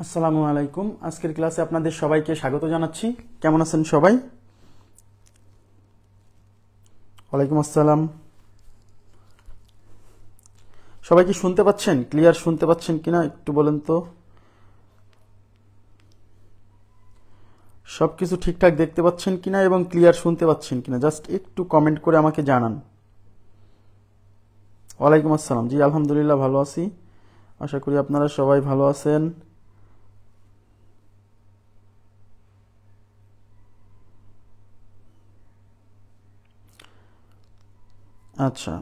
আসসালামু আলাইকুম। আজকের ক্লাসে আপনাদের সবাইকে স্বাগত জানাচ্ছি। কেমন আছেন সবাই? ওয়ালাইকুম আসসালাম। সবাই কি শুনতে পাচ্ছেন? ক্লিয়ার শুনতে পাচ্ছেন কিনা একটু বলেন তো। সবকিছু ঠিকঠাক দেখতে পাচ্ছেন কিনা এবং ক্লিয়ার শুনতে পাচ্ছেন কিনা জাস্ট একটু কমেন্ট করে আমাকে জানান। ওয়ালাইকুম আসসালাম। জি আলহামদুলিল্লাহ ভালো আছি, আশা করি আপনারা সবাই ভালো আছেন। আচ্ছা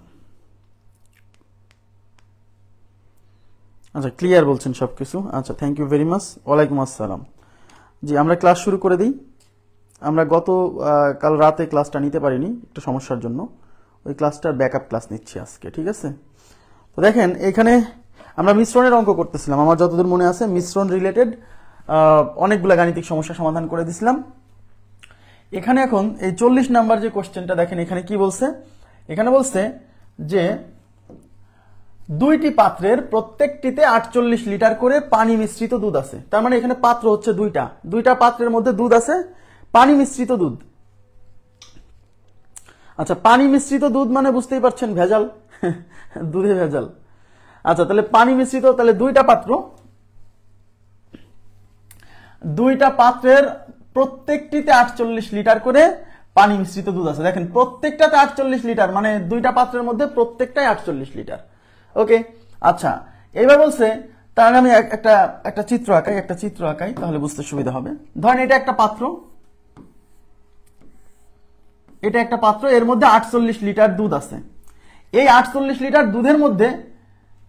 আচ্ছা, ক্লিয়ার বলছেন সবকিছু। আচ্ছা, থ্যাংক ইউ ভেরি মাচ। ওয়ালাইকুম আসসালাম। জি আমরা ক্লাস শুরু করে দিই। আমরা কাল রাতে ক্লাসটা নিতে পারিনি একটু সমস্যার জন্য, ওই ক্লাসটার ব্যাকআপ ক্লাস নিচ্ছি আজকে, ঠিক আছে? তো দেখেন এখানে আমরা মিশ্রণের অঙ্ক করতেছিলাম, আমার যতদূর মনে আছে মিশ্রণ রিলেটেড অনেকগুলো গাণিতিক সমস্যা সমাধান করে দিছিলাম। এখানে এখন এই 40 নাম্বার যে কোশ্চেনটা দেখেন, এখানে কি বলছে? এখানে বলছে যে দুইটি পাত্রের প্রত্যেকটিতে 48 লিটার করে পানি মিশ্রিত দুধ আছে। তার মানে এখানে পাত্র হচ্ছে দুইটা পাত্রের মধ্যে দুধ আছে, পানি মিশ্রিত দুধ। আচ্ছা, পানি মিশ্রিত দুধ মানে বুঝতেই পারছেন ভেজাল, দুধে ভেজাল। আচ্ছা, তাহলে পানি মিশ্রিত, তাহলে দুইটা পাত্রের প্রত্যেকটিতে 48 লিটার করে পানি মিশ্রিত দুধ আছে। দেখেন প্রত্যেকটাতে 48 লিটার, মানে দুইটা পাত্রের মধ্যে প্রত্যেকটাই 48 লিটার। ওকে, আচ্ছা এবার বলছে, তাহলে আমি একটা চিত্র আঁকাই তাহলে বুঝতে সুবিধা হবে। ধরেন এটা একটা পাত্র, এর মধ্যে 48 লিটার দুধ আছে। এই 48 লিটার দুধের মধ্যে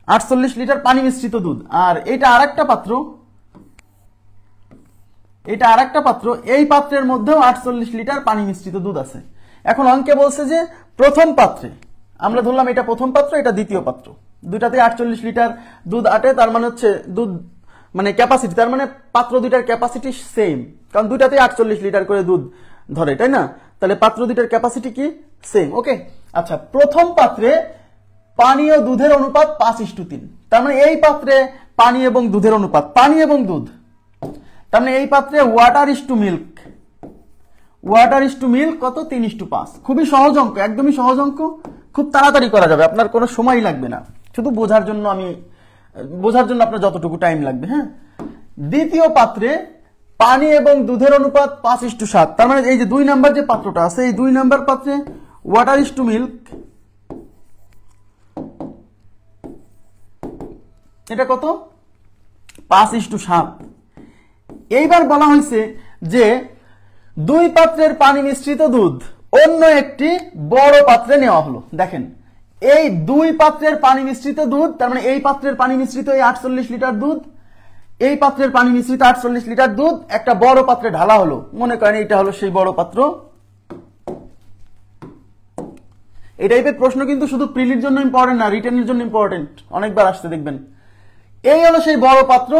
48 লিটার পানি মিশ্রিত দুধ, আর এটা আরেকটা পাত্র, এই পাত্রের মধ্যেও 48 লিটার পানি মিশ্রিত দুধ আছে। এখন অঙ্কে বলছে যে প্রথম পাত্রে, আমরা ধরলাম এটা প্রথম পাত্র, এটা দ্বিতীয় পাত্র, দুইটাতে 48 লিটার দুধ আটে, তার মানে হচ্ছে দুধ মানে ক্যাপাসিটি, তার মানে পাত্র দুইটার ক্যাপাসিটি সেম, কারণ দুইটাতে 48 লিটার করে দুধ ধরে, তাই না? তাহলে পাত্র দুইটার ক্যাপাসিটি কি? সেম। ওকে, আচ্ছা প্রথম পাত্রে পানি ও দুধের অনুপাত 5:3, তার মানে এই পাত্রে পানি এবং দুধের অনুপাত, পানি এবং দুধ, তার মানে এই পাত্রে ওয়াটার ইস টু মিল্ক কত? 3:5। খুবই সহজ অঙ্ক, একদমই সহজ অঙ্ক, খুব তাড়াতাড়ি করা যাবে, আপনার কোনো সময় লাগবে না, শুধু বোঝার জন্য আপনার যতটুকু টাইম লাগবে। হ্যাঁ, দ্বিতীয় পাত্রে পানি এবং দুধের অনুপাত 5:7, তার মানে এই যে 2 নাম্বার যে পাত্রটা আছে, এই 2 নাম্বার পাত্রে ওয়াটার ইস টু মিল্ক এটা কত? 5:7। এইবার বলা হয়েছে যে 2 পাত্রের পানি মিশ্রিত দুধ অন্য একটি বড় পাত্রে নেওয়া হলো। দেখেন এই 2 পাত্রের পানি মিশ্রিত দুধ, তার মানে এই পাত্রের পানি মিশ্রিত এই 48 লিটার দুধ, এই পাত্রের পানি মিশ্রিত 48 লিটার দুধ একটা বড় পাত্রে ঢালা হলো। মনে করেন এটা হলো সেই বড় পাত্র। এই টাইপের প্রশ্ন কিন্তু শুধু প্রিলির জন্য ইম্পর্টেন্ট না, রিটেনের জন্য ইম্পর্টেন্ট, অনেকবার আসতে দেখবেন। এই হলো সেই বড় পাত্র,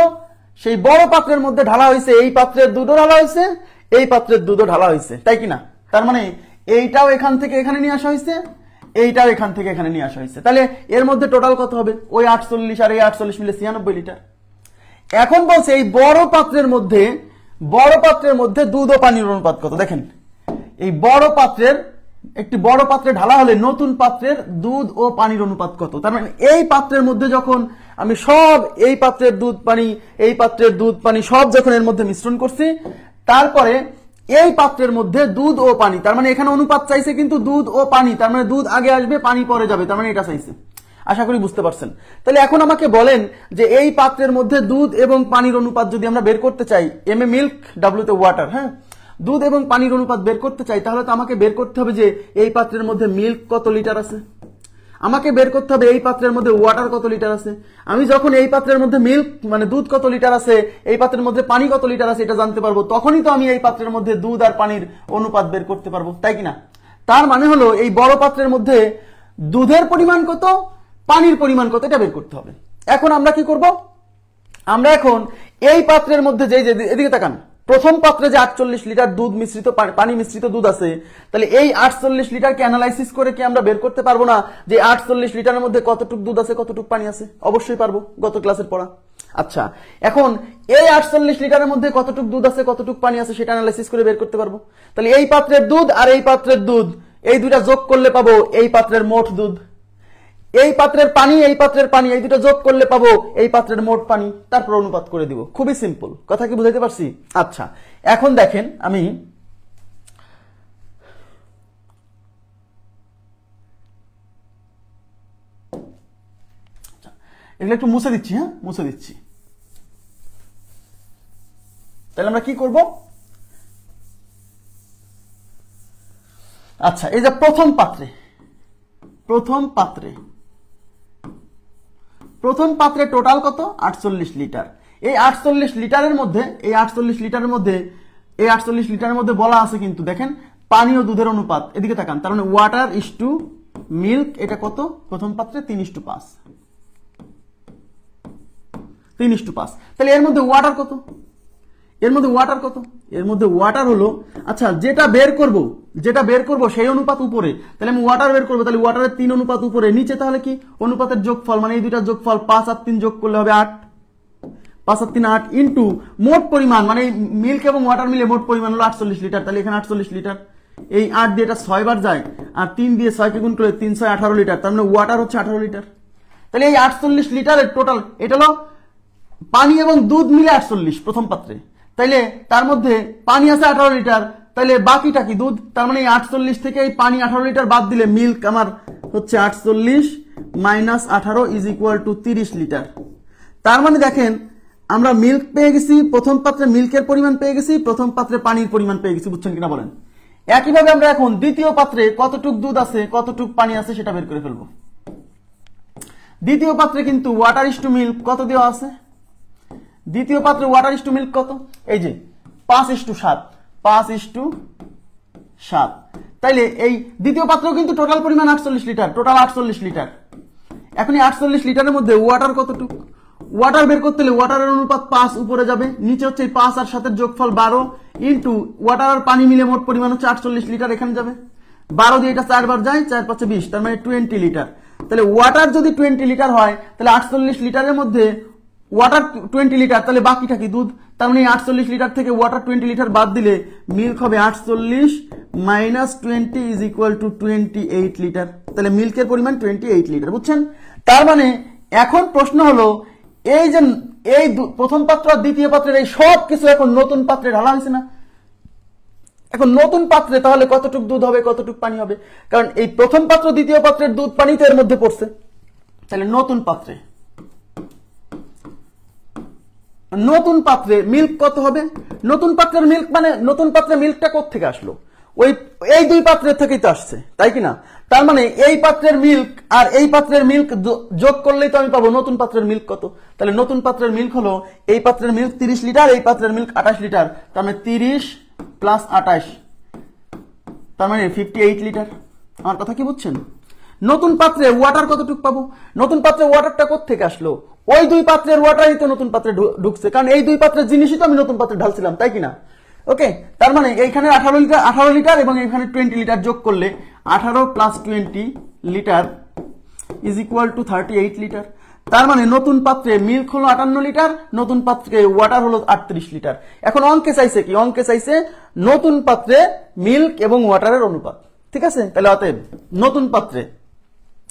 সেই বড় পাত্রের মধ্যে ঢালা হয়েছে, এই পাত্রের দুধও ঢালা হয়েছে, এই পাত্রের দুধও ঢালা হয়েছে, তাই কিনা? তার মানে এইটাও এখান থেকে এখানে নিয়ে আসা হয়েছে, এইটাও এখান থেকে এখানে নিয়ে আসা হয়েছে। তাহলে এর মধ্যে টোটাল কত হবে? ওই 48 আর এই 48 মিলে 96 লিটার। এখন বলছে এই বড় পাত্রের মধ্যে দুধ ও পানির অনুপাত কত? দেখেন এই একটি বড় পাত্রে ঢালা হলে নতুন পাত্রের দুধ ও পানির অনুপাত কত? তার মানে এই পাত্রের মধ্যে যখন আমি সব এই পাত্রের দুধ পানি সব যখন এর মধ্যে মিশ্রণ করছি, তারপরে এই পাত্রের মধ্যে দুধ ও পানি, তার মানে এখানে অনুপাত চাইছে কিন্তু দুধ ও পানি, তার মানে দুধ আগে আসবে পানি পরে যাবে, তার মানে এটা চাইছে। আশা করি বুঝতে পারছেন। তাহলে এখন আমাকে বলেন যে এই পাত্রের মধ্যে দুধ এবং পানির অনুপাত যদি আমরা বের করতে চাই, এম এ মিল্ক, ডাব্লিউ তে ওয়াটার, হ্যাঁ, দুধ এবং পানির অনুপাত বের করতে চাই, তাহলে তো আমাকে বের করতে হবে যে এই পাত্রের মধ্যে মিল্ক কত লিটার আছে, আমাকে বের করতে হবে এই পাত্রের মধ্যে ওয়াটার কত লিটার আছে। আমি যখন এই পাত্রের মধ্যে মিল্ক মানে দুধ কত লিটার আছে, এই পাত্রের মধ্যে পানি কত লিটার আছে এটা জানতে পারবো, তখনই তো আমি এই পাত্রের মধ্যে দুধ আর পানির অনুপাত বের করতে পারবো, তাই কিনা? তার মানে হলো এই বড় পাত্রের মধ্যে দুধের পরিমাণ কত, পানির পরিমাণ কত, এটা বের করতে হবে। এখন আমরা কি করব? আমরা এখন এই পাত্রের মধ্যে যে এদিকে তাকান, প্রথম পাত্রে যে 48 লিটার দুধ মিশ্রিত পানি মিশ্রিত দুধ আছে, তাহলে এই 48 লিটারকে অ্যানালাইসিস করে কি আমরা বের করতে পারবো না যে 48 লিটারের মধ্যে কতটুকু দুধ আছে, কতটুকু পানি আছে? অবশ্যই পারবো, গত ক্লাসের পড়া। আচ্ছা, এখন এই 48 লিটারের মধ্যে কতটুক দুধ আছে কতটুক পানি আছে সেটা অ্যানালাইসিস করে বের করতে পারবো। তাহলে এই পাত্রের দুধ আর এই পাত্রের দুধ এই দুইটা যোগ করলে পাবো এই পাত্রের মোট দুধ, এই পাত্রের পানি এই পাত্রের পানি এই দুটো যোগ করলে পাবো এই পাত্রের মোট পানি, তারপর অনুপাত করে দিব। খুবই সিম্পল, কথা কি বুঝাইতে পারছি? আচ্ছা, এখন দেখেন আমি এগুলো একটু মুছে দিচ্ছি। হ্যাঁ, মুছে দিচ্ছি। তাহলে আমরা কি করব? আচ্ছা, এই যে প্রথম পাত্রে টোটাল কত? 48 লিটার। এই 48 লিটারের মধ্যে বলা আছে কিন্তু দেখেন পানি ও দুধের অনুপাত, এদিকে তাকান, তার মানে ওয়াটার ইস টু মিল্ক, এটা কত? প্রথম পাত্রে 3:5। তাহলে এর মধ্যে ওয়াটার কত? এর মধ্যে ওয়াটার হলো, আচ্ছা যেটা বের করব সেই অনুপাত উপরে, তাহলে আমি ওয়াটার বের করবো, তাহলে ওয়াটারের 3 অনুপাত উপরে, নিচে তাহলে কি অনুপাতের যোগফল, মানে এই দুইটা যোগফল 5 আর 3 যোগ করলে হবে 8, 5 আর 3 8 ইন্টু মোট পরিমাণ, মানে মিল্ক এবং ওয়াটার মিলে মোট পরিমাণ হলো 48 লিটার। তাহলে এখানে 48 লিটার, এই 8 দিয়ে এটা 6 বার যায় আর 3 দিয়ে 6 কে গুণ করলে 3 6 18 লিটার, তার মানে ওয়াটার হচ্ছে 18 লিটার। তাহলে এই 48 লিটারের টোটাল, এটা হলো পানি এবং দুধ মিলে 48 প্রথম পাত্রে, তাইলে তার মধ্যে পানি আছে 18 লিটার, তাইলে বাকিটা কি? দুধ। তার মানে এই 48 থেকে এই পানি 18 লিটার বাদ দিলে মিল্ক আমার হচ্ছে 48 minus 18 is equal two 30 litre. তার মানে দেখেন আমরা মিল্ক পেয়ে গেছি, প্রথম পাত্রে মিল্কের পরিমাণ পেয়ে গেছি, প্রথম পাত্রে পানির পরিমাণ পেয়ে গেছি, বুঝছেন কিনা বলেন? একইভাবে আমরা এখন দ্বিতীয় পাত্রে কতটুক দুধ আছে কতটুক পানি আছে সেটা বের করে ফেলবো। দ্বিতীয় পাত্রে কিন্তু ওয়াটার ইস টু মিল্ক কত দেওয়া আছে? দ্বিতীয় পাত্রে ওয়াটার ইস টু মিল্ক কত? এই যে 5:7। তাইলে এই দ্বিতীয় পাত্রেও কিন্তু টোটাল পরিমাণ 48 লিটার, টোটাল 48 লিটার। এখন এই 48 লিটারের মধ্যে ওয়াটার কতটুকু? ওয়াটার বের করতে হলে ওয়াটারের অনুপাত 5 উপরে যাবে, নিচে হচ্ছে 5 আর 7 যোগফল 12 ইন্টু ওয়াটার আর পানি মিলে মোট পরিমাণ হচ্ছে 48 লিটার, এখানে যাবে 12 দিয়ে এটা 4 বার যায়, 4 5 20, তার মানে 20 লিটার। তাহলে ওয়াটার যদি 20 লিটার হয় তাহলে 48 লিটারের মধ্যে ওয়াটার 20 লিটার, তাহলে বাকিটা কি? দুধ। তার মানে 48 লিটার থেকে ওয়াটার 20 লিটার বাদ দিলে মিল্ক হবে 48 minus 20 is equal two 28 litre. তাহলে মিল্কের পরিমাণ 28 লিটার, বুঝছেন? তার মানে এখন প্রশ্ন হলো এই যে এই প্রথম পাত্র আর দ্বিতীয় পাত্রের এই সব কিছু এখন নতুন পাত্রে ঢালা হয়েছে না? এখন নতুন পাত্রে তাহলে কতটুক দুধ হবে কতটুক পানি হবে? কারণ এই প্রথম পাত্র দ্বিতীয় পাত্রের দুধ পানি তো এর মধ্যে পড়ছে। তাহলে নতুন পাত্রে মিল্ক কত হবে? নতুন পাত্রের মিল্ক মানে নতুন পাত্রে মিল্কটা কোথা থেকে আসলো? এই দুই পাত্রের থেকেই তো আসছে, তাই কিনা? তার মানে এই পাত্রের মিল্ক আর এই পাত্রের মিল্ক যোগ করলেই তো আমি পাবো নতুন পাত্রের মিল্ক কত। তাহলে নতুন পাত্রের মিল্ক হলো এই পাত্রের মিল্ক 30 লিটার, এই পাত্রের মিল্ক 28 লিটার, তার মানে 30 প্লাস 28, তার মানে 58 লিটার। আমার কথা কি বুঝছেন? নতুন পাত্রে ওয়াটার কতটুক পাবো? নতুন পাত্রে ওয়াটারটা কোথা থেকে আসলো? ওই দুই পাত্রের ওয়াটারই তো নতুন পাত্রে ঢুকছে, কারণ এই দুই পাত্রের জিনিসই তো আমি নতুন পাত্রে ঢালছিলাম, তাই কিনা? ওকে, তার মানে এইখানে 18 লিটার এবং এখানে 20 লিটার যোগ করলে 18 plus 20 litre is equal two 38 litre. তার মানে নতুন পাত্রে মিল্ক হলো 58 লিটার, নতুন পাত্রে ওয়াটার হলো 38 লিটার। এখন অঙ্কে চাইছে কি? অঙ্কে চাইছে নতুন পাত্রে মিল্ক এবং ওয়াটারের অনুপাত, ঠিক আছে? তাহলে অতএব নতুন পাত্রে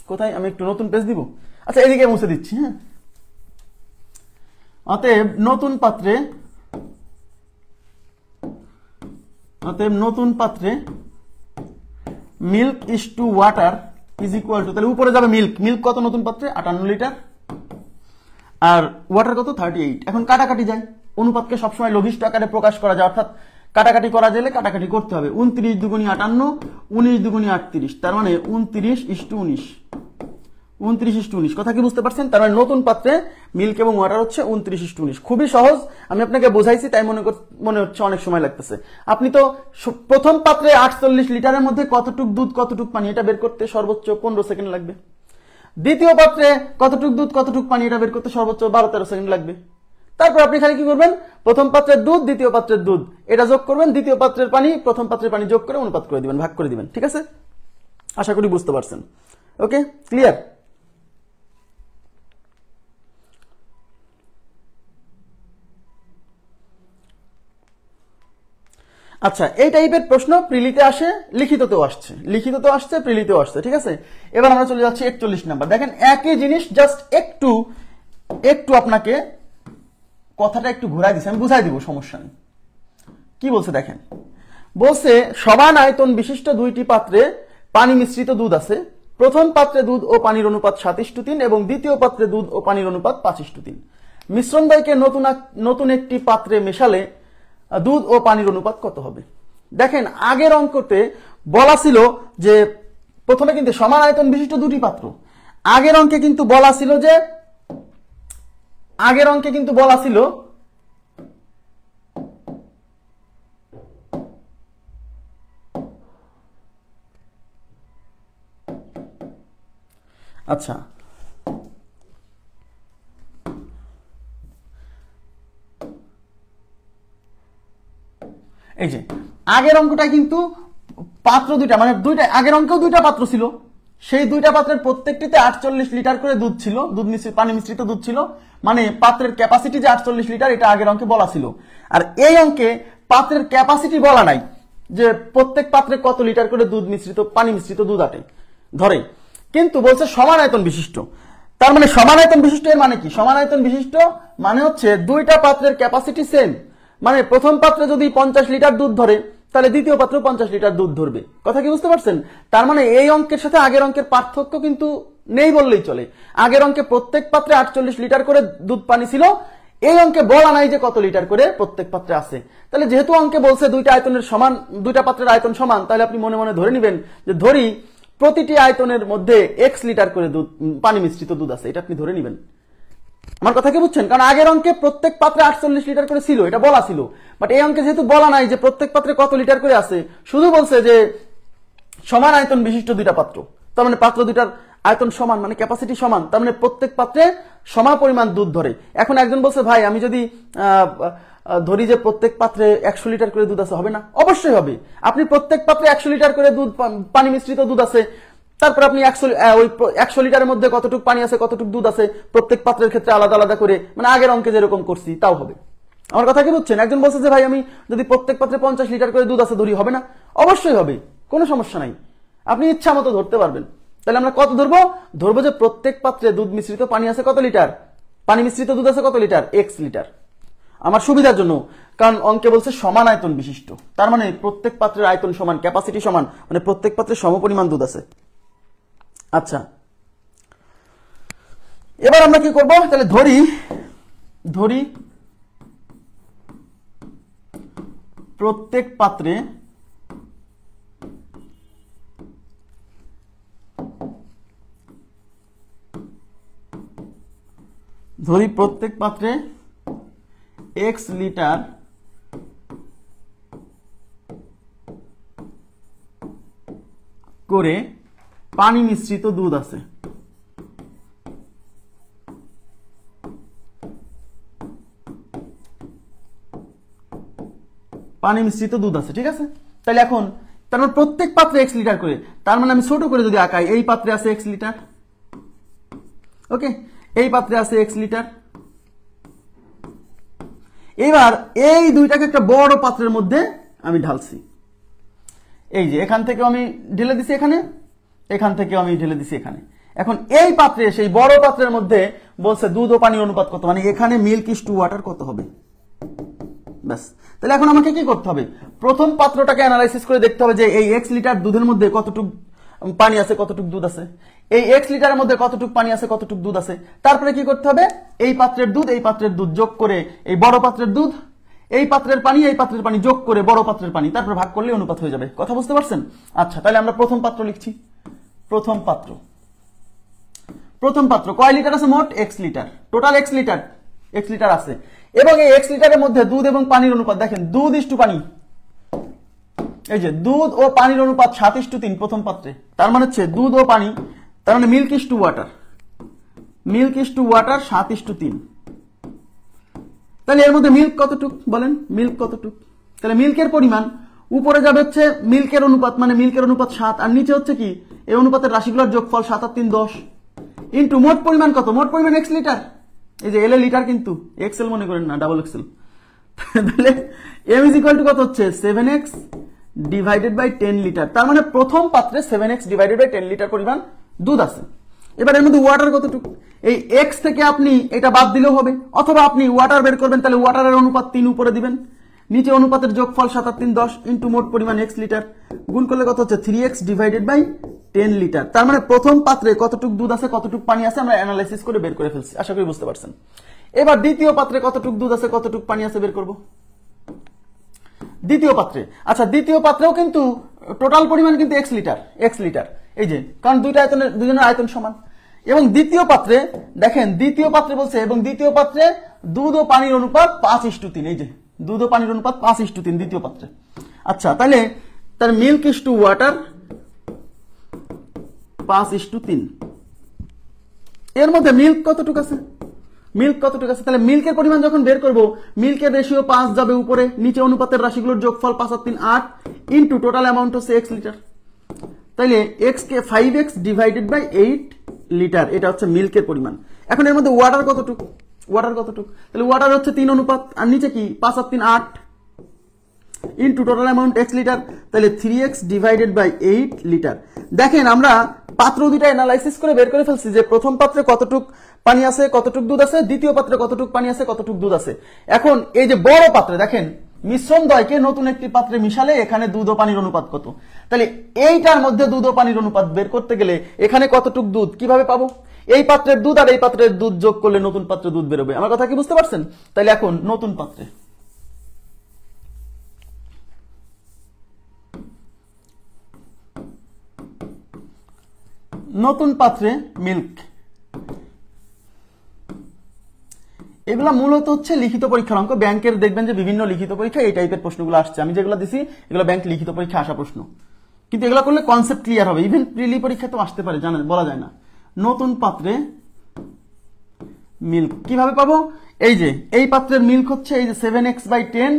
কোথায়, আমি একটু নতুন পেজ দিব, আচ্ছা এদিকে মুছে দিচ্ছি। হ্যাঁ, অতএব নতুন পাত্রে milk is to water is equal to, তাহলে উপরে যাবে মিল্ক কত নতুন পাত্রে? 58 লিটার, আর ওয়াটার কত? 38। এখন কাটাকাটি যায়, অনুপাতকে সবসময় লঘিষ্ঠ আকারে প্রকাশ করা যায়, অর্থাৎ কাটাকাটি করা গেলে কাটাকাটি করতে হবে। 29 দুগুণী 58, 19 দুগুণী 38, তার মানে 29:19। কথা কি বুঝতে পারছেন? তার মানে নতুন পাত্রে মিল্ক এবং ওয়াটার হচ্ছে 29:19। খুবই সহজ, আমি আপনাকে বোঝাইছি তাই মনে হচ্ছে অনেক সময় লাগতেছে। আপনি তো প্রথম পাত্রে 48 লিটারের মধ্যে কতটুক দুধ কতটুক পানি এটা বের করতে সর্বোচ্চ 15 সেকেন্ড লাগবে। দ্বিতীয় পাত্রে কতটুক দুধ কতটুক পানি এটা বের করতে সর্বোচ্চ 12-13 সেকেন্ড লাগবে। তারপর আপনি খালি কি করবেন? প্রথম পাত্রের দুধ দ্বিতীয় পাত্রের দুধ এটা যোগ করবেন, দ্বিতীয় পাত্রের পানি প্রথম পাত্রের পানি যোগ করে অনুপাত করে দিবেন, ভাগ করে দিবেন, ঠিক আছে? আশা করি বুঝতে পারছেন। ওকে, ক্লিয়ার? আচ্ছা, এই টাইপের প্রশ্ন প্রিলিতে আসে, লিখিততেও আসছে, প্রিলিতেও আসছে, ঠিক আছে। এবার আমরা চলে যাচ্ছি 41 নাম্বার। দেখেন একই জিনিস, জাস্ট একটু আপনাকে কথাটা একটু ঘুরাই দিচ্ছে, আমি বুঝাই দিব, সমস্যা নেই। কি বলছে দেখেন, বলছে সমান আয়তন বিশিষ্ট দুইটি পাত্রে পানি মিশ্রিত দুধ আছে। প্রথম পাত্রে দুধ ও পানির অনুপাত 7:3 এবং দ্বিতীয় পাত্রে দুধ ও পানির অনুপাত 5:3। মিশ্রণ দ্বয়কে নতুন একটি পাত্রে মেশালে দুধ ও পানির অনুপাত কত হবে? দেখেন আগের অঙ্কতে বলা ছিল যে প্রথমে কিন্তু সমান আয়তন বিশিষ্ট দুটি পাত্র। আগের অঙ্কে কিন্তু বলা ছিল আচ্ছা, এই যে আগের অঙ্কটা কিন্তু পাত্র দুইটা, মানে আগের অঙ্কেও দুইটা পাত্র ছিল, সেই দুইটা পাত্রের প্রত্যেকটিতে 48 লিটার করে দুধ ছিল, পানি মিশ্রিত দুধ ছিল, মানে পাত্রের ক্যাপাসিটি যে 48 লিটার, এটা আগের অঙ্কে বলা ছিল। আর এই অঙ্কে পাত্রের ক্যাপাসিটি বলা নাই, যে প্রত্যেক পাত্রে কত লিটার করে পানি মিশ্রিত দুধ ধরে, কিন্তু বলছে সমান আয়তন বিশিষ্ট। তার মানে সমান আয়তন বিশিষ্ট এর মানে কি? সমান আয়তন বিশিষ্ট মানে হচ্ছে দুইটা পাত্রের ক্যাপাসিটি সেম, মানে প্রথম পাত্রে যদি 50 লিটার দুধ ধরে, তাহলে দ্বিতীয় পাত্রে 50 লিটার দুধ ধরবে। কথা কি বুঝতে পারছেন? তার মানে এই অঙ্কের সাথে আগের অঙ্কের পার্থক্য কিন্তু নেই বললেই চলে। আগের অঙ্কে প্রত্যেক পাত্রে 48 লিটার করে দুধ পানি ছিল, এই অঙ্কে বলা নাই যে কত লিটার করে প্রত্যেক পাত্রে আছে। তাহলে যেহেতু অঙ্কে বলছে দুইটা পাত্রের আয়তন সমান, তাহলে আপনি মনে মনে ধরে নেবেন যে ধরি প্রতিটি আয়তনের মধ্যে x লিটার করে পানি মিশ্রিত দুধ আছে, এটা আপনি ধরে নেবেন। আমার কথা কি বুঝছেন? কারণ আগের অঙ্কে প্রত্যেক পাত্রে 48 লিটার করে ছিল, এটা বলা ছিল, বাট এই অঙ্কে যেহেতু বলা নাই যে প্রত্যেক পাত্রে কত লিটার করে আছে, শুধু বলছে যে সমান আয়তন বিশিষ্ট দুইটা পাত্র, তার মানে পাত্র দুইটার আয়তন সমান, মানে ক্যাপাসিটি সমান, তার মানে প্রত্যেক পাত্রে সমান পরিমাণ দুধ ধরে। এখন একজন বলছে ভাই আমি যদি ধরি যে প্রত্যেক পাত্রে 100 লিটার করে দুধ আছে, হবে না? অবশ্যই হবে। আপনি প্রত্যেক পাত্রে 100 লিটার করে পানি মিশ্রিত দুধ আছে, তারপর আপনি 100 লিটারের মধ্যে কতটুকু পানি আছে, কতটুকু দুধ আছে, প্রত্যেক পাত্রের ক্ষেত্রে আলাদা আলাদা করে, মানে আগের অঙ্কে যেরকম করছি তাও হবে। আমার কথা কি বুঝছেন? একজন বলছে যে ভাই আমি যদি প্রত্যেক পাত্রে 50 লিটার করে দুধ আছে ধরি, হবে না? অবশ্যই হবে, কোনো সমস্যা নাই, আপনি ইচ্ছা মতো ধরতে পারবেন। তাহলে আমরা কত ধরবো যে প্রত্যেক পাত্রে দুধ মিশ্রিত পানি আছে কত লিটার, পানি মিশ্রিত দুধ আছে কত লিটার, x লিটার। আমার সুবিধার জন্য, কারণ অঙ্কে বলছে সমান আয়তন বিশিষ্ট, তার মানে প্রত্যেক পাত্রের আয়তন সমান, ক্যাপাসিটি সমান, মানে প্রত্যেক পাত্রে সমপরিমাণ দুধ আছে। আচ্ছা, এবার আমরা কি করব? তাহলে ধরি প্রত্যেক পাত্রে x লিটার করে পানি মিশ্রিত দুধ আছে। পানি মিশ্রিত দুধ আছে, ঠিক আছে। তাহলে এখন তার মানে প্রত্যেক পাত্রে x লিটার করে, তার মানে আমি ছোট করে যদি আঁকাই, এই পাত্রে আছে x লিটার, ওকে, এই পাত্রে আছে x লিটার। এবার এই দুইটাকে একটা বড় পাত্রের মধ্যে আমি ঢালছি, এই যে এখান থেকে আমি ঢেলে দিছি এখানে, এখান থেকে আমি ঢেলে দিছি এখানে। এখন এই পাত্রে, সেই বড় পাত্রের মধ্যে বলছে দুধ ও পানির অনুপাত কত, মানে এখানে মিল্ক ইস টু ওয়াটার কত হবে, ব্যাস। তাহলে এখন আমাকে কি করতে হবে? প্রথম পাত্রটাকে অ্যানালাইসিস করে দেখতে হবে যে এই x লিটার দুধের মধ্যে কতটুকু পানি আছে, কতটুকু দুধ আছে, এই x লিটারের মধ্যে কতটুকু পানি আছে, কতটুকু দুধ আছে। তারপরে কি করতে হবে? এই পাত্রের দুধ যোগ করে এই বড় পাত্রের দুধ, এই পাত্রের পানি যোগ করে বড় পাত্রের পানি, তারপর ভাগ করলে অনুপাত হয়ে যাবে। কথা বুঝতে পারছেন? আচ্ছা, তাহলে আমরা প্রথম পাত্র লিখছি। প্রথম পাত্র কয় লিটার আছে? মোট x litre, total x litre আছে, এবং এই x লিটারের মধ্যে দুধ এবং পানির অনুপাত দেখেন, দুধ ইস টু পানি, এই যে দুধ ও পানির অনুপাত 7:3 প্রথম পাত্রে, তার মানে হচ্ছে দুধ ও পানি, তার মানে মিল্ক ইস টু ওয়াটার 7:3। তাহলে এর মধ্যে মিল্ক কতটুক বলেন, মিল্ক কতটুক? তাহলে মিল্কের পরিমাণ উপরে যাবে হচ্ছে মিল্কের অনুপাত, মানে মিল্কের অনুপাত 7, আর নিচে হচ্ছে কি এই অনুপাতের রাশিগুলোর যোগফল 7 আর 3 10, ইন্টু মোট পরিমাণ কত? মোট পরিমাণ x লিটার, এই যে এল লিটার কিন্তু এক্সেল মনে করেন না, ডাবল এক্সেল, তাহলে m ইজ ইকুয়াল টু কত হচ্ছে 7x ডিভাইডেড বাই 10 লিটার। তার মানে প্রথম পাত্রে 7x ডিভাইডেড বাই 10 লিটার পরিমাণ দুধ আছে। এবার এর মধ্যে ওয়াটার কতটুকু, এই x থেকে আপনি এটা বাদ দিলেও হবে, অথবা আপনি ওয়াটার বের করবেন, তাহলে ওয়াটারের অনুপাত 3 উপরে দিবেন, নিচে অনুপাতের যোগফল 7 আর 3 10 ইন্টু মোট পরিমাণ x লিটার, গুণ করলে কত হচ্ছে 3x ডিভাইডেড বাই 10 লিটার। তার মানে প্রথম পাত্রে কতটুকু দুধ আছে কতটুকু পানি আছে আমরা অ্যানালাইসিস করে বের করে ফেলছি, আশা করি বুঝতে পারছেন। এবার দ্বিতীয় পাত্রে কতটুকু দুধ আছে কতটুকু পানি আছে বের করব। দ্বিতীয় পাত্রে, আচ্ছা দ্বিতীয় পাত্রেও কিন্তু টোটাল পরিমাণ কিন্তু x লিটার, এই যে কারণ দুজনের আয়তন সমান। এবং দ্বিতীয় পাত্রে দেখেন, দ্বিতীয় পাত্রে বলছে, এবং দ্বিতীয় পাত্রে দুধ ও পানির অনুপাত 5:3, এই যে দুধ ও পানির অনুপাত 5:3 দ্বিতীয় পাত্রে। আচ্ছা তাহলে তার মিল্ক ইস টু ওয়াটার 5:3। এর মধ্যে মিল্ক কতটুকু আছে, তাহলে মিল্কের পরিমাণ যখন বের করব, মিল্কের রেশিও 5 যাবে উপরে, নিচে অনুপাতের রাশিগুলোর যোগফল 5 আর 3 8 ইন্টু টোটাল অ্যামাউন্ট হচ্ছে x লিটার। তাইলে x কে 5x ডিভাইডেড বাই 8 লিটার, এটা হচ্ছে মিল্কের পরিমাণ। এখন এর মধ্যে ওয়াটার কতটুকু, তাহলে ওয়াটার হচ্ছে 3 অনুপাত, আর নিচে কি 5 আর 3 8 into total amount x litre, তাহলে 3x ডিভাইডেড বাই 8 লিটার। দেখেন আমরা পাত্র দুইটা অ্যানালাইসিস করে বের করে ফেলছি যে প্রথম পাত্রে কতটুক পানি আছে কতটুক দুধ আছে, দ্বিতীয় পাত্রে কতটুক পানি আছে কতটুক দুধ আছে। এখন এই যে বড় পাত্রে দেখেন মিশ্রণ দ্বয়কে নতুন একটি পাত্রে মিশালে এখানে দুধ ও পানির অনুপাত কত, তাহলে এইটার মধ্যে দুধ ও পানির অনুপাত বের করতে গেলে এখানে কতটুক দুধ কিভাবে পাবো, এই পাত্রের দুধ আর এই পাত্রের দুধ যোগ করলে নতুন পাত্রে দুধ বেরোবে। আমার কথা কি বুঝতে পারছেন? তাহলে এখন নতুন পাত্রে মিল্ক, এগুলা মূলত হচ্ছে লিখিত পরীক্ষার অঙ্ক। ব্যাংকের দেখবেন যে বিভিন্ন লিখিত পরীক্ষা এই টাইপের প্রশ্নগুলো আসছে, আমি যেগুলো দিছি এগুলো ব্যাংক লিখিত পরীক্ষা আসা প্রশ্ন, কিন্তু এগুলো করলে কনসেপ্ট ক্লিয়ার হবে। ইভেন প্রিলি পরীক্ষা তো আসতে পারে, জানেন, বলা যায় না। নতুন পাত্রে মিল্ক কিভাবে পাবো, এই যে এই পাত্রের মিল্ক হচ্ছে এই যে 7x বাই 10,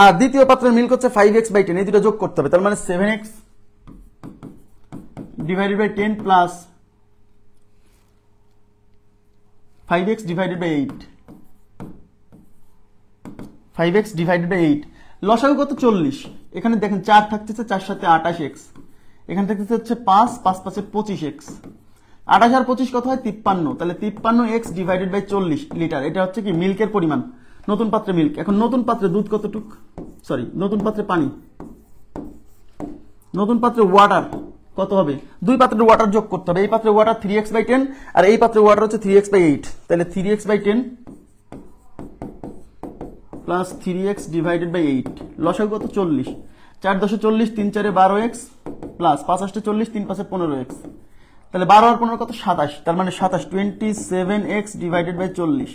আর দ্বিতীয় পাত্রের মিল্ক হচ্ছে 5x বাই 10, এই দুটো যোগ করতে হবে। তার মানে 7x divided by 10 plus 5x divided by 8, 5x divided by 8, লসাগু কত 40, এখানে দেখেন 4 থাকতেছে, 4 সাথে 28x, এখানে থাকতেছে হচ্ছে 5 5 5 25x, 28 আর 25 কত হয় 53, তাহলে 53x ডিভাইডেড বাই 40 লিটার, এটা হচ্ছে কি মিল্কের পরিমাণ, নতুন পাত্রে মিল্ক। এখন নতুন পাত্রে দুধ কতটুক, নতুন পাত্রে পানি, নতুন পাত্রে ওয়াটার কত হবে, দুই পাত্রের ওয়াটার যোগ করতে হবে। এই পাত্রে ওয়াটার 3x বাই 10 আর এই পাত্রে ওয়াটার হচ্ছে 3x বাই 8, তাহলে 3x by 10 plus 3x divided by 8, লসাগু কত 40, 4 10 40, 3 4 12x প্লাস 5 8 40, 3 5 15x, তাহলে 12 আর 15 কত 27, তার মানে 27 27x ডিভাইডেড বাই 40,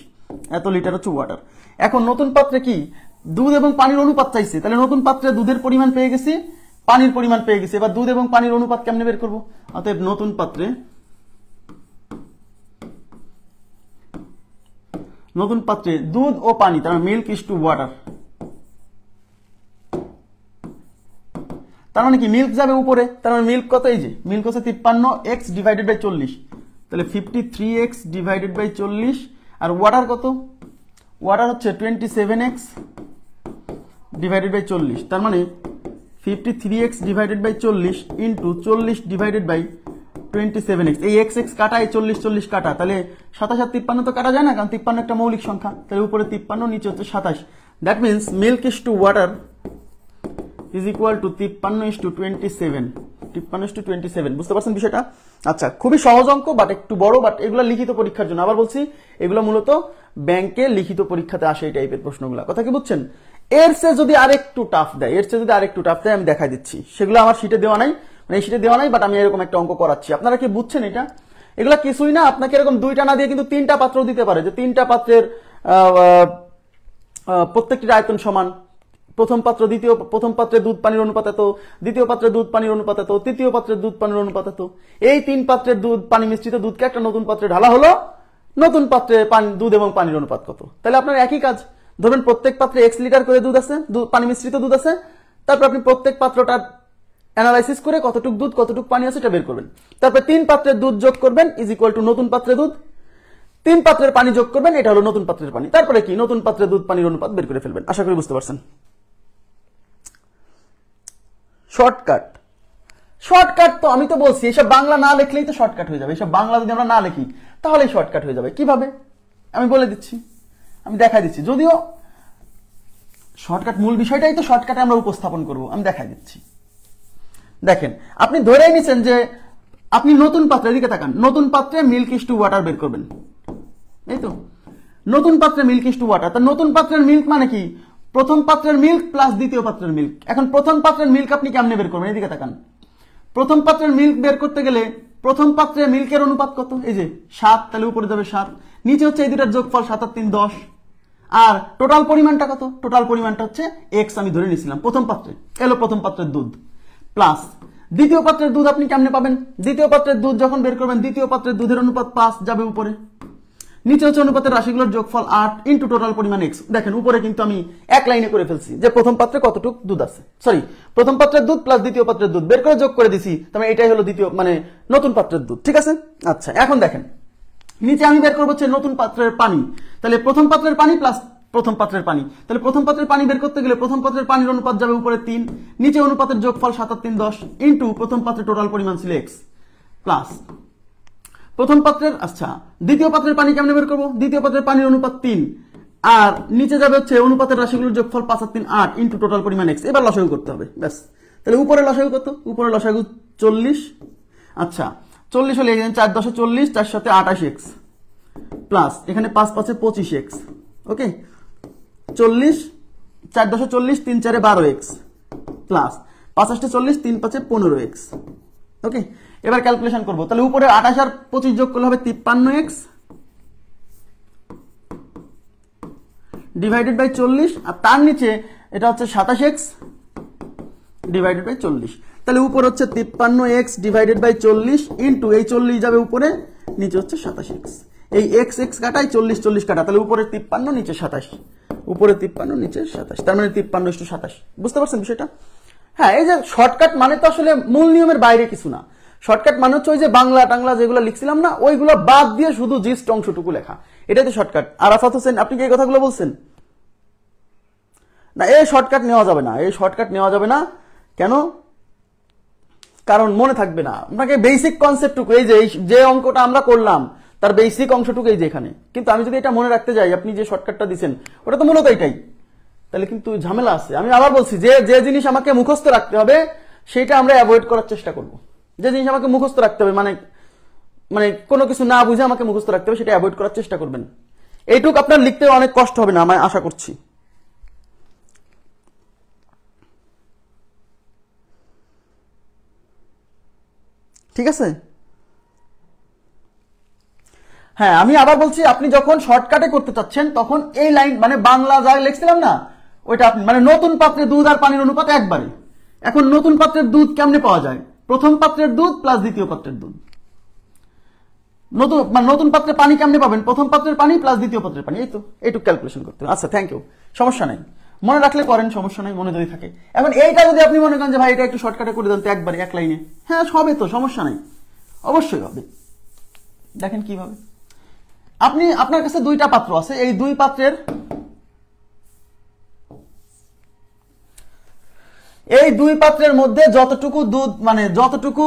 এত লিটার হচ্ছে ওয়াটার। এখন নতুন পাত্রে কি দুধ এবং পানির অনুপাত চাইছে, তাহলে নতুন পাত্রে দুধের পরিমাণ পেয়ে গেছি, পানির পরিমাণ পেয়ে গেছি। এবার দুধ এবং পানির অনুপাত কেমনে বের করব, অতএব নতুন পাত্রে দুধ ও পানি, তার মিল্ক ইস টু ওয়াটার, তার মানে কি মিল্ক যাবে উপরে, তার মানে মিল্ক কত, এই যে মিল্ক হচ্ছে 53x ডিভাইডেড বাই 40, তাহলে 53x ডিভাইডেড বাই 40, আর ওয়াটার কত, ওয়াটার হচ্ছে 27x ডিভাইডেড বাই 40, তার মানে 53x divided by 40 into 40 divided by 27x, এই x x কাটা, এই 40 40 কাটা, তাহলে 27 আর 53 তো কাটা যায় না, কারণ 53 একটা মৌলিক সংখ্যা, তাহলে উপরে 53 নিচে হচ্ছে 27, that means milk is to water is equal to 53:27, 53:27, বুঝতে পারছেন বিষয়টা? আচ্ছা, খুবই সহজ অঙ্ক, বাট একটু বড়, বাট এগুলো লিখিত পরীক্ষার জন্য। আবার বলছি, এগুলো মূলত ব্যাংকে লিখিত পরীক্ষাতে আসে এই টাইপের প্রশ্নগুলো, কথা কি বুঝছেন? এর চেয়ে যদি আরেকটু টাফ দেয়, আমি দেখাই দিচ্ছি, সেগুলো আমার শিটে দেওয়া নাই, মানে এই শিটে দেওয়া নাই, বাট আমি এরকম একটা অঙ্ক করাচ্ছি। আপনারা কি বুঝছেন এটা? এগুলা কিছুই না, আপনাকে এরকম দুইটা না দিয়ে কিন্তু তিনটা পাত্র দিতে পারে, যে তিনটা পাত্রের প্রত্যেকটির আয়তন সমান, প্রথম পাত্রে দুধ পানির অনুপাত এত, দ্বিতীয় পাত্রে দুধ পানির অনুপাত এত, তৃতীয় পাত্রে দুধ পানির অনুপাত এত, এই 3 পাত্রের দুধ পানি মিশ্রিত দুধকে একটা নতুন পাত্রে ঢালা হলো, নতুন পাত্রে দুধ এবং পানির অনুপাত কত। তাহলে আপনার একই কাজ, ধরবেন প্রত্যেক পাত্রে x লিটার করে দুধ আছে, পানি মিশ্রিত দুধ আছে, তারপর আপনি প্রত্যেক পাত্রটা অ্যানালাইসিস করে কতটুক দুধ কতটুক পানি আছে এটা বের করবেন, তারপর 3 পাত্রের দুধ যোগ করবেন ইজ ইকুয়াল টু নতুন পাত্রে দুধ, 3 পাত্রের পানি যোগ করবেন, এটা হলো নতুন পাত্রের পানি। তারপরে কি, নতুন পাত্রে দুধ পানির অনুপাত বের করে ফেলবেন। আশা করি বুঝতে পারছেন। শর্টকাট তো আমি তো বলছি, এসব বাংলা না লিখলেই তো শর্টকাট হয়ে যাবে। এসব বাংলা যদি আমরা না লিখি তাহলে শর্টকাট হয়ে যাবে। কিভাবে আমি বলে দিচ্ছি, আমি দেখাই দিচ্ছি। যদিও শর্টকাট মূল বিষয়টাই তো শর্টকাটে আমরা উপস্থাপন করব, আমি দেখাই দিচ্ছি। দেখেন, আপনি ধরেই নিছেন যে আপনি নতুন পাত্রের দিকে তাকান, নতুন পাত্রে মিল্ক ইস টু ওয়াটার বের করবেন, এই তো নতুন পাত্রে মিল্ক ইস টু ওয়াটার। তা নতুন পাত্রের মিল্ক মানে কি, প্রথম পাত্রের মিল্ক প্লাস দ্বিতীয় পাত্রের মিল্ক। এখন প্রথম পাত্রের মিল্ক আপনি কেমনে বের করবেন, এদিকে তাকান। প্রথম পাত্রের মিল্ক বের করতে গেলে প্রথম পাত্রে মিল্কের অনুপাত কত, এই যে 7, তাহলে উপরে যাবে 7, নিচে হচ্ছে এই দুটার যোগফল 7 আর 3 10। আর টোটাল পরিমাণটা কত, টোটাল পরিমাণটা হচ্ছে x আমি ধরে নিয়েছিলাম প্রথম পাত্রে, এলো প্রথম পাত্রের দুধ, প্লাস দ্বিতীয় পাত্রের দুধ আপনি কেমনে পাবেন, দ্বিতীয় পাত্রের দুধ যখন বের করবেন দ্বিতীয় পাত্রের দুধের অনুপাত 5 যাবে উপরে, নিচে হচ্ছে অনুপাতের রাশিগুলোর যোগফল 8 ইন্টু টোটাল পরিমাণ x। দেখেন উপরে কিন্তু আমি এক লাইনে করে ফেলছি যে প্রথম পাত্রে কতটুক দুধ আছে, সরি প্রথম পাত্রের দুধ প্লাস দ্বিতীয় পাত্রের দুধ বের করে যোগ করে দিছি, তাহলে এটাই হলো দ্বিতীয় মানে নতুন পাত্রের দুধ, ঠিক আছে। আচ্ছা, এখন দেখেন নিচে আমি বের করবো হচ্ছে নতুন পাত্রের পানি, তাহলে প্রথম পাত্রের পানি প্লাস প্রথম পাত্রের পানি, তাহলে প্রথম পাত্রের পানি বের করতে গেলে প্রথম পাত্রের পানির অনুপাত যাবে উপরে 3, নিচে অনুপাতের যোগফল 7 আর 3 10 ইন্টু প্রথম পাত্রের টোটাল পরিমাণ ছিল x, প্লাস প্রথম পাত্রের, আচ্ছা দ্বিতীয় পাত্রের পানি কেমনে বের করবো, দ্বিতীয় পাত্রের পানির অনুপাত 3 আর নিচে যাবে হচ্ছে অনুপাতের রাশিগুলোর যোগফল 5 আর 3 8 ইন্টু টোটাল পরিমাণ x। এবার লসাগু করতে হবে, ব্যাস। তাহলে উপরে লসাগু কত, উপরে লসাগু 40, আচ্ছা 40 হলে 4 10 40, 4 7 28x, প্লাস এখানে 5 5 25x, ওকে 40, 4 10 40, 3 4 12x, প্লাস 5 8 40, 3 5 15x, ওকে। এবার ক্যালকুলেশন করব, তাহলে উপরে 28 আর 25 যোগ করলে হবে 53x ডিভাইডেড বাই 40, আর তার নিচে এটা হচ্ছে 27x ডিভাইডেড বাই 40। তাহলে উপর হচ্ছে 53x ডিভাইডেড বাই 40 ইন্টু এই 40 যাবে উপরে, নিচে হচ্ছে 27x, এই x x কাটাই 40 40 কাটা, তাহলে উপরে 53 নিচে 27, উপরে 53 নিচে 27, তার মানে 53:27। বুঝতে পারছেন বিষয়টা? হ্যাঁ, এই যে শর্টকাট মানে তো আসলে মূল নিয়মের বাইরে কিছু না। শর্টকাট মানে হচ্ছে ওই যে বাংলা টাংলা যেগুলো লিখছিলাম না, ওইগুলো বাদ দিয়ে শুধু জিস্ট অংশটুকু লেখা, এটাই তো শর্টকাট। আরাফাত হোসেন, আপনি কি এই কথাগুলো বলছেন? না, এই শর্টকাট নেওয়া যাবে না, এই শর্টকাট নেওয়া যাবে না। কেন? কারণ মনে থাকবে না আপনাকে বেসিক কনসেপ্টটুকু, এই যে অঙ্কটা আমরা করলাম তার বেসিক অংশটুকু এই যে এখানে। কিন্তু আমি যদি এটা মনে রাখতে যাই, আপনি যে শর্টকাটটা দিচ্ছেন ওটা তো মূলত এটাই, তাহলে কিন্তু ঝামেলা আছে। আমি আবার বলছি, যে জিনিস আমাকে মুখস্থ রাখতে হবে সেটা আমরা অ্যাভয়েড করার চেষ্টা করব। যে জিনিস আমাকে মুখস্থ রাখতে হবে মানে কোনো কিছু না বুঝে আমাকে মুখস্থ রাখতে হবে, সেটা অ্যাভয়েড করার চেষ্টা করবেন। এইটুক আপনার লিখতে অনেক কষ্ট হবে না, আমি আশা করছি। ঠিক আছে? হ্যাঁ, আমি আবার বলছি, আপনি যখন শর্টকাটে করতে চাচ্ছেন তখন এই লাইন মানে বাংলা যা লিখছিলাম না ওইটা আপনি মানে নতুন পাত্রে দুধ আর পানির অনুপাত একবারে। এখন নতুন পাত্রের দুধ কেমনে পাওয়া যায়, প্রথম পাত্রের দুধ প্লাস দ্বিতীয় পাত্রের দুধ। নতুন পাত্রে পানি কেমনে পাবেন, প্রথম পাত্রের পানি প্লাস দ্বিতীয় পাত্রের পানি, এই তো এইটুকু ক্যালকুলেশন করতে হবে। আচ্ছা, থ্যাংক ইউ, সমস্যা নাই, মনে রাখলে করেন, সমস্যা নাই, মনে যদি থাকে। এখন এইটা যদি আপনি মনে করেন যে ভাই এটা একটু শর্টকাটে করে দেন তো একবারে এক লাইনে, হ্যাঁ হবে তো, সমস্যা নাই, অবশ্যই হবে। দেখেন কিভাবে, আপনার কাছে দুইটা পাত্র আছে, এই দুই পাত্রের মধ্যে যতটুকু দুধ মানে যতটুকু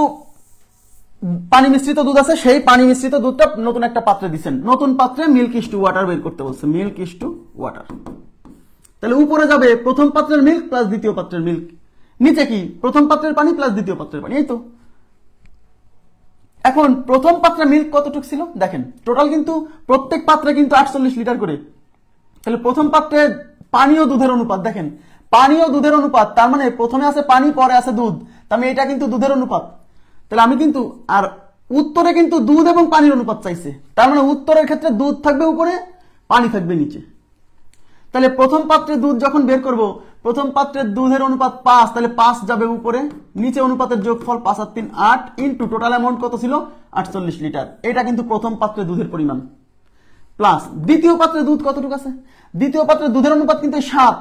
পানি মিশ্রিত দুধ আছে সেই পানি মিশ্রিত দুধটা নতুন একটা পাত্রে দিচ্ছেন, নতুন পাত্রে মিল্ক ইস টু ওয়াটার বের করতে বলছে, মিল্ক ইস টু ওয়াটার। তাহলে উপরে যাবে প্রথম পাত্রের মিল্ক প্লাস দ্বিতীয় পাত্রের মিল্ক, নিচে কি প্রথম পাত্রের পানি প্লাস দ্বিতীয় পাত্রের পানি, এই তো। এখন প্রথম পাত্রে মিল্ক কতটুকু ছিল দেখেন, টোটাল কিন্তু প্রত্যেক পাত্রে কিন্তু 48 লিটার করে। তাহলে প্রথম পাত্রে পানি ও দুধের অনুপাত দেখেন, পানি ও দুধের অনুপাত, তার মানে প্রথমে আছে পানি পরে আছে দুধ, তার মানে এটা কিন্তু দুধের অনুপাত। তাহলে আমি কিন্তু আর উত্তরে কিন্তু দুধ এবং পানির অনুপাত চাইছে, তার মানে উত্তরের ক্ষেত্রে দুধ থাকবে উপরে, পানি থাকবে নিচে। তাহলে প্রথম পাত্রে দুধ যখন বের করব, প্রথম পাত্রের দুধের অনুপাত 5, তাহলে 5 যাবে উপরে, নিচে অনুপাতের যোগফল 5 আর 3 8 ইন্টু টোটাল অ্যামাউন্ট কত ছিল 48 লিটার। এটা কিন্তু প্রথম পাত্রে দুধের পরিমাণ। প্লাস দ্বিতীয় পাত্রে দুধ কতটুকু আছে, দ্বিতীয় পাত্রে দুধের অনুপাত কিন্তু 7,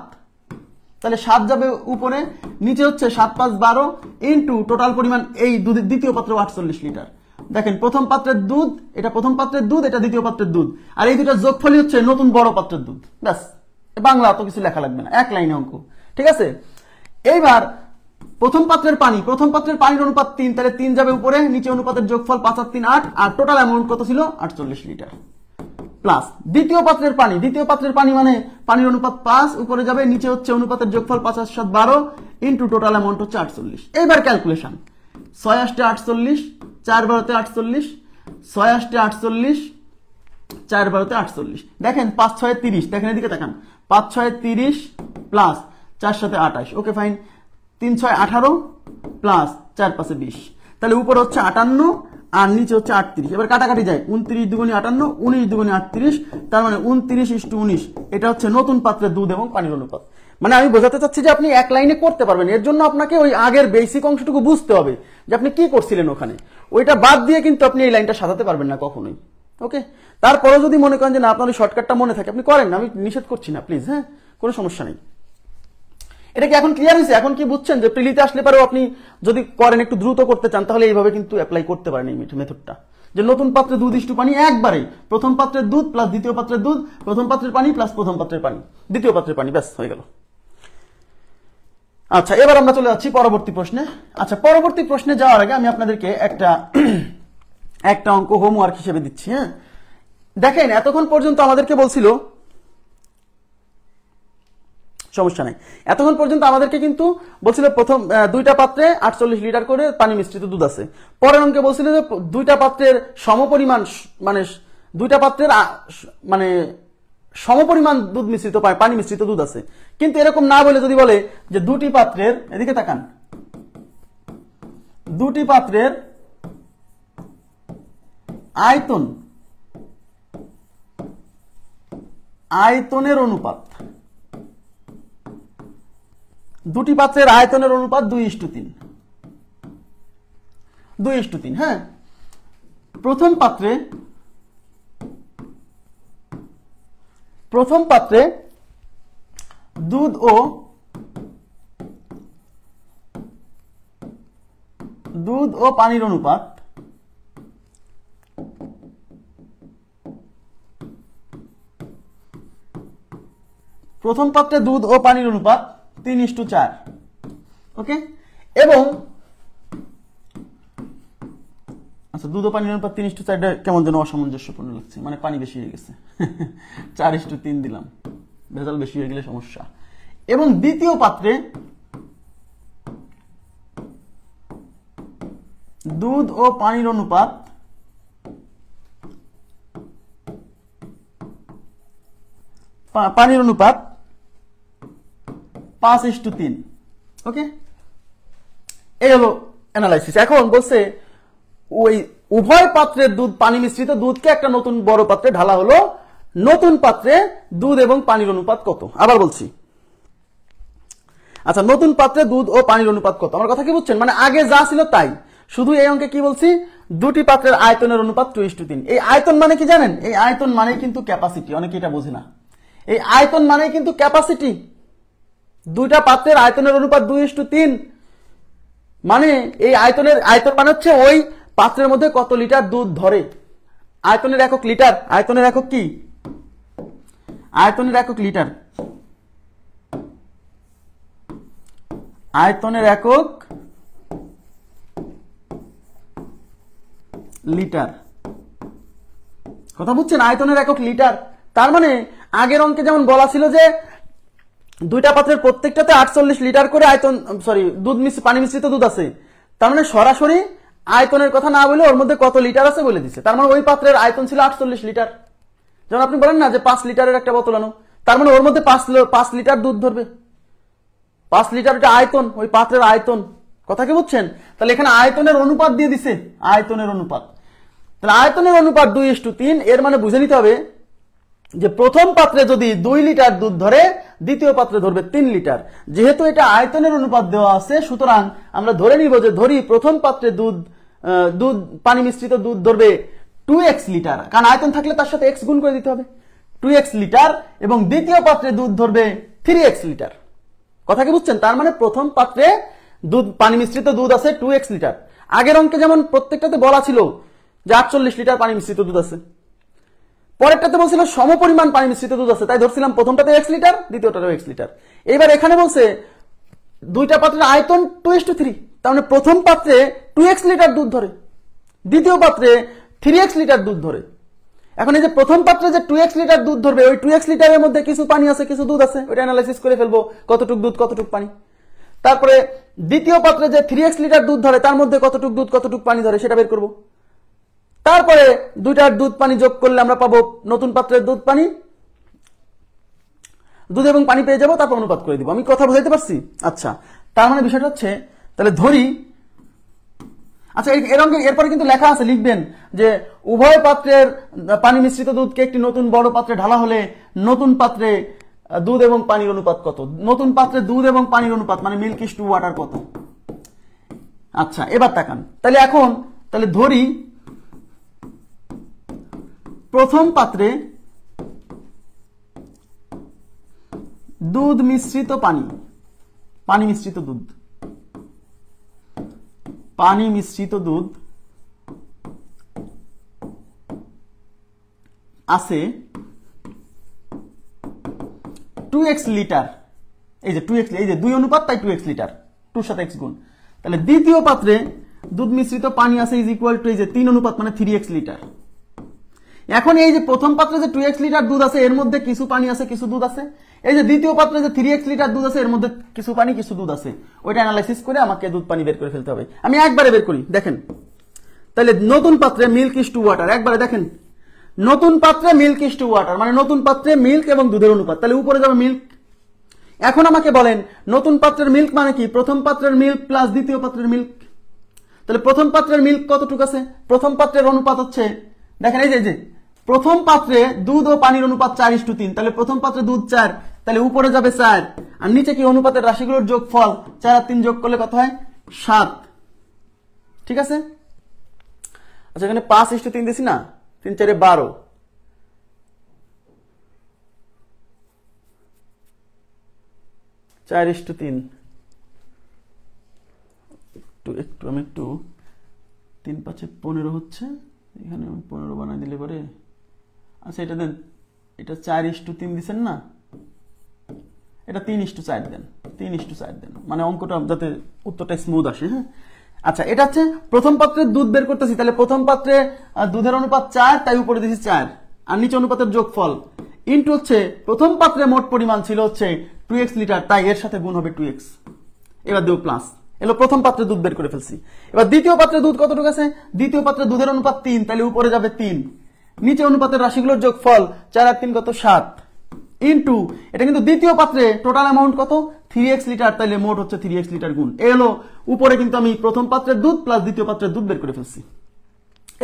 তাহলে 7 যাবে উপরে, নিচে হচ্ছে 7 5 12 ইন্টু টোটাল পরিমাণ এই দ্বিতীয় পাত্র 48 লিটার। দেখেন প্রথম পাত্রের দুধ, এটা প্রথম পাত্রের দুধ, এটা দ্বিতীয় পাত্রের দুধ, আর এই দুটোর যোগফলই হচ্ছে নতুন বড় পাত্রের দুধ। ব্যাস, বাংলা অত কিছু লেখা লাগবে না, এক লাইনে অঙ্ক। ঠিক আছে, এইবার প্রথম পাত্রের পানি, প্রথম পাত্রের পানির অনুপাত 3, তাহলে 3 যাবে উপরে, নিচে অনুপাতের যোগফল 5 আর 3 8, আর টোটাল অ্যামাউন্ট কত ছিল 48 লিটার। প্লাস দ্বিতীয় পাত্রের পানি, দ্বিতীয় পাত্রের পানি মানে পানির অনুপাত 5, উপরে যাবে, নিচে হচ্ছে অনুপাতের যোগফল 5 আর 7 12 ইন্টু টোটাল অ্যামাউন্ট হচ্ছে 48। এইবার ক্যালকুলেশন, 6 8 48, 4 12 48, 6 8 48, 4 12 48। দেখেন 5 6 30, দেখেন এদিকে তাকান, 5 6 30 প্লাস 4 7 28, ওকে ফাইন, 3 6 18 প্লাস 4 5 20, তাহলে উপরে হচ্ছে 58 আর নিচে হচ্ছে 38। এবার কাটাকাটি যায়, 29 দুগুণে 58, 19 দুগুণে 38, তার মানে 29:19। এটা হচ্ছে নতুন পাত্রের দুধ এবং পানির অনুপাত। মানে আমি বোঝাতে চাচ্ছি যে আপনি এক লাইনে করতে পারবেন, এর জন্য আপনাকে ওই আগের বেসিক অংশটুকু বুঝতে হবে যে আপনি কি করছিলেন ওখানে, ওইটা বাদ দিয়ে কিন্তু আপনি এই লাইনটা সাজাতে পারবেন না কখনোই। ওকে, তারপরে যদি মনে করেন যে না আপনার ওই শর্টকাটটা মনে থাকে আপনি করেন না, আমি নিষেধ করছি না, প্লিজ, হ্যাঁ, কোনো সমস্যা নেই। এটা কি এখন ক্লিয়ার হয়েছে? এখন কি বুঝছেন যে প্রিলিতে আসলে পারেও আপনি যদি করেন একটু দ্রুত করতে চান তাহলে এইভাবে কিন্তু অ্যাপ্লাই করতে পারেন এই মেথডটা, যে নতুন পাত্রে দুধ ইস্টু পানি একবারে, প্রথম পাত্রের দুধ প্লাস দ্বিতীয় পাত্রের দুধ, প্রথম পাত্রের পানি প্লাস প্রথম পাত্রের পানি, দ্বিতীয় পাত্রের পানি, ব্যাস হয়ে গেল। আচ্ছা, এবার আমরা চলে যাচ্ছি পরবর্তী প্রশ্নে। আচ্ছা, পরবর্তী প্রশ্নে যাওয়ার আগে আমি আপনাদেরকে একটা অঙ্ক হোমওয়ার্ক হিসেবে দিচ্ছি। হ্যাঁ, দেখেন এতক্ষণ পর্যন্ত আমাদেরকে বলছিল, সমস্যা নাই, এতক্ষণ পর্যন্ত আমাদেরকে কিন্তু বলছিল প্রথম দুইটা পাত্রে 48 লিটার করে পানি মিশ্রিত দুধ আছে। পরের অঙ্কে বলছিল যে দুইটা পাত্রের সমপরিমাণ, মানে দুইটা পাত্রের মানে সমপরিমাণ দুধ মিশ্রিত পানি মিশ্রিত দুধ আছে। কিন্তু এরকম না বলে যদি বলে যে দুটি পাত্রের, এদিকে তাকান, দুটি পাত্রের আয়তনের অনুপাত, দুটি পাত্রের আয়তনের অনুপাত 2:3, 2:3। হ্যাঁ, প্রথম পাত্রে দুধ ও পানির অনুপাত প্রথম পাত্রে দুধ ও পানির অনুপাত 3:4। ওকে, এবং আচ্ছা, দুধ ও পানির অনুপাত 3:4 কেমন যেন অসামঞ্জস্যপূর্ণ লাগছে, মানে পানি বেশি হয়ে গেছে, 4:3 দিলাম, ভেজাল বেশি হয়ে গেলে সমস্যা। এবং দ্বিতীয় পাত্রে দুধ ও পানির অনুপাত 5:3। ওকে, এই হলো অ্যানালাইসিস। এখন বলছে ওই উভয় পাত্রের দুধ, পানি মিশ্রিত দুধকে একটা নতুন বড় পাত্রে ঢালা হলো, নতুন পাত্রে দুধ এবং পানির অনুপাত কত? আবার বলছি, আচ্ছা, নতুন পাত্রে দুধ ও পানির অনুপাত কত? আমার কথা কি বুঝছেন? মানে আগে যা ছিল তাই, শুধু এই অঙ্কে কি বলছি, দুটি পাত্রের আয়তনের অনুপাত 2:3। এই আয়তন মানে কি জানেন? এই আয়তন মানেই কিন্তু ক্যাপাসিটি, অনেকে এটা বোঝে না। এই আয়তন মানেই কিন্তু ক্যাপাসিটি, দুইটা পাত্রের আয়তনের অনুপাত 2:3, মানে এই আয়তন মানে হচ্ছে ওই পাত্রের মধ্যে কত লিটার দুধ ধরে। আয়তনের একক লিটার, আয়তনের একক কি? আয়তনের একক লিটার, আয়তনের একক লিটার, কথা বুঝছেন? আয়তনের একক লিটার। তার মানে আগের অঙ্কে যেমন বলা ছিল যে দুইটা পাত্রের প্রত্যেকটাতে 48 লিটার করে দুধ পানি মিশ্রিত দুধ আছে, তার মানে সরাসরি আয়তনের কথা না বলে ওর মধ্যে কত লিটার আছে বলে দিচ্ছে। তার মানে ওই পাত্রের আয়তন ছিল 48 লিটার। যেমন আপনি বলেন না যে 5 লিটারের একটা বোতল আনো, তার মানে ওর মধ্যে 5 লিটার দুধ ধরবে, 5 লিটার এটা আয়তন, ওই পাত্রের আয়তন। কথা কি বুঝছেন? তাহলে এখানে আয়তনের অনুপাত দিয়ে দিছে, আয়তনের অনুপাত। তাহলে আয়তনের অনুপাত 2:3, এর মানে বুঝে নিতে হবে যে প্রথম পাত্রে যদি 2 লিটার দুধ ধরে, দ্বিতীয় পাত্রে ধরবে 3 লিটার। যেহেতু এটা আয়তনের অনুপাত দেওয়া আছে, সুতরাং আমরা ধরে নিব যে প্রথম পাত্রে দুধ পানি মিশ্রিত দুধ ধরবে 2x লিটার, কারণ আয়তন থাকলে তার সাথে x গুণ করে দিতে হবে, 2x লিটার, এবং দ্বিতীয় পাত্রে দুধ ধরবে 3x লিটার। কথা কি বুঝছেন? তার মানে প্রথম পাত্রে দুধ পানি মিশ্রিত দুধ আছে 2x লিটার। আগের অঙ্কে যেমন প্রত্যেকটাতে বলা ছিল যে 48 লিটার পানি মিশ্রিত দুধ আছে। পরেরটাতে বলছিল সমপরিমাণ পানি মিশ্রিত দুধ আছে, তাই ধরছিলাম প্রথমটাতে x লিটার, দ্বিতীয়টাতেও x লিটার। এবার এখানে বলছে দুইটা পাত্রের আয়তন 2:3, তার মানে প্রথম পাত্রে 2x লিটার দুধ ধরে, দ্বিতীয় পাত্রে 3x লিটার দুধ ধরে। এখন এই যে প্রথম পাত্রে যে 2x লিটার দুধ ধরবে, ওই 2x লিটারের মধ্যে কিছু পানি আছে কিছু দুধ আছে, ওইটা অ্যানালাইসিস করে ফেলবো কতটুক দুধ কতটুক পানি। তারপরে দ্বিতীয় পাত্রে যে 3x লিটার দুধ ধরে তার মধ্যে কতটুক দুধ কতটুক পানি ধরে সেটা বের করব। তারপরে দুইটার দুধ পানি যোগ করলে আমরা পাবো নতুন পাত্রের দুধ পানি, দুধ এবং পানি পেয়ে যাবো, তারপর অনুপাত করে দিব। আমি কথা বুঝাইতে পারছি? আচ্ছা, তার মানে বিষয়টা হচ্ছে তাহলে ধরি, আচ্ছা এরপরে কিন্তু লেখা আছে, লিখবেন যে উভয় পাত্রের পানি মিশ্রিত দুধকে একটি নতুন বড় পাত্রে ঢালা হলে নতুন পাত্রে দুধ এবং পানির অনুপাত কত। নতুন পাত্রে দুধ এবং পানির অনুপাত মানে মিল্ক ইস টু ওয়াটার কত। আচ্ছা এবার তাকান, তাহলে এখন তাহলে ধরি প্রথম পাত্রে দুধ মিশ্রিত পানি, পানি মিশ্রিত দুধ, পানি মিশ্রিত দুধ আছে 2x লিটার। এই যে 2x, এই যে 2 অনুপাত, তাই 2x লিটার, 2 সাথে x গুণ। তাহলে দ্বিতীয় পাত্রে দুধ মিশ্রিত পানি আছে ইজ ইকুয়াল টু এই যে 3 অনুপাত মানে 3x লিটার। এখন এই যে প্রথম পাত্রে যে 2x লিটার দুধ আছে এর মধ্যে কিছু পানি আছে কিছু দুধ আছে, এই যে দ্বিতীয় পাত্রে যে 3x লিটার দুধ আছে এর মধ্যে কিছু পানি কিছু দুধ আছে, ওইটা অ্যানালাইসিস করে আমাকে দুধ পানি বের করে ফেলতে হবে। আমি একবারে বের করি, দেখেন তাহলে নতুন পাত্রে মিল্ক ইস টু ওয়াটার, একবারে দেখেন নতুন পাত্রে মিল্ক ইস টু ওয়াটার মানে নতুন পাত্রে মিল্ক এবং দুধের অনুপাত, তাহলে উপরে যাবে মিল্ক। এখন আমাকে বলেন নতুন পাত্রের মিল্ক মানে কি, প্রথম পাত্রের মিল্ক প্লাস দ্বিতীয় পাত্রের মিল্ক। তাহলে প্রথম পাত্রের মিল্ক কতটুকু আছে, প্রথম পাত্রের অনুপাত হচ্ছে দেখেন এই যে প্রথম পাত্রে দুধ ও পানির অনুপাত 4:3, তাহলে প্রথম পাত্রে দুধ 4, তাহলে উপরে যাবে 4 আর নিচে কি অনুপাতের রাশিগুলোর যোগফল 4 আর 3 যোগ করলে কত হয় 7, ঠিক আছে। আচ্ছা এখানে 5:3 দিছি না, 3 4 12, একটু আমি একটু 3 5 15 হচ্ছে, এখানে আমি 15 বানাই দিলে পরে, আচ্ছা এটা দেন, এটা 4:3 দিচ্ছেন না, এটা 3:4 দেন, 3:4 দেন, মানে অঙ্কটা যাতে উত্তরটা স্মুথ আসে। হ্যাঁ আচ্ছা এটা হচ্ছে প্রথম পাত্রে দুধ বের করতেছি, তাহলে প্রথম পাত্রে দুধের অনুপাত 4, তাই উপরে দিয়েছি 4 আর নিচে অনুপাতের যোগফল ইনটু হচ্ছে প্রথম পাত্রে মোট পরিমাণ ছিল হচ্ছে 2x লিটার, তাই এর সাথে গুণ হবে 2x। এবার দেব প্লাস, এলো প্রথম পাত্রে দুধ বের করে ফেলছি। এবার দ্বিতীয় পাত্রে দুধ কতটুকু আছে, দ্বিতীয় পাত্রে দুধের অনুপাত 3, তাহলে উপরে যাবে 3, নিচে অনুপাতের রাশিগুলোর যোগফল 4 আর 3 কত 7 ইনটু এটা কিন্তু দ্বিতীয় পাত্রে টোটাল অ্যামাউন্ট কত 3x লিটার, তাহলে মোট হচ্ছে 3x লিটার গুণ। এলো উপরে কিন্তু আমি প্রথম পাত্রের দুধ প্লাস দ্বিতীয় পাত্রের দুধ বের করে ফেলছি।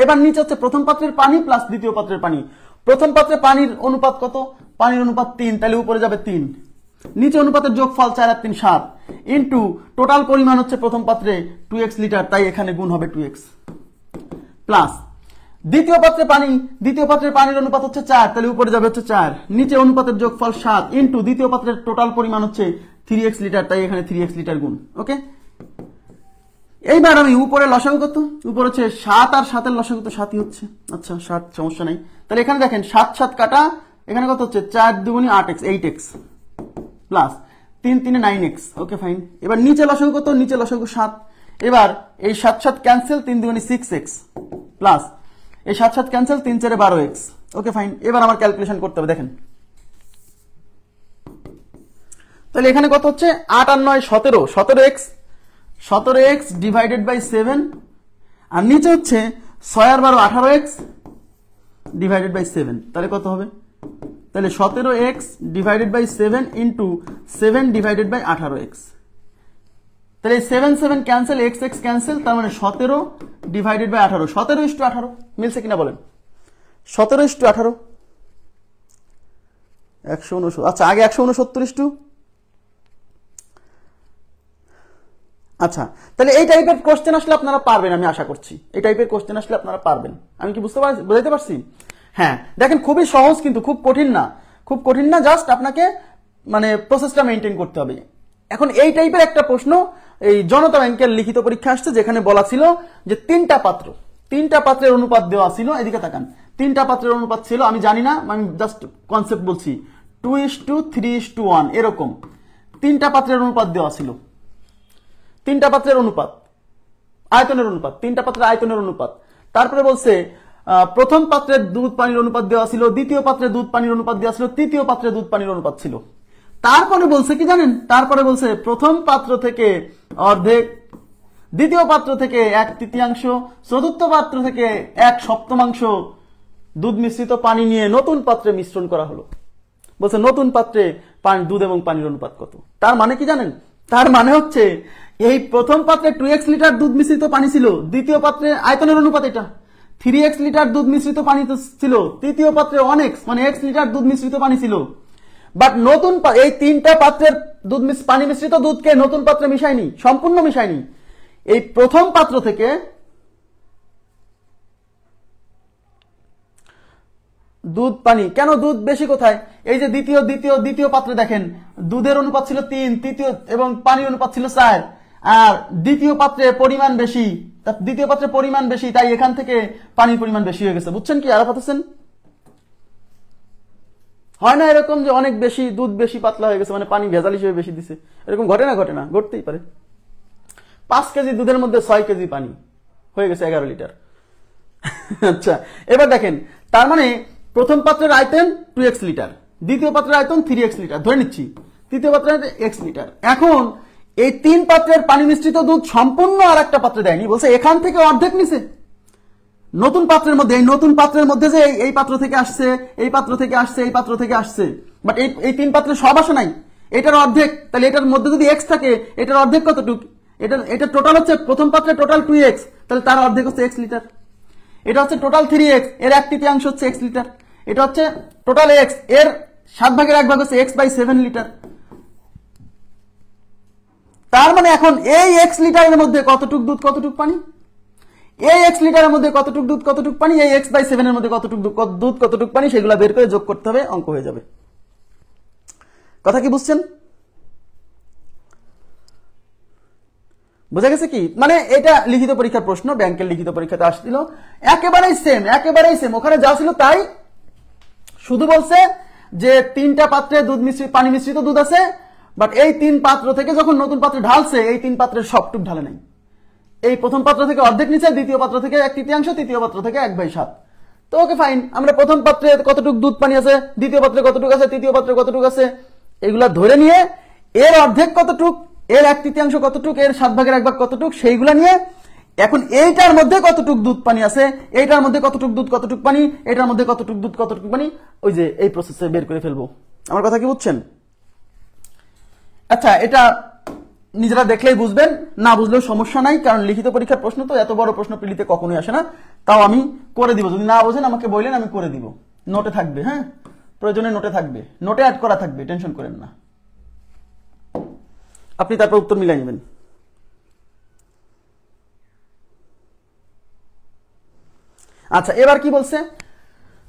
এবার নিচে হচ্ছে প্রথম পাত্রের পানি প্লাস দ্বিতীয় পাত্রের পানি। প্রথম পাত্রে পানির অনুপাত কত, পানির অনুপাত 3, তাহলে উপরে যাবে 3, নিচে অনুপাতের যোগফল 4 আর 3 7 ইনটু টোটাল পরিমাণ হচ্ছে প্রথম পাত্রে 2x লিটার, তাই এখানে গুণ হবে 2x প্লাস দ্বিতীয় পাত্রে পানি, দ্বিতীয় পাত্রের পানির অনুপাত হচ্ছে 4, তাহলে উপরে যাবে হচ্ছে 4, নিচে অনুপাতের যোগফল 7 ইনটু দ্বিতীয় পাত্রের টোটাল পরিমাণ হচ্ছে 3x লিটার, তাই এখানে 3x লিটার গুণ। ওকে, এইবার আমি উপরে লসাগু কত, উপরে হচ্ছে 7 আর 7 এর লসাগু তো 7ই হচ্ছে, আচ্ছা 7 সমস্যা নাই। তাহলে এখানে দেখেন 7 7 কাটা, এখানে কত হচ্ছে 4 2 8x 8x plus 3 3 9x। Okay fine. এবার নিচে লসাগু কত, নিচে লসাগু 7, এবার এই 7 7 ক্যান্সেল, 3 2 6x প্লাস এই 7 7 ক্যান্সেল, 3 4 12x। Okay fine. এবার আমার ক্যালকুলেশন করতে হবে, দেখেন তাহলে এখানে কত হচ্ছে 8 আর 9 17, 17x ডিভাইডেড বাই 7 আর নিচে হচ্ছে 6 আর 12 18x ডিভাইডেড বাই 7, তাহলে কত হবে, তাহলে 17x divided by 7 into 7 divided by 18x, তাহলে 7 7 ক্যান্সেল, x x ক্যান্সেল, তার মানে 17 ডিভাইডেড বাই 18, 17:18 মিলছে কিনা বলেন, 17:18 169। আচ্ছা আগে 169 আচ্ছা, তাহলে এই টাইপের কোশ্চেন আসলে আপনারা পারবেন, আমি আশা করছি এই টাইপের কোশ্চেন আসলে আপনারা পারবেন। আমি কি বুঝাইতে পারছি? হ্যাঁ দেখেন খুবই সহজ, কিন্তু খুব কঠিন না, খুব কঠিন না, জাস্ট আপনাকে মানে প্রসেসটা মেনটেন করতে হবে। এখন এই টাইপের একটা প্রশ্ন এই জনতা ব্যাংকের লিখিত পরীক্ষা আসছে, যেখানে বলা ছিল যে 3টা পাত্র, তিনটা পাত্রের অনুপাত দেওয়া ছিল, এদিকে তাকান, তিনটা পাত্রের অনুপাত ছিল, আমি জানি না, আমি জাস্ট কনসেপ্ট বলছি, 2:3:1 এরকম তিনটা পাত্রের অনুপাত দেওয়া ছিল। তিনটা পাত্রের অনুপাত, আয়তনের অনুপাত, তিনটা পাত্রের আয়তনের অনুপাত। তারপরে বলছে প্রথম পাত্রের দুধ পানির অনুপাত দেওয়া ছিল, দ্বিতীয় পাত্রের দুধ পানির অনুপাত দেওয়া ছিল, তৃতীয় পাত্রের দুধ পানির অনুপাত ছিল। তারপরে বলছে কি জানেন, তারপরে বলছে প্রথম পাত্র থেকে অর্ধেক, দ্বিতীয় পাত্র থেকে 1/3, চতুর্থ পাত্র থেকে 1/7 দুধ মিশ্রিত পানি নিয়ে নতুন পাত্রে মিশ্রণ করা হলো। বলছে নতুন পাত্রে দুধ এবং পানির অনুপাত কত। তার মানে কি জানেন, তার মানে হচ্ছে এই প্রথম পাত্রে 2x লিটার দুধ মিশ্রিত পানি ছিল, দ্বিতীয় পাত্রে আয়তনের অনুপাত এটা 3x লিটার দুধ মিশ্রিত পানি ছিল, তৃতীয় পাত্রে 1x মানে x লিটার দুধ মিশ্রিত পানি ছিল। বাট নতুন এই তিনটা পাত্রের দুধ পানি মিশ্রিত দুধকে নতুন পাত্রে মিশায়নি, সম্পূর্ণ মিশায়নি। এই প্রথম পাত্র থেকে দুধ পানি, কেন দুধ বেশি কোথায়, এই যে দ্বিতীয় পাত্রে দেখেন দুধের অনুপাত ছিল 3, তৃতীয় এবং পানির অনুপাত ছিল 4, আর দ্বিতীয় পাত্রে পরিমাণ বেশি, দ্বিতীয় পাত্রে পরিমাণ বেশি, তাই এখান থেকে পানির পরিমাণ বেশি হয়ে গেছে। বুঝছেন কি আরাফাত হোসেন? হয় না এরকম যে অনেক বেশি দুধ বেশি পাতলা হয়ে গেছে, মানে পানি ভেজাল হিসেবে বেশি দিছে, এরকম ঘটে না? ঘটতেই পারে। 5 কেজি দুধের মধ্যে 6 কেজি পানি হয়ে গেছে 11 লিটার। আচ্ছা, এবার দেখেন, তার মানে প্রথম পাত্রের আয়তন 2x লিটার, দ্বিতীয় পাত্রের আয়তন 3x লিটার ধরে নিচ্ছি, তৃতীয় পাত্রের x লিটার। এখন এই 3 পাত্রের পানি মিশ্রিত দুধ সম্পূর্ণ আর একটা পাত্রে দেয়নি, বলছে এখান থেকে অর্ধেক নিছে নতুন পাত্রের মধ্যে। এই নতুন পাত্রের মধ্যে যে এই পাত্র থেকে আসছে, এই পাত্র থেকে আসছে, এই পাত্র থেকে আসছে, বাট এই 3 পাত্রে সব আসে নাই, এটার অর্ধেক। তাহলে এটার মধ্যে যদি x থাকে, এটার অর্ধেক কতটুকু? এটা টোটাল হচ্ছে প্রথম পাত্রে টোটাল 2x, তাহলে তার অর্ধেক হচ্ছে x লিটার। এটা হচ্ছে টোটাল 3x, এর 1/3 হচ্ছে x লিটার। এটা হচ্ছে টোটাল x, এর 7/1 হচ্ছে x/7 লিটার। তার মানে এখন এই x লিটারের মধ্যে কতটুক দুধ কতটুক পানি, এই x লিটারের মধ্যে কতটুক দুধ কতটুক পানি, এই x/7 এর মধ্যে কতটুক দুধ কতটুক পানি, সেগুলো বের করে যোগ করতে হবে, অঙ্ক হয়ে যাবে। কথা কি বুঝছেন? বোঝা গেছে কি? মানে এটা লিখিত পরীক্ষার প্রশ্ন, ব্যাংকের লিখিত পরীক্ষাতে আসছিল, একেবারেই সেম, ওখানে যা ছিল তাই। শুধু বলছে যে 3টা পাত্রে পানি মিশ্রিত দুধ আছে, বাট এই 3 পাত্র থেকে যখন নতুন পাত্রে ঢালছে, এই 3 পাত্রের সবটুক ঢালে নাই। এই প্রথম পাত্র থেকে অর্ধেক নিচে, দ্বিতীয় পাত্র থেকে 1/3, তৃতীয় পাত্র থেকে 1/7। তো ওকে ফাইন, আমরা প্রথম পাত্রে কতটুক দুধ পানি আছে, দ্বিতীয় পাত্রে কতটুক আছে, তৃতীয় পাত্রে কতটুক আছে, এগুলা ধরে নিয়ে এর অর্ধেক কতটুক, এর 1/3 কতটুক, এর 7/1 কতটুক, সেইগুলা নিয়ে এখন এইটার মধ্যে কতটুক দুধ পানি আছে, এইটার মধ্যে কতটুক দুধ কতটুক পানি, এটার মধ্যে কতটুক দুধ কতটুক পানি, ওই যে এই প্রসেসে বের করে ফেলবো। আমার কথা কি বুঝছেন? আচ্ছা, এটা নিজেরা দেখলেই বুঝবেন, না বুঝলেও সমস্যা নাই, কারণ লিখিত পরীক্ষার প্রশ্ন তো, এত বড় প্রশ্ন প্রিলিতে কখনোই আসে না। তাও আমি করে দিব, যদি না বোঝেন আমাকে বললেন, আমি করে দিব। নোটে থাকবে, হ্যাঁ, প্রয়োজনে নোটে থাকবে, নোটে অ্যাড করা থাকবে, টেনশন করেন না। আপনি তারপর উত্তর মিলাই নেবেন। আচ্ছা, এবার কি বলছে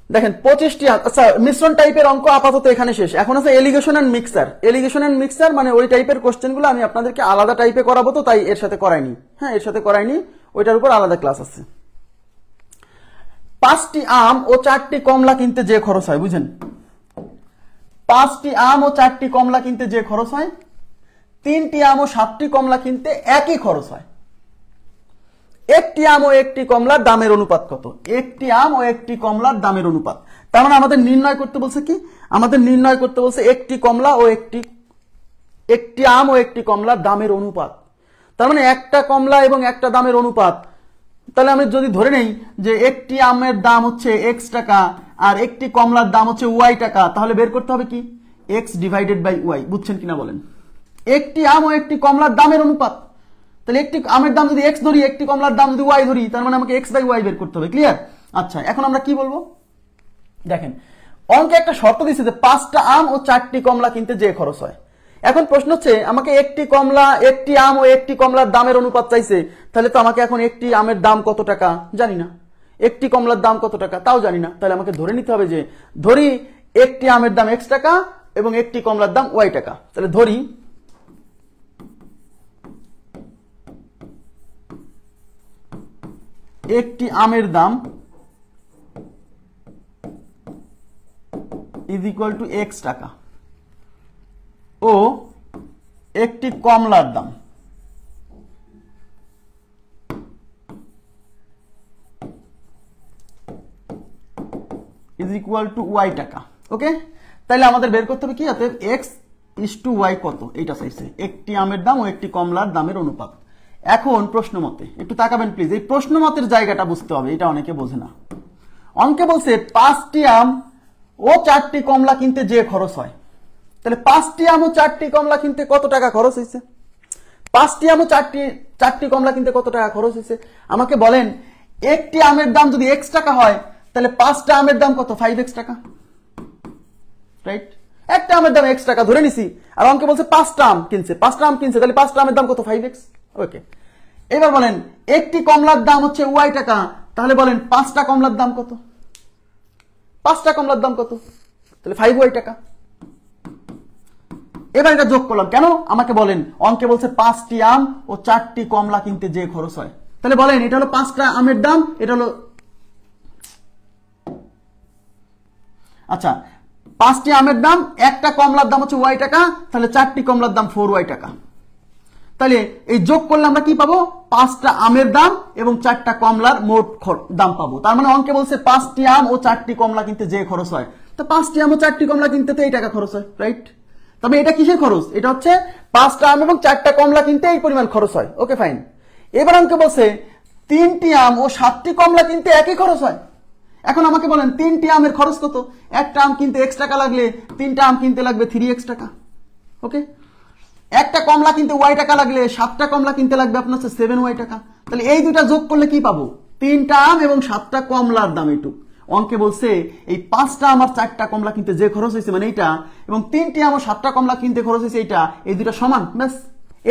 দেখেন, 25টি। আচ্ছা, মিশ্রণ টাইপের অঙ্ক আপাতত এখানে শেষ। এখন আছে alligation and mixture. Alligation and mixture মানে ওই টাইপের কোশ্চেনগুলো আমি আপনাদেরকে আলাদা টাইপে করাবো, তো তাই এর সাথে করাইনি। হ্যাঁ, এর সাথে করাইনি, ওইটার উপর আলাদা ক্লাস আছে। 5টি আম ও 4টি কমলা কিনতে যে খরচ হয়, বুঝেন, 5টি আম ও 4টি কমলা কিনতে যে খরচ হয়, 3টি আম ও 7টি কমলা কিনতে একই খরচ হয়। একটি আম ও একটি কমলার দামের অনুপাত কত? একটি আম ও একটি কমলার দামের অনুপাত। তার মানে আমাদের নির্ণয় করতে বলছে কি, আমাদের নির্ণয় করতে বলছে একটি কমলা ও একটি আম ও একটি কমলার দামের অনুপাত। তার মানে একটা কমলা এবং একটা দামের অনুপাত। তাহলে আমি যদি ধরে নেই যে একটি আমের দাম হচ্ছে x টাকা আর একটি কমলার দাম হচ্ছে y টাকা, তাহলে বের করতে হবে কি x/y। বুঝছেন কিনা বলেন? একটি আম ও একটি কমলার দামের অনুপাত, তাহলে একটি আমের দাম যদি x ধরি, একটি কমলার দাম যদি y ধরি, তার মানে আমাকে x/y বের করতে হবে। ক্লিয়ার? আচ্ছা, এখন আমরা কি বলবো দেখেন, অঙ্কে একটা শর্ত দিয়েছে যে 5টা আম ও 4টি কমলা কিনতে যে খরচ হয়। এখন প্রশ্ন হচ্ছে আমাকে একটি আম ও একটি কমলার দামের অনুপাত চাইছে, তাহলে তো আমাকে এখন একটি আমের দাম কত টাকা জানি না, একটি কমলার দাম কত টাকা তাও জানি না। তাহলে আমাকে ধরে নিতে হবে যে ধরি একটি আমের দাম x টাকা এবং একটি কমলার দাম y টাকা। তাহলে ধরি একটি আমের দাম ইজ ইকুয়াল টু এক্স টাকা ও একটি কমলার দাম ইজ ইকুয়াল টু ওয়াই টাকা। ওকে, তাহলে আমাদের বের করতে হবে কি, অতএব এক্স ইজ টু ওয়াই কত, এইটা চাইছে, একটি আমের দাম ও একটি কমলার দামের অনুপাত। এখন প্রশ্ন মতে একটু তাকাবেন প্লিজ, এই প্রশ্ন মতের জায়গাটা বুঝতে হবে, এটা অনেকে বোঝে না। অঙ্কে বলছে 5টি আম ও 4টি কমলা কিনতে যে খরচ হয়, তাহলে 5টি আম ও 4টি কমলা কিনতে কত টাকা খরচ হয়েছে? 5টি আম ও 4টি কমলা কিনতে কত টাকা খরচ হয়েছে আমাকে বলেন। একটি আমের দাম যদি x টাকা হয় তাহলে 5টা আমের দাম কত? 5x টাকা, রাইট? একটা আমের দাম x টাকা ধরে নিছি, আর অঙ্কে বলছে 5টা আম কিনছে, তাহলে 5টা আমের দাম কত? 5x। ওকে, এবার বলেন একটি কমলার দাম হচ্ছে y টাকা, তাহলে বলেন 5টা কমলার দাম কত? 5টা কমলার দাম কত? তাহলে 5y টাকা। এবার এটা যোগ করলাম কেন আমাকে বলেন, অঙ্কে বলছে 5টি আম ও 4টি কমলা কিনতে যে খরচ হয়, তাহলে বলেন এটা হলো 5টা আমের দাম, এটা হলো, আচ্ছা 5টি আমের দাম, একটা কমলার দাম হচ্ছে y টাকা, তাহলে 4টি কমলার দাম 4y টাকা। তাহলে এই যোগ করলে আমরা কি পাবো? 5টা আমের দাম এবং 4টা কমলার মোট দাম পাবো। তার মানে অঙ্কে বলছে 5টি আম ও 4টি কমলা কিনতে যে খরচ হয়, তো 5টি আম ও 4টি কমলা কিনতে তো এই টাকা খরচ হয়, রাইট? তবে এটা কিসের খরচ? এটা হচ্ছে 5টা আম এবং 4টা কমলা কিনতে এই পরিমাণ খরচ হয়। Okay fine. এবার অঙ্কে বলছে 3টি আম ও 7টি কমলা কিনতে একই খরচ হয়। এখন আমাকে বলেন 3টি আমের খরচ কত? একটা আম কিনতে x টাকা লাগলে 3টা আম কিনতে লাগবে 3x টাকা। ওকে, একটা কমলা কিনতে y টাকা লাগলে 7টা কমলা কিনতে লাগবে আপনার হচ্ছে 7y টাকা। তাহলে এই দুটা যোগ করলে কি পাবো? 3টা আম এবং 7টা কমলার দাম এইটুক। অঙ্কে বলছে এই 5টা আম আর 4টা কমলা কিনতে যে খরচ হয়েছে মানে এইটা, এবং 3টি আম ও 7টা কমলা কিনতে খরচ হয়েছে এইটা, এই দুটা সমান। ব্যাস,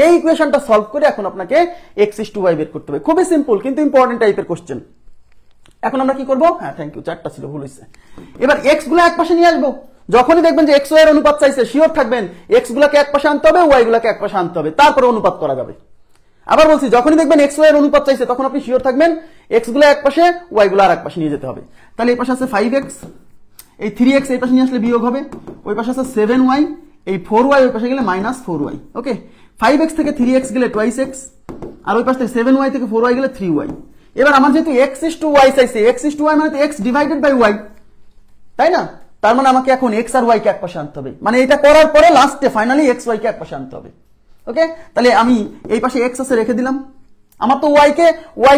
এই ইকুয়েশনটা সলভ করে এখন আপনাকে x is to y বের করতে হবে। খুবই সিম্পল কিন্তু ইম্পর্টেন্ট টাইপের কোশ্চেন। এখন আমরা কি করব? হ্যাঁ থ্যাংক ইউ, 4টা ছিল, ভুল হয়েছে। এবার x গুলো এক পাশে নিয়ে আসবো। যখনই দেখবেন যে x y এর অনুপাত চাইছে, শিওর থাকবেন x গুলোকে এক পাশে আনতে হবে, y গুলোকে এক পাশে আনতে হবে, তারপরে অনুপাত করা যাবে। আবার বলছি, যখনই দেখবেন x y এর অনুপাত চাইছে তখন আপনি শিওর থাকবেন x গুলো এক পাশে, y গুলো আর এক পাশে নিয়ে যেতে হবে। তাহলে এই পাশে আছে 5x, এই 3x এই পাশে নিয়ে আসলে বিয়োগ হবে, ওই পাশে আছে 7y, এই 4y ওই পাশে গেলে -4y। ওকে, 5x থেকে 3x গেলে 2x, আর ওই পাশে থেকে 7y থেকে 4y গেলে 3y। এবার আমার যেহেতু x is to y চাইছে, x is to y মানে তো x ডিভাইডেড বাই y, তাই না? তার মানে আমাকে এখন x আর y কে এক পাশে আনতে হবে, মানে এটা করার পরে লাস্টে ফাইনালি x y কে এক পাশে আনতে হবে। ওকে, তাহলে আমি এই পাশে x আছে রেখে দিলাম, আমার তো y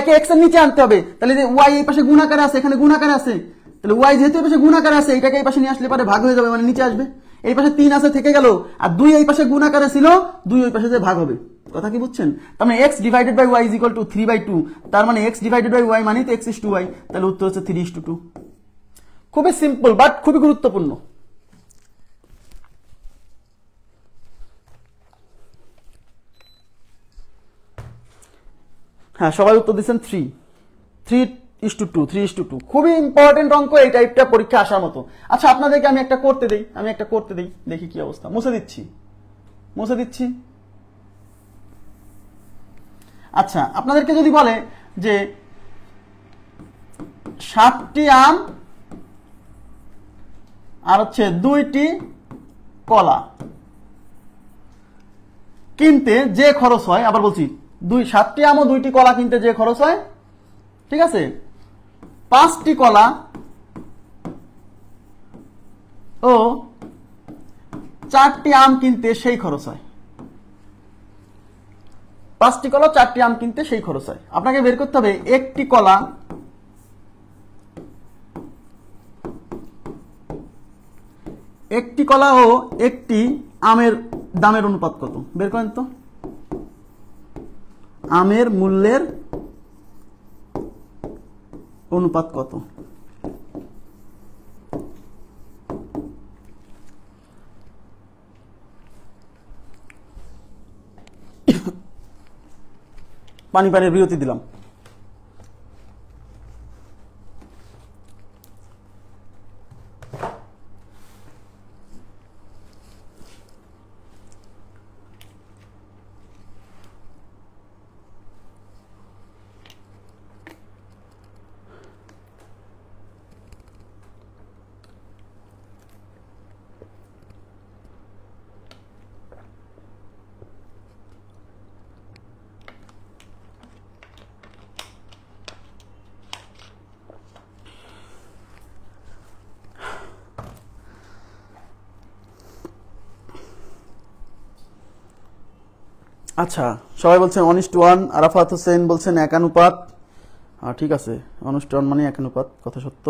কে x এর নিচে আনতে হবে, তাহলে যে y এই পাশে গুণাকারে আছে, এখানে গুণাকারে আছে, তাহলে y যেহেতু এই পাশে গুণাকারে আছে, এটাকে এই পাশে নিয়ে আসলে পরে ভাগ হয়ে যাবে, মানে নিচে আসবে। এই পাশে 3 আছে থেকে গেল, আর 2 এই পাশে গুণাকারে ছিল, 2 ওই পাশে যে ভাগ হবে। কথা কি বুঝছেন? তার মানে x divided by y is equal to 3/2, তার মানে x ডিভাইডেড বাই y মানে তো x is to y, তাহলে উত্তর হচ্ছে 3:2। খুবই সিম্পল বাট খুবই গুরুত্বপূর্ণ। হ্যাঁ, সবাই উত্তর দিচ্ছেন 3:2। খুবই ইম্পর্টেন্ট অঙ্ক, এই টাইপটা পরীক্ষা আসার মতো। আচ্ছা, আপনাদেরকে আমি একটা করতে দেই, দেখি কি অবস্থা। মুছে দিচ্ছি। আচ্ছা, আপনাদেরকে যদি বলে যে 7টি আম আর হচ্ছে 2টি কলা কিনতে যে খরচ হয়, আবার বলছি 7টি আম ও 2টি কলা কিনতে যে খরচ হয়, ঠিক আছে, 5টি কলা ও 4টি আম কিনতে সেই খরচ হয়। 5টি কলা 4টি আম কিনতে সেই খরচ হয়। আপনাকে বের করতে হবে একটি কলা ও একটি আমের দামের অনুপাত কত, বের করেন তো। আমের মূল্যের অনুপাত কত? পানির বিরতি দিলাম। আচ্ছা, সবাই বলছেন 1:1, আরাফাত হোসেন বলছেন একানুপাত। ঠিক আছে, 1:1 মানে একানুপাত, কথা সত্য।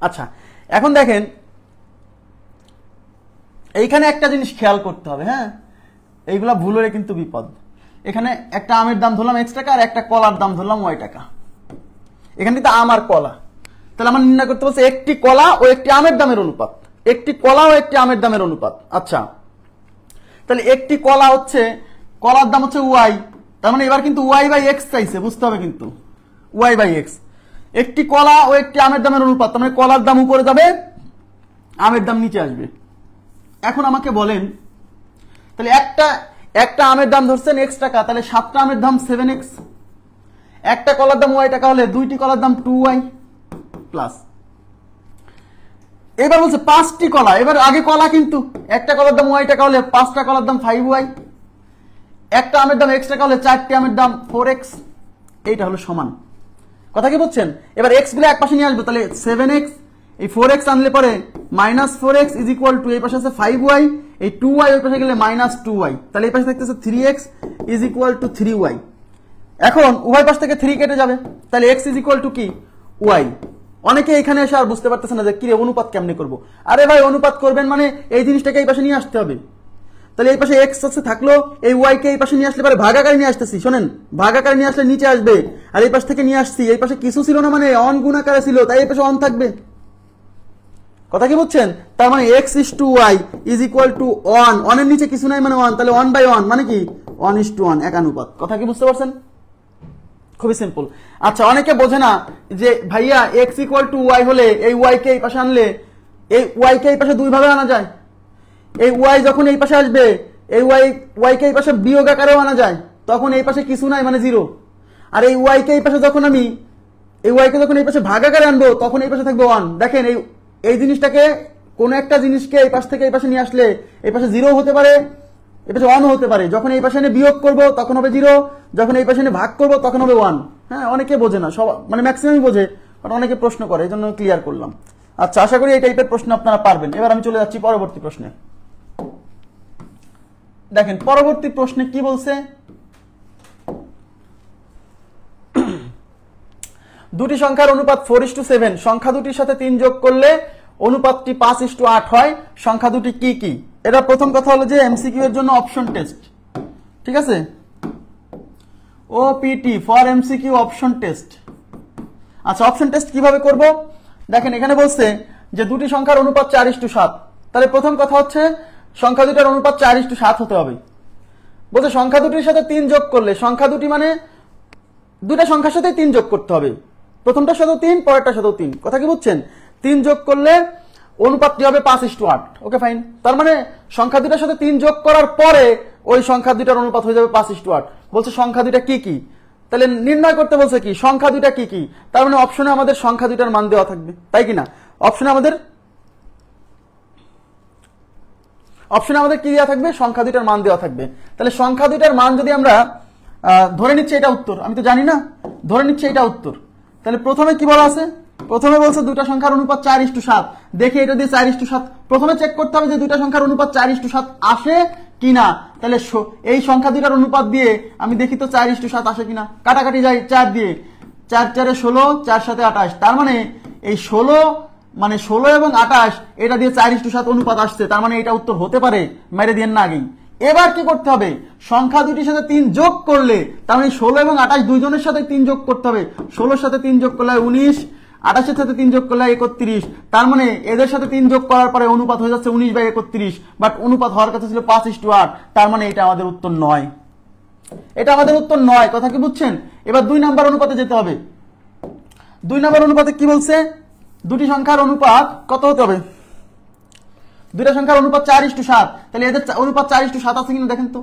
আচ্ছা, এখন দেখেন এইখানে একটা জিনিস খেয়াল করতে হবে। হ্যাঁ, এইগুলা ভুল হলে কিন্তু বিপদ। এখানে একটা আমের দাম ধরলাম x টাকা আর একটা কলার দাম ধরলাম y টাকা। এখানে কিন্তু আম আর কলা, তাহলে আমার নির্ণয় করতে বলছে একটি কলা ও একটি আমের দামের অনুপাত। একটি কলা ও একটি আমের দামের অনুপাত। আচ্ছা, তাহলে একটি কলা হচ্ছে, কলার দাম হচ্ছে y, তার মানে এবার কিন্তু y/x চাইছে, বুঝতে হবে কিন্তু y/x। একটি কলা ও একটি আমের দামের অনুপাত, তার মানে কলার দাম উপরে যাবে, আমের দাম নিচে আসবে। এখন আমাকে বলেন, তাহলে একটা আমের দাম ধরছেন x টাকা, তাহলে 7টা আমের দাম 7x। একটা কলার দাম y টাকা হলে 2টি কলার দাম 2y প্লাস। এবার বলছে 5টি কলা, এবার আগে কলা কিন্তু একটা কলার দাম y টাকা হলে 5টা কলার দাম 5y। একটা আমের দাম x টাকা হলে 4টি আমের দাম 4x। এইটা হলো সমান, কথা কি বুঝছেন? এবার x গুলো এক পাশে নিয়ে আসবো, তাহলে 7x, এই 4x আনলে পরে -4x ইজ ইকুয়াল টু, এই পাশে আছে 5y, এই 2y ওই পাশে গেলে -2y, তাহলে এই পাশে থাকতেছে 3x is equal two 3y। এখন উভয় পাশ থেকে 3 কেটে যাবে, তাহলে x ইজ ইকুয়াল টু কি y। অনেকে এখানে এসে আর বুঝতে পারতেছে না যে কি রে অনুপাত কেমনে করব। আরে ভাই, অনুপাত করবেন মানে এই জিনিসটাকে এই পাশে নিয়ে আসতে হবে। তাহলে এই পাশে x আছে থাকলো, এই y কে এই পাশে নিয়ে আসলে পরে ভাগাকারে নিয়ে আসতেছি। শোনেন, ভাগাকারে নিয়ে আসলে নিচে আসবে, আর এই পাশ থেকে নিয়ে আসছি, এই পাশে কিছু ছিল না মানে অন গুণাকারে ছিল, তাই এই পাশে অন থাকবে, কথা কি বুঝছেন? তার মানে x is to y is equal to 1, অনের নিচে কিছু নাই মানে 1, তাহলে 1/1 মানে কি 1:1 একানুপাত। কথা কি বুঝতে পারছেন? খুবই সিম্পল। আচ্ছা, অনেকে বোঝে না যে ভাইয়া x ইকুয়াল টু y হলে এই y কে এই পাশে আনলে এই y কে এই পাশে দুই ভাবে আনা যায়। এই y যখন এই পাশে আসবে, এই y কে এই পাশে বিয়োগ আকারেও আনা যায়, তখন এই পাশে কিছু নাই মানে 0। আর এই y কে এই পাশে যখন আমি এই y কে যখন এই পাশে ভাগ আকারে আনবো, তখন এই পাশে থাকবে 1। দেখেন এই জিনিসটাকে, কোন একটা জিনিসকে এই পাশ থেকে এই পাশে নিয়ে আসলে এই পাশে 0 হতে পারে, এই পাশে 1 হতে পারে। যখন এই পাশে এনে বিয়োগ করব তখন হবে 0, যখন এই পাশে এনে ভাগ করব তখন হবে 1। হ্যাঁ, অনেকে বোঝে না, সব মানে ম্যাক্সিমামই বোঝে, বাট অনেকে প্রশ্ন করে, এই জন্য ক্লিয়ার করলাম। আচ্ছা, আশা করি এই টাইপের প্রশ্ন আপনারা পারবেন। এবার আমি চলে যাচ্ছি পরবর্তী প্রশ্নে। দেখেন পরবর্তী প্রশ্নে কি বলছে, দুটি সংখ্যার অনুপাত 4:7, সংখ্যা দুটির সাথে 3 যোগ করলে অনুপাতটি 5:8 হয়, সংখ্যা দুটি কি কি? এটা প্রথম কথা হলো যে এমসিকিউ এর জন্য অপশন টেস্ট, ঠিক আছে, OPT for MCQ option test. আচ্ছা, অপশন টেস্ট কিভাবে করব? দেখেন এখানে বলছে যে দুটি সংখ্যার অনুপাত 4:7, তাহলে প্রথম কথা হচ্ছে সংখ্যা দুটির অনুপাত 4:7 হতে হবে। বলছে সংখ্যা দুটির সাথে 3 যোগ করলে, সংখ্যা দুটি মানে দুটা সংখ্যার সাথে 3 যোগ করতে হবে, প্রথমটার সাথে 3, পরেরটার সাথে 3, কথা কি বুঝছেন? 3 যোগ করলে অনুপাতটি হবে 5:8। ওকে ফাইন, তার মানে সংখ্যা দুটার সাথে 3 যোগ করার পরে ওই সংখ্যা দুটার অনুপাত হয়ে যাবে 5:8। বলছে সংখ্যা দুটা কি কি, তাহলে নির্ণয় করতে বলছে কি সংখ্যা দুটা কি কি, তার মানে অপশনে আমাদের সংখ্যা দুটার মান দেওয়া থাকবে, তাই কিনা? অপশনে আমাদের কি দেওয়া থাকবে? সংখ্যা দুটার মান দেওয়া থাকবে। তাহলে সংখ্যা দুটার মান যদি আমরা ধরে নিচ্ছি এটা উত্তর, আমি তো জানি না, ধরে নিচ্ছি এটা উত্তর, তাহলে প্রথমে কি বলা আছে? প্রথমে বলছে দুটা সংখ্যার অনুপাত 4:7। দেখে এটা দিয়ে 4:7 প্রথমে চেক করতে হবে যে দুটা সংখ্যার অনুপাত 4:7 আসে কিনা। তাহলে এই সংখ্যা দুটার অনুপাত দিয়ে আমি দেখি তো 4:7 আসে কিনা। কাটাকাটি যায় 4 দিয়ে, 4 4 16, 4 7 28, তার মানে এই 16 এবং 28 এটা দিয়ে 4:7 অনুপাত আসছে, তার মানে এটা উত্তর হতে পারে, মেরে দিয়েন না আগেই। এবার কি করতে হবে? সংখ্যা দুটির সাথে 3 যোগ করলে, তার মানে 16 এবং 28 দুইজনের সাথে 3 যোগ করতে হবে। 16 সাথে 3 যোগ করলে 19, 28 এর সাথে 3 যোগ করলে 31, তার মানে এদের সাথে 3 যোগ করার পরে অনুপাত হয়ে যাচ্ছে 19/31, বাট অনুপাত হওয়ার কথা ছিল 5:8, তার মানে এটা আমাদের উত্তর নয়, এটা আমাদের উত্তর নয়, কথা কি বুঝছেন? এবার 2 নাম্বার অনুপাতে যেতে হবে। 2 নাম্বার অনুপাতে কি বলছে? দুটি সংখ্যার অনুপাত কত হতে হবে? দুইটা সংখ্যার অনুপাত 4:7, তাহলে এদের অনুপাত 4:7 আছে কিনা দেখেন তো।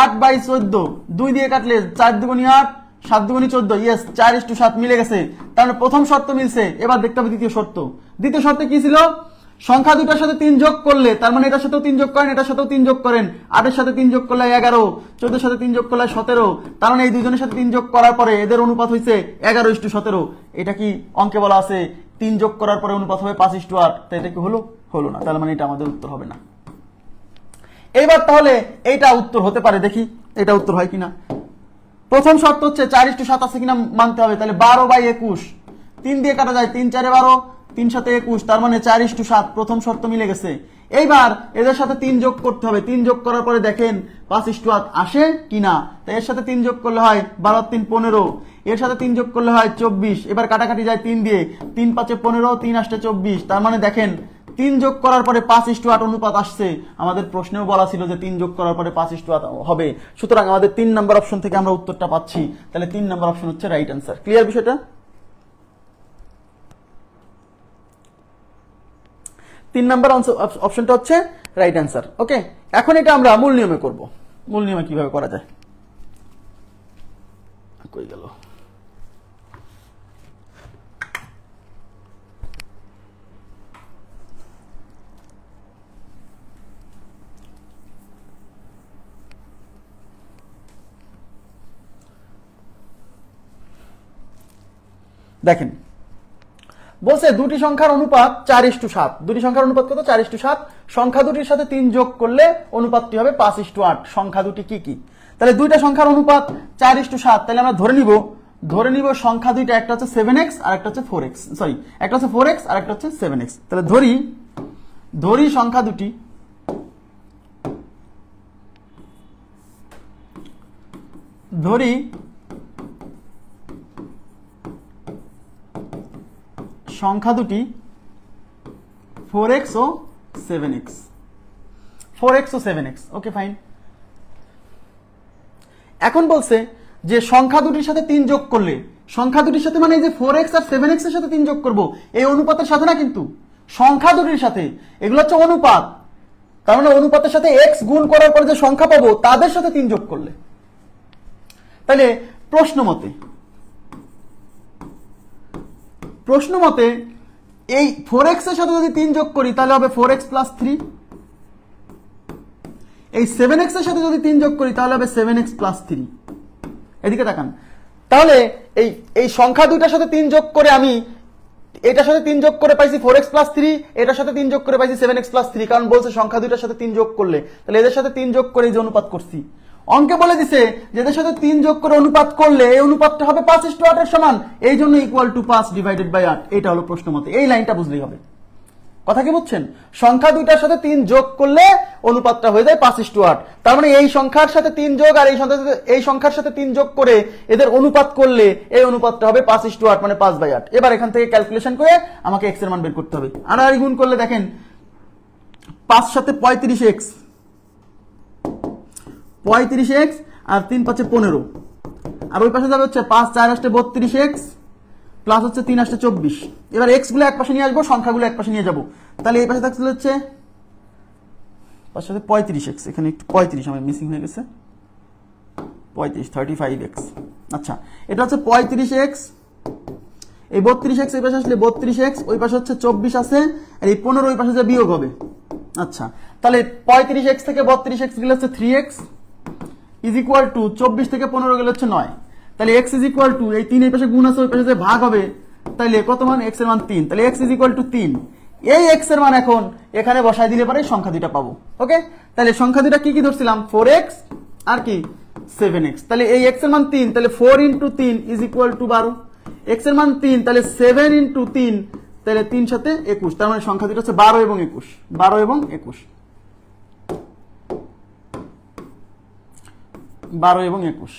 8/14, 2 দিয়ে কাটলে 4 দুগুণী 8, 7 দুগুণী 14, ইয়েস 4:7 মিলে গেছে, তাহলে প্রথম শর্ত মিলছে। এবার দেখতে হবে দ্বিতীয় শর্ত। দ্বিতীয় শর্তে কি ছিল? সংখ্যা দুটার সাথে 3 যোগ করলে, তার মানে এটার সাথেও 3 যোগ করেন, এটার সাথেও 3 যোগ করেন, 8 এর সাথে 3 যোগ করলে 11, 14 এর সাথে 3 যোগ করলে 17, তার মানে এই দুইজনের সাথে 3 যোগ করার পরে এদের অনুপাত হয়েছে 11:17। এটা কি অঙ্কে বলা আছে 3 যোগ করার পরে অনুপাত হবে 5:8, তাই এটা কি হলো? হলো না, তার মানে এটা আমাদের উত্তর হবে না। এইবার তাহলে এইটা উত্তর হতে পারে, দেখি এটা উত্তর হয় কিনা। প্রথম শর্ত হচ্ছে 4:7 আছে কিনা মানতে হবে, তাহলে 12/21, 3 দিয়ে কাটা যায়, 3 4 12, 3 7 21, তার মানে 4:7, প্রথম শর্ত মিলে গেছে। এইবার এদের সাথে 3 যোগ করতে হবে, 3 যোগ করার পরে দেখেন 5:8 আসে কিনা। তাই এর সাথে 3 যোগ করলে হয় 12 3 15, এর সাথে 3 যোগ করলে হয় 24, এবার কাটাকাটি যায় 3 দিয়ে, 3 5 15, 3 8 24, তার মানে দেখেন 3 যোগ করার পরে 5:8 অনুপাত আসছে। আমাদের প্রশ্নেও বলা ছিল যে 3 যোগ করার পরে 5:8 হবে, সুতরাং আমাদের 3 নাম্বার অপশন থেকে আমরা উত্তরটা পাচ্ছি। তাহলে 3 নাম্বার অপশন হচ্ছে রাইট অ্যান্সার। ক্লিয়ার বিষয়টা? 3 নাম্বার অপশনটা হচ্ছে রাইট অ্যান্সার। ওকে, এখন এটা আমরা মূল নিয়মে করব। মূল নিয়মে কিভাবে করা যায়, কই গেল? দেখেন বলছে দুটি সংখ্যার অনুপাত 4:7, দুটি সংখ্যার অনুপাত কত? 4:7। সংখ্যা দুটির সাথে 3 যোগ করলে অনুপাতটি হবে 5:8। সংখ্যা দুটি কি কি? তাহলে দুইটা সংখ্যার অনুপাত 4:7, তাহলে আমরা ধরে নিব সংখ্যা দুইটা, একটা হচ্ছে 7x আর একটা হচ্ছে 4x, সরি একটা হচ্ছে 4x আর একটা হচ্ছে 7x। তাহলে ধরি সংখ্যা দুটি, ধরি সংখ্যা দুটি 4x ও 7x, 4x ও 7x। Okay fine. এখন বলছে যে সংখ্যা দুটির সাথে 3 যোগ করলে, সংখ্যা দুটির সাথে মানে এই যে 4x আর 7x এর সাথে 3 যোগ করব, এই অনুপাতের সাথে না, কিন্তু সংখ্যা দুটির সাথে, এগুলো হচ্ছে অনুপাত। তার মানে অনুপাতের সাথে x গুণ করার পরে যে সংখ্যা পাবো তাদের সাথে 3 যোগ করলে। তাহলে প্রশ্ন মতে এই 4x এর সাথে যদি 3 যোগ করি তাহলে হবে 4x + 3, এই 7x এর সাথে যদি 3 যোগ করি তাহলে হবে 7x + 3। এদিকে তাকান, তাহলে এই সংখ্যা দুইটার সাথে 3 যোগ করে আমি এটার সাথে 3 যোগ করে পাইছি 4x + 3, এটার সাথে 3 যোগ করে পাইছি 7x + 3, কারণ বলছে সংখ্যা দুইটার সাথে 3 যোগ করলে, তাহলে এদের সাথে 3 যোগ করে এই যে অনুপাত করছি। অঙ্কে বলে দিছে যে এদের সাথে 3 যোগ করে অনুপাত করলে এই অনুপাতটা হবে 5:8 এর সমান, এই জন্য = 5/8। এটা হলো প্রশ্ন মতে, এই লাইনটা বুঝলেই হবে। কথা কি বুঝছেন? সংখ্যা দুইটার সাথে 3 যোগ করলে অনুপাতটা হয়ে যায় 5:8। তার মানে এই সংখ্যার সাথে 3 যোগ আর এই সংখ্যার সাথে 3 যোগ করে এদের অনুপাত করলে এই অনুপাতটা হবে 5:8, মানে 5/8। এবার এখান থেকে ক্যালকুলেশন করে আমাকে x এর মান বের করতে হবে। আর গুণ করলে দেখেন 5 সাথে 35x, 35x আর 3 5 15, আর ওই পাশে যাবে হচ্ছে 5 4 8 32x প্লাস হচ্ছে 3 8 24। এবার x গুলো এক পাশে নিয়ে আসবো, সংখ্যাগুলো এক পাশে নিয়ে যাব। তাহলে এই পাশে থাকছিল হচ্ছে 5 সাথে 35x, এখানে একটু 35 আমার মিসিং হয়ে গেছে, 35x। আচ্ছা, এটা হচ্ছে 35x, এই 32x এই পাশে আসলে 32x, ওই পাশে হচ্ছে 24 আছে, আর এই 15 ওই পাশে যে বিয়োগ হবে। আচ্ছা, তাহলে 35x থেকে 32x গেলে হচ্ছে 3x = 24 থেকে 15 গেলে হচ্ছে 9। তাহলে x = এই 3 এই পাশে গুণ আছে, ওই পাশে যে ভাগ হবে, তাহলে কত মান? x এর মান 3, তাহলে x = 3। এই x এর মান এখন এখানে বসাই দিলে পরে সংখ্যা দুটো পাবো। ওকে, তাহলে সংখ্যা দুটো কি কি ধরছিলাম? 4x আর কি 7x। তাহলে এই x এর মান 3, তাহলে 4 × 3 = 12। x এর মান 3, তাহলে 7 × 3, তাহলে 3 সাথে 21, তার মানে সংখ্যা দুটো হচ্ছে 12 এবং 21, 12 এবং 21, 12 এবং 21।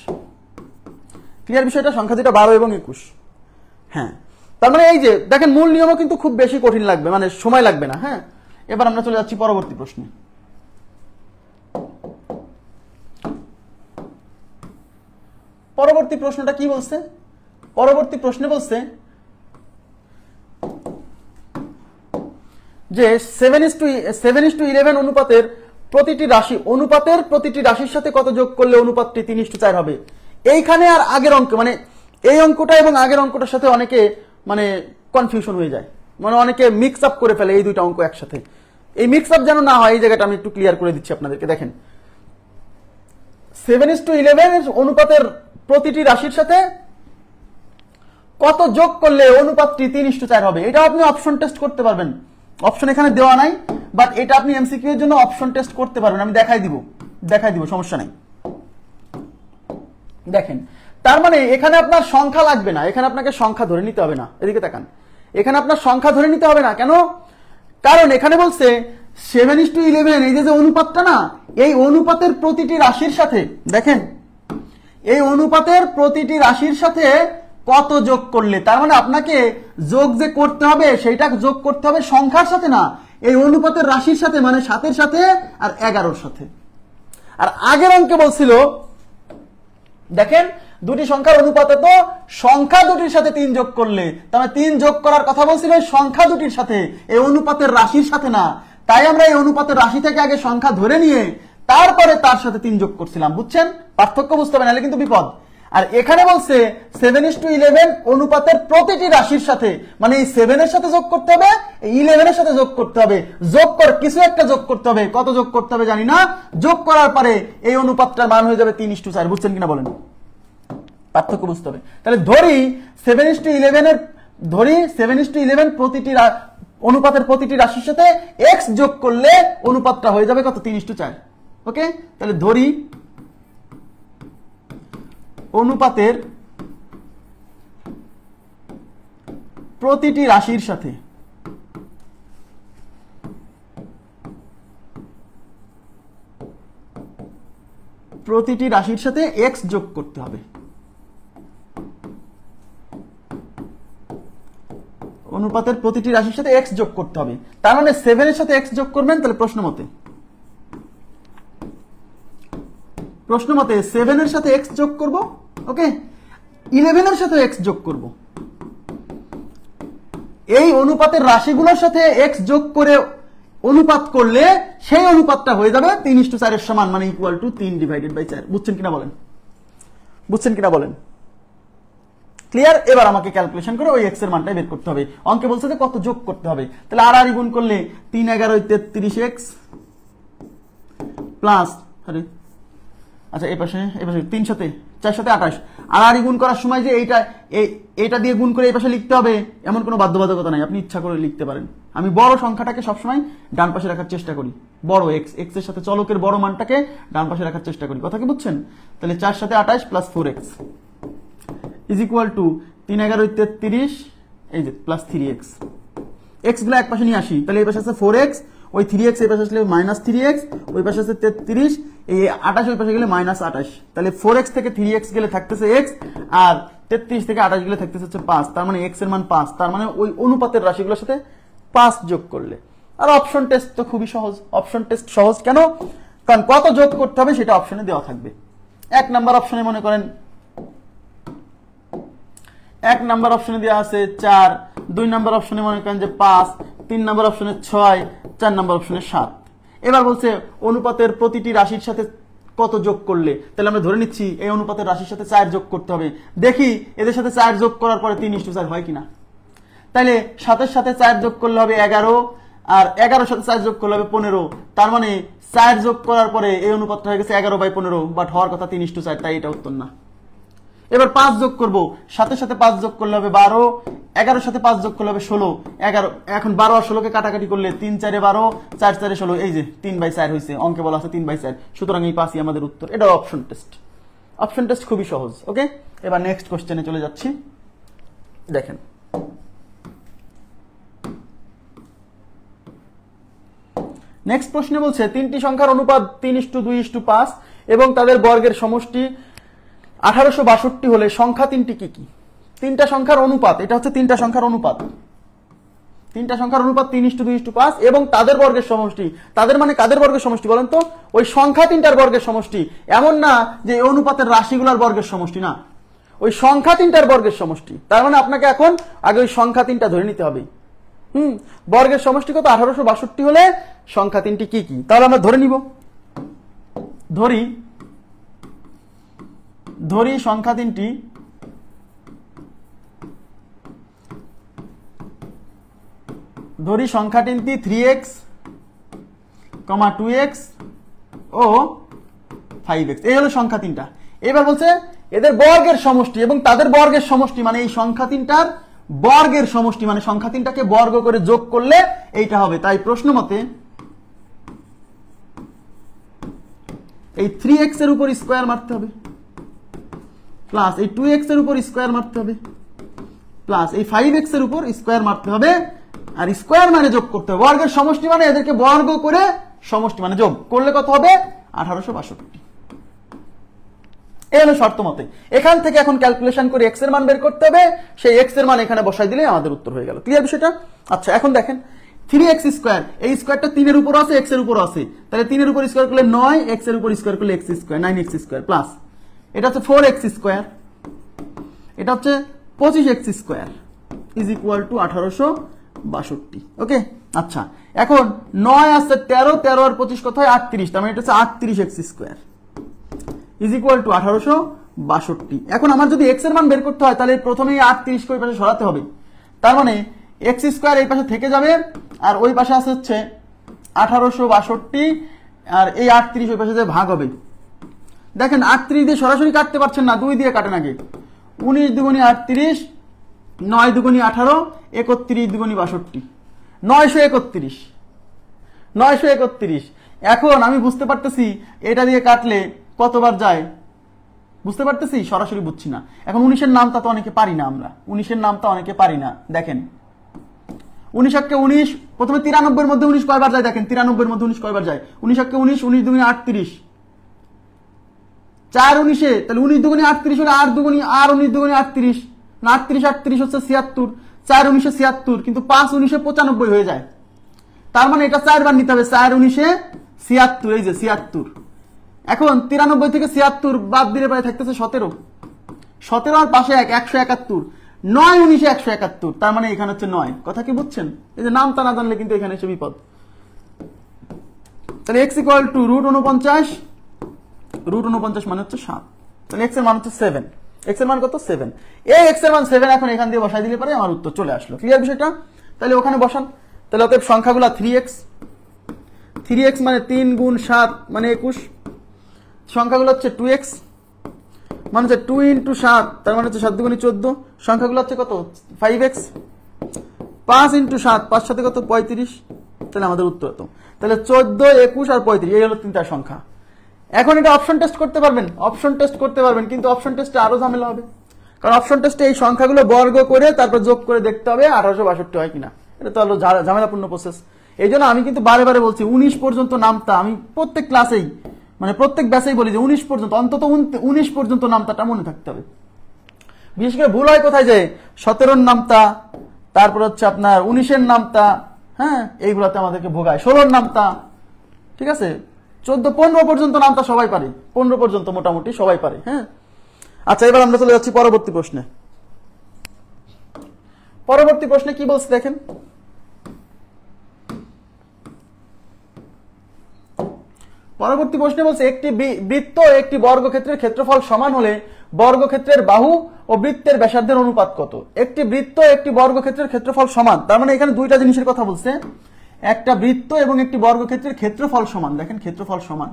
ক্লিয়ার বিষয়টা? সংখ্যা দুটো 12 এবং 21। হ্যাঁ, তার মানে এই যে দেখেন মূল নিয়মও কিন্তু খুব বেশি কঠিন লাগবে, মানে সময় লাগবে না। হ্যাঁ, এবার আমরা চলে যাচ্ছি পরবর্তী প্রশ্নে। পরবর্তী প্রশ্নটা কি বলছে? পরবর্তী প্রশ্নে বলছে যে 7:11 অনুপাতের প্রতিটি রাশির সাথে কত যোগ করলে অনুপাতটি 3:4 হবে। এইখানে আর আগের অঙ্ক, মানে এই অঙ্কটা এবং আগের অঙ্কটার সাথে অনেকে মানে কনফিউশন হয়ে যায়, মানে অনেকে মিক্স আপ করে ফেলে এই দুইটা অঙ্ক একসাথে। এই মিক্স আপ যেন না হয় এই জায়গাটা আমি একটু ক্লিয়ার করে দিচ্ছি আপনাদেরকে। দেখেন 7:11 অনুপাতের প্রতিটি রাশির সাথে কত যোগ করলে অনুপাতটি 3:4 হবে, এটা আপনি অপশন টেস্ট করতে পারবেন। অপশন এখানে দেওয়া নাই, বাট এটা আপনি এমসিকিউ এর জন্য অপশন টেস্ট করতে পারবেন, আমি দেখাই দিব, সমস্যা নাই। দেখেন, তার মানে এখানে আপনার সংখ্যা লাগবে না, এখানে আপনাকে সংখ্যা ধরে নিতে হবে না। এদিকে তাকান, এখানে আপনার সংখ্যা ধরে নিতে হবে না। কেন? কারণ এখানে বলছে 7:11, এই যে অনুপাতটা না, এই অনুপাতের প্রতিটি রাশির সাথে, দেখেন এই অনুপাতের প্রতিটি রাশির সাথে কত যোগ করলে, তার মানে আপনাকে যোগ যে করতে হবে সেইটা যোগ করতে হবে সংখ্যার সাথে না, এই অনুপাতের রাশির সাথে, মানে 7-এর সাথে আর 11-র সাথে। আর আগের অঙ্কে বলছিল, দেখেন দুটি সংখ্যার অনুপাতে তো সংখ্যা দুটির সাথে 3 যোগ করলে, তার মানে 3 যোগ করার কথা বলছিল সংখ্যা দুটির সাথে, এই অনুপাতের রাশির সাথে না। তাই আমরা এই অনুপাতের রাশি থেকে আগে সংখ্যা ধরে নিয়ে তারপরে তার সাথে 3 যোগ করছিলাম। বুঝছেন? পার্থক্য বুঝতে হবে, নাহলে কিন্তু বিপদ। আর এখানে বলছে 7:11 অনুপাতের প্রতিটি রাশির সাথে, মানে এই 7 এর সাথে যোগ করতে হবে, এই 11 এর সাথে যোগ করতে হবে, কিছু একটা যোগ করতে হবে, কত যোগ করতে হবে জানি না। যোগ করার পরে এই অনুপাতটার মান হয়ে যাবে 3:4। বুঝছেন কিনা বলেন? পার্থক্য বুঝতে হবে। তাহলে ধরি 7:11 প্রতিটি অনুপাতের প্রতিটি রাশির সাথে x যোগ করলে অনুপাতটা হয়ে যাবে কত? 3:4। ওকে, তাহলে ধরি অনুপাতের প্রতিটি রাশির সাথে x যোগ করতে হবে। অনুপাতের প্রতিটি রাশির সাথে x যোগ করতে হবে, তার মানে 7 এর সাথে x যোগ করবেন। তাহলে প্রশ্ন মতে 7 এর সাথে x যোগ করব, ওকে, 11 এর সাথে x যোগ করব। এই অনুপাতের রাশিগুলোর সাথে x যোগ করে অনুপাত করলে সেই অনুপাতটা হয়ে যাবে 3:4 এর সমান, মানে ইকুয়াল টু 3/4। বুঝছেন কিনা বলেন? ক্লিয়ার? এবার আমাকে ক্যালকুলেশন করে ওই x এর মানটা বের করতে হবে। অঙ্কে বলছে যে কত যোগ করতে হবে, তাহলে আর গুণ করলে 3×11 = 33x প্লাস, আচ্ছা এই পাশে 3 সাথে 4 সাথে 28, আর গুণ করার সময় যে এইটা দিয়ে গুণ করে এই পাশে লিখতে হবে এমন কোনো বাধ্যবাধকতা নাই, আপনি ইচ্ছা করে লিখতে পারেন। আমি বড় সংখ্যাটাকে সবসময় ডান পাশে রাখার চেষ্টা করি, বড় x এর সাথে চলকের বড় মানটাকে ডান পাশে রাখার চেষ্টা করি। কথা কি বুঝছেন? তাহলে 4 সাথে 28 plus 4x is equal two 3×11 = 33, এই যে প্লাস 3x। x গুলো এক পাশে নিয়ে আসি, তাহলে এই পাশে আছে 4x, ওই 3x এই পাশে আসলে -3x, ওই পাশে আছে 33, এই 28 ওই পাশে গেলে -28। তাহলে 4x থেকে 3x গেলে থাকতেছে x, আর 33 থেকে 28 গেলে থাকতেছে হচ্ছে 5। তার মানে x এর মান 5, তার মানে ওই অনুপাতের রাশিগুলোর সাথে 5 যোগ করলে। আর অপশন টেস্ট তো খুবই সহজ। অপশন টেস্ট সহজ কেন? কারণ কত যোগ করতে হবে সেটা অপশনে দেওয়া থাকবে। 1 নাম্বার অপশনে মনে করেন 1 নাম্বার অপশনে দেওয়া আছে 4, 2 নাম্বার অপশনে মনে করেন যে 5, 3 নাম্বার অপশনে 6, 4 নাম্বার অপশনে 7। এবার বলছে অনুপাতের প্রতিটি রাশির সাথে কত যোগ করলে, তাহলে আমরা ধরে নিচ্ছি এই অনুপাতের রাশির সাথে 4 যোগ করতে হবে। দেখি এদের সাথে 4 যোগ করার পরে 3:4 হয় কিনা। তাহলে 7-এর সাথে 4 যোগ করলে হবে 11, আর 11-এর সাথে 4 যোগ করলে হবে 15। তার মানে 4 যোগ করার পরে এই অনুপাতটা হয়ে গেছে 11/15, বাট হওয়ার কথা 3:4, তাই এটা উত্তর না। এবার 5 যোগ করব, 7-এর সাথে 5 যোগ করলে হবে 12, 11-এর সাথে 5 যোগ করলে হবে 16, 11। এখন 12 আর 16কে কাটাকাটি করলে 3×4 = 12, 4×4 = 16, এই যে 3/4 হয়েছে। অঙ্কে বলা আছে 3/4, সুতরাং এই 5ই আমাদের উত্তর। এটা অপশন টেস্ট। অপশন টেস্ট খুবই সহজ। ওকে, এবার নেক্সট কোশ্চেনে চলে যাচ্ছি। দেখেন, নেক্সট প্রশ্নে বলছে 3টি সংখ্যার অনুপাত 3:2:5 এবং তাদের বর্গের সমষ্টি 1862 হলে সংখ্যা 3টি কি কি? 3টা সংখ্যার অনুপাত, এটা হচ্ছে 3টা সংখ্যার অনুপাত। 3টা সংখ্যার অনুপাত 3:2:5 এবং তাদের বর্গের সমষ্টি। তাদের মানে কাদের বর্গের সমষ্টি বলেন তো? ওই সংখ্যা 3টার বর্গের সমষ্টি। এমন না যে এই অনুপাতের রাশিগুলোর বর্গের সমষ্টি, না, ওই সংখ্যা 3টার বর্গের সমষ্টি। তার মানে আপনাকে এখন আগে ওই সংখ্যা 3টা ধরে নিতে হবে। বর্গের সমষ্টি কত? 1862 হলে সংখ্যা 3টি কি কি? তাহলে আমরা ধরে নিব। ধরি সংখ্যা 3টি ধরি সংখ্যা 3টি 3x, 2x ও 5x। এই হলো সংখ্যা 3টা। এবার বলছে এদের বর্গের সমষ্টি এবং তাদের বর্গের সমষ্টি, মানে এই সংখ্যা 3টার বর্গের সমষ্টি, মানে সংখ্যা তিনটাকে বর্গ করে যোগ করলে এইটা হবে। তাই প্রশ্ন মতে এই 3x এর উপর স্কোয়ার মারতে হবে, প্লাস এই 2x এর উপর স্কোয়ার মারতে হবে, প্লাস এই 5x এর উপর স্কোয়ার মারতে হবে, আর স্কোয়ার মানে যোগ করতে হবে। বর্গের সমষ্টি মানে এদেরকে বর্গ করে সমষ্টি মানে যোগ করলে কত হবে? 1862। এই হলো শর্ত মতে। এখান থেকে এখন ক্যালকুলেশন করে x এর মান বের করতে হবে, সেই x এর মান এখানে বসাই দিলে আমাদের উত্তর হয়ে গেল। ক্লিয়ার বিষয়টা? আচ্ছা, এখন দেখেন 3x স্কোয়ার, এই স্কোয়ারটা 3 এর উপর আছে, x এর উপর আছে, তাহলে 3 এর উপর স্কোয়ার করলে 9, x এর উপর স্কোয়ার করলে x square, 9x square, plus এটা হচ্ছে 4x স্কোয়ার, এটা হচ্ছে 25x square is equal two 1862। ওকে, আচ্ছা এখন 9 আছে 13, 13 আর 25 কত হয়? 38, তার মানে এটা হচ্ছে 38x square is equal two 1862। এখন আমার যদি x এর মান বের করতে হয় তাহলে প্রথমেই 38 কে ওই পাশে সরাতে হবে, তার মানে x স্কোয়ার এই পাশে থেকে যাবে, আর ওই পাশে আছে হচ্ছে 1862, আর এই 38 ওই পাশে যে ভাগ হবে। দেখেন 38 দিয়ে সরাসরি কাটতে পারছেন না, 2 দিয়ে কাটেন আগে। 19 দুগুণী 38, 9 দুগুণী 18, 31 দুগুণী 62, 931, 931। এখন আমি বুঝতে পারতেছি এটা দিয়ে কাটলে কতবার যায়, বুঝতে পারতেছি, সরাসরি বুঝছি না। এখন 19 এর নামটা তো অনেকে পারি না, আমরা 19 এর নামটা অনেকে পারি না। দেখেন 19 কে 19, প্রথমে 93 এর মধ্যে 19 কয়বার যায়? দেখেন 93 এর মধ্যে 19 কয়বার যায়? 19 কে 19, 19 দুগুণী 38, 4 19, তাহলে 19 দুগুণী 38 হলে 8 দুগুণী আর 19 দুগুণী 38, না 38 38 হচ্ছে 76, 4 19 76, কিন্তু 5 19 95 হয়ে যায়। তার মানে এটা 4 বার নিতে হবে, 4 19 76, এই যে 76। এখন 93 থেকে 76 বাদ দিলে পরে থাকতেছে 17, 17 আর পাশে 171, 9 19 171, তার মানে এখানে হচ্ছে 9। কথা কি বুঝছেন? এই যে নামটা না জানলে কিন্তু এখানে এসে বিপদ। তাহলে x ইকুয়াল টু √49, √49 মানে হচ্ছে 7, তাহলে x এর মান হচ্ছে 7। x এর মান কত? 7। এই x এর মান 7 এখন এখান দিয়ে বসাই দিলে পরে আমার উত্তর চলে আসলো। ক্লিয়ার বিষয়টা? তাহলে ওখানে বসান। তাহলে অতএব সংখ্যাগুলো 3x মানে 3 গুণ 7 মানে 21, সংখ্যাগুলো হচ্ছে 2x মানে হচ্ছে 2 ইন্টু 7, তার মানে হচ্ছে 7 দুগুণী 14, সংখ্যাগুলো হচ্ছে কত? 5x, 5 ইন্টু 7, 5 সাথে কত? 35, তাহলে আমাদের উত্তর হতো তাহলে 14, 21 আর 35, এই হলো তিনটা সংখ্যা। এখন এটা অপশন টেস্ট করতে পারবেন, অপশন টেস্ট করতে পারবেন, কিন্তু অপশন টেস্টে আরো ঝামেলা হবে, কারণ অপশন টেস্টে এই সংখ্যাগুলো বর্গ করে তারপর যোগ করে দেখতে হবে 1862 হয় কিনা। এটা তো হলো ঝামেলাপূর্ণ প্রসেস। এই জন্য আমি কিন্তু বারে বারে বলছি 19 পর্যন্ত নামতা, আমি প্রত্যেক ক্লাসেই মানে প্রত্যেক ব্যাচেই বলি যে 19 পর্যন্ত, অন্তত 19 পর্যন্ত নামতাটা মনে থাকতে হবে। বিশেষ করে ভুল হয় কোথায়, যে 17 নামতা, তারপর হচ্ছে আপনার 19 নামতা, হ্যাঁ এইগুলাতে আমাদেরকে ভোগায়, 16 নামতা, ঠিক আছে, 14 15 পর্যন্ত নামতা সবাই পারে, 15 পর্যন্ত মোটামুটি সবাই পারে। হ্যাঁ, আচ্ছা এবার আমরা চলে যাচ্ছি পরবর্তী প্রশ্নে। পরবর্তী প্রশ্নে কি বলছে দেখেন, পরবর্তী প্রশ্নে বলছে একটি বৃত্ত একটি বর্গক্ষেত্রের ক্ষেত্রফল সমান হলে বর্গক্ষেত্রের বাহু ও বৃত্তের ব্যাসার্ধের অনুপাত কত? একটি বৃত্ত একটি বর্গক্ষেত্রের ক্ষেত্রফল সমান, তার মানে এখানে দুইটা জিনিসের কথা বলছে, একটা বৃত্ত এবং একটি বর্গক্ষেত্রের ক্ষেত্রফল সমান। দেখেন ক্ষেত্রফল সমান,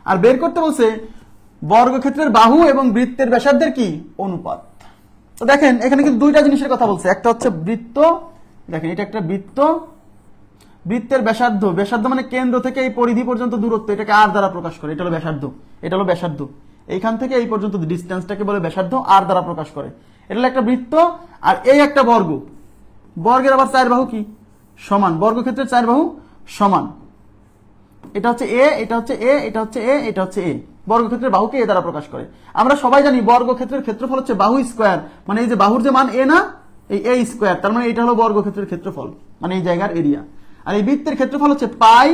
আর বের করতে বলছে বর্গক্ষেত্রের বাহু এবং বৃত্তের ব্যাসার্ধের কি অনুপাত। তো দেখেন এখানে কিন্তু দুইটা জিনিসের কথা বলছে, একটা হচ্ছে বৃত্ত, দেখেন এটা একটা বৃত্ত, বৃত্তের ব্যাসার্ধ, ব্যাসার্ধ মানে কেন্দ্র থেকে এই পরিধি পর্যন্ত দূরত্ব, এটাকে আর দ্বারা প্রকাশ করে, এটা হলো ব্যাসার্ধ, এটা হলো ব্যাসার্ধ, এইখান থেকে এই পর্যন্ত ডিস্টেন্সটাকে বলে ব্যাসার্ধ, আর দ্বারা প্রকাশ করে, এটা হলো একটা বৃত্ত। আর এই একটা বর্গ, বর্গের আবার 4 বাহু কি সমান, বর্গক্ষেত্রের 4 বাহু সমান, এটা হচ্ছে এ, এটা হচ্ছে এ, এটা হচ্ছে এ, এটা হচ্ছে এ, বর্গক্ষেত্রের বাহুকে এ দ্বারা প্রকাশ করে। আমরা সবাই জানি বর্গক্ষেত্রের ক্ষেত্রফল হচ্ছে বাহু স্কয়ার, মানে এই যে বাহুর যে মান এ না, এই এ স্কয়ার, তার মানে এটা হলো বর্গক্ষেত্রের ক্ষেত্রফল, মানে এই জায়গার এরিয়া। আর এই বৃত্তের ক্ষেত্রফল হচ্ছে পাই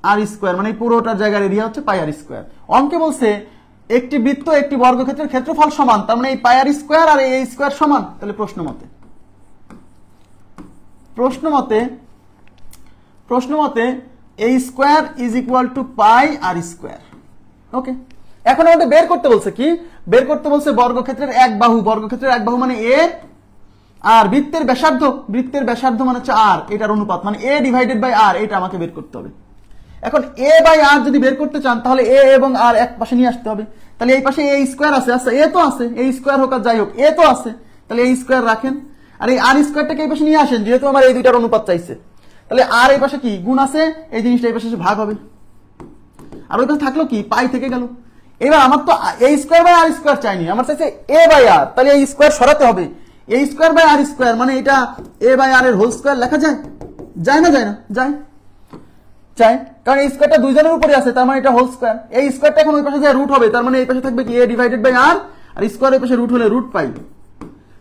আর স্কয়ার, মানে এই পুরোটার জায়গার এরিয়া হচ্ছে পাই আর স্কয়ার। অঙ্কে বলছে একটি বৃত্ত একটি বর্গক্ষেত্রের ক্ষেত্রফল সমান, তার মানে এই পাই আর স্কয়ার আর এই স্কয়ার সমান। তাহলে প্রশ্ন মতে এই square is equal to pi r square. Okay, এখন আমাদের বের করতে বলছে কি, বের করতে বলছে বর্গক্ষেত্রের এক বাহু, বর্গক্ষেত্রের এক বাহু মানে এ, আর বৃত্তের ব্যাসার্ধ মানে হচ্ছে আর, এটার অনুপাত মানে এ ডিভাইডেড বাই আর, এটা আমাকে বের করতে হবে। এখন এ বাই আর যদি বের করতে চান তাহলে এ এবং আর এক পাশে নিয়ে আসতে হবে, তাহলে এই পাশে এ স্কয়ার আছে, আচ্ছা এ তো আছে, এ স্কয়ার হোক আর যাই হোক এ তো আছে, তাহলে এ স্কয়ার রাখেন, আর এই আর স্কোয়ারটাকে এই পাশে নিয়ে আসেন, যেহেতু আমার এই দুইটার অনুপাত চাইছে, তাহলে আর এই পাশে কি গুণ আছে, এই জিনিসটা এই পাশে ভাগ হবে, আর ওই পাশে থাকলো কি পাই থেকে গেল। এবার আমার তো এ স্কোয়ার বাই আর স্কোয়ার চাইনি, আমার চাইছে এ বাই আর, তাহলে এই স্কোয়ার সরাতে হবে। এ স্কোয়ার বাই আর স্কোয়ার মানে এটা এ বাই আর এর হোল স্কোয়ার লেখা যায়, যায় না যায় না যায় যায়, কারণ এই স্কোয়ারটা দুইজনের উপরে আছে, তার মানে এটা হোল স্কোয়ার। এই স্কোয়ারটা এখন ওই পাশে যায় রুট হবে, তার মানে এই পাশে থাকবে কি a divided by r, r square এই পাশে রুট হলে রুট পাই,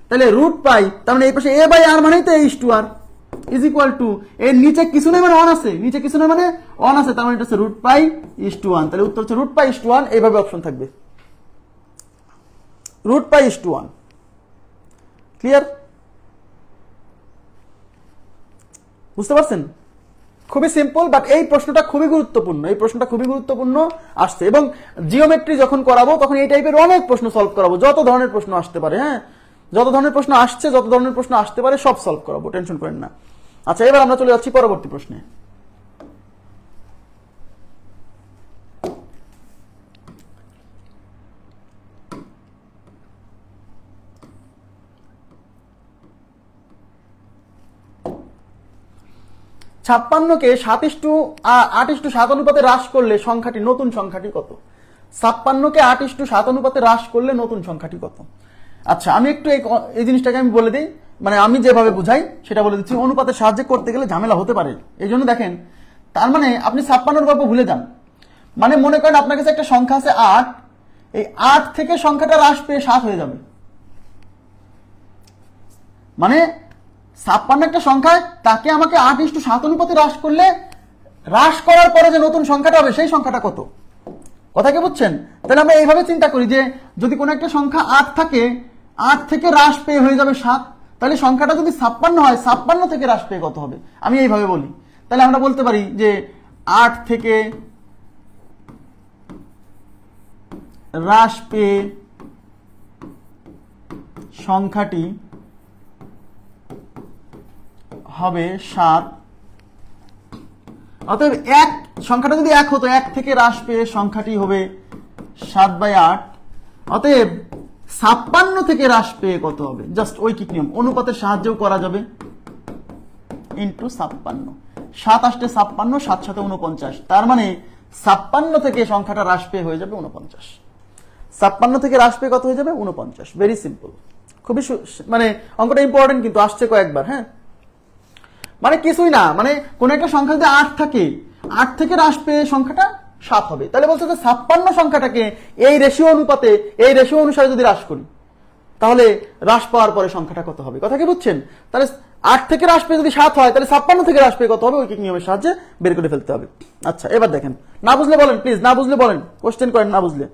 তাহলে রুট পাই, তার মানে এই পাশে এ বাই আর মানেই তো H to R is equal to, এর নিচে কিছু নেই মানে 1 আছে, নিচে কিছু নেই মানে 1 আছে, তার মানে এটা হচ্ছে রুট পাই ইজ টু 1, তাহলে উত্তর হচ্ছে রুট পাই ইজ টু 1, এইভাবে অপশন থাকবে root pi is to 1। Clear? বুঝতে পারছেন? খুবই সিম্পল, বাট এই প্রশ্নটা খুবই গুরুত্বপূর্ণ, এই প্রশ্নটা খুবই গুরুত্বপূর্ণ আসছে। এবং জিওমেট্রি যখন করাবো তখন এই টাইপের অনেক প্রশ্ন সলভ করাবো, যত ধরনের প্রশ্ন আসতে পারে, হ্যাঁ যত ধরনের প্রশ্ন আসছে, যত ধরনের প্রশ্ন আসতে পারে সব সলভ করাবো, টেনশন করেন না। আচ্ছা, এবার আমরা চলে যাচ্ছি পরবর্তী প্রশ্নে। ছাপ্পান্নকে 8:7 অনুপাতে হ্রাস করলে সংখ্যাটি নতুন সংখ্যাটি কত? 56কে 8:7 অনুপাতে হ্রাস করলে নতুন সংখ্যাটি কত? আচ্ছা, আমি একটু এই জিনিসটাকে আমি বলে দিই, মানে আমি যেভাবে বুঝাই সেটা বলে দিচ্ছি। অনুপাতের সাহায্যে করতে গেলে ঝামেলা হতে পারে, এই জন্য দেখেন, তার মানে আপনি 56 গল্প ভুলে যান। মানে মনে করেন আপনার কাছে একটা সংখ্যা আছে 8, এই 8 থেকে সংখ্যাটা হ্রাস পেয়ে 7 হয়ে যাবে। মানে 56 একটা সংখ্যা, তাকে আমাকে 8:7 অনুপাতে হ্রাস করলে, হ্রাস করার পরে যে নতুন সংখ্যাটা হবে সেই সংখ্যাটা কত? কথা কি বুঝছেন? তাহলে আমরা এইভাবে চিন্তা করি যে যদি কোনো একটা সংখ্যা 8 থাকে, 8 থেকে হ্রাস পেয়ে হয়ে যাবে 7, তাহলে সংখ্যাটা যদি 56 হয়, 56 থেকে হ্রাস পেয়ে কত হবে? আমি এইভাবে বলি, তাহলে আমরা বলতে পারি যে 8 থেকে হ্রাস পেয়ে সংখ্যাটি হবে 7। অতএব এক সংখ্যাটা যদি 1 হতো, 1 থেকে হ্রাস পেয়ে সংখ্যাটি হবে 7/8। অতএব 56 থেকে হ্রাস পেয়ে কত হবে? জাস্ট ঐকিক নিয়ম, অনুপাতের সাহায্যেও করা যাবে, ইন্টু 56। 7 আসতে 56, 7 সাথে 49, তার মানে 56 থেকে সংখ্যাটা হ্রাস পেয়ে হয়ে যাবে 49। 56 থেকে হ্রাস পেয়ে কত হয়ে যাবে? 49। ভেরি সিম্পল, খুবই মানে অঙ্কটা ইম্পর্টেন্ট কিন্তু আসছে কয়েকবার। হ্যাঁ, মানে কিছুই না, মানে কোন একটা সংখ্যা যদি 8 থাকে, 8 থেকে হ্রাস পেয়ে সংখ্যাটা 7 হবে, তাহলে বলছে যে 56 সংখ্যাটাকে এই রেশিও অনুপাতে, এই রেশিও অনুসারে যদি হ্রাস করি, তাহলে হ্রাস পাওয়ার পরে সংখ্যাটা কত হবে? কথা কি বুঝছেন? তাহলে 8 থেকে হ্রাস পেয়ে যদি 7 হয়, তাহলে 56 থেকে হ্রাস পেয়ে কত হবে? ঐকিক নিয়মের সাহায্যে বের করে ফেলতে হবে। আচ্ছা, এবার দেখেন, না বুঝলে বলেন প্লিজ, না বুঝলে বলেন, কোশ্চেন করেন না বুঝলে।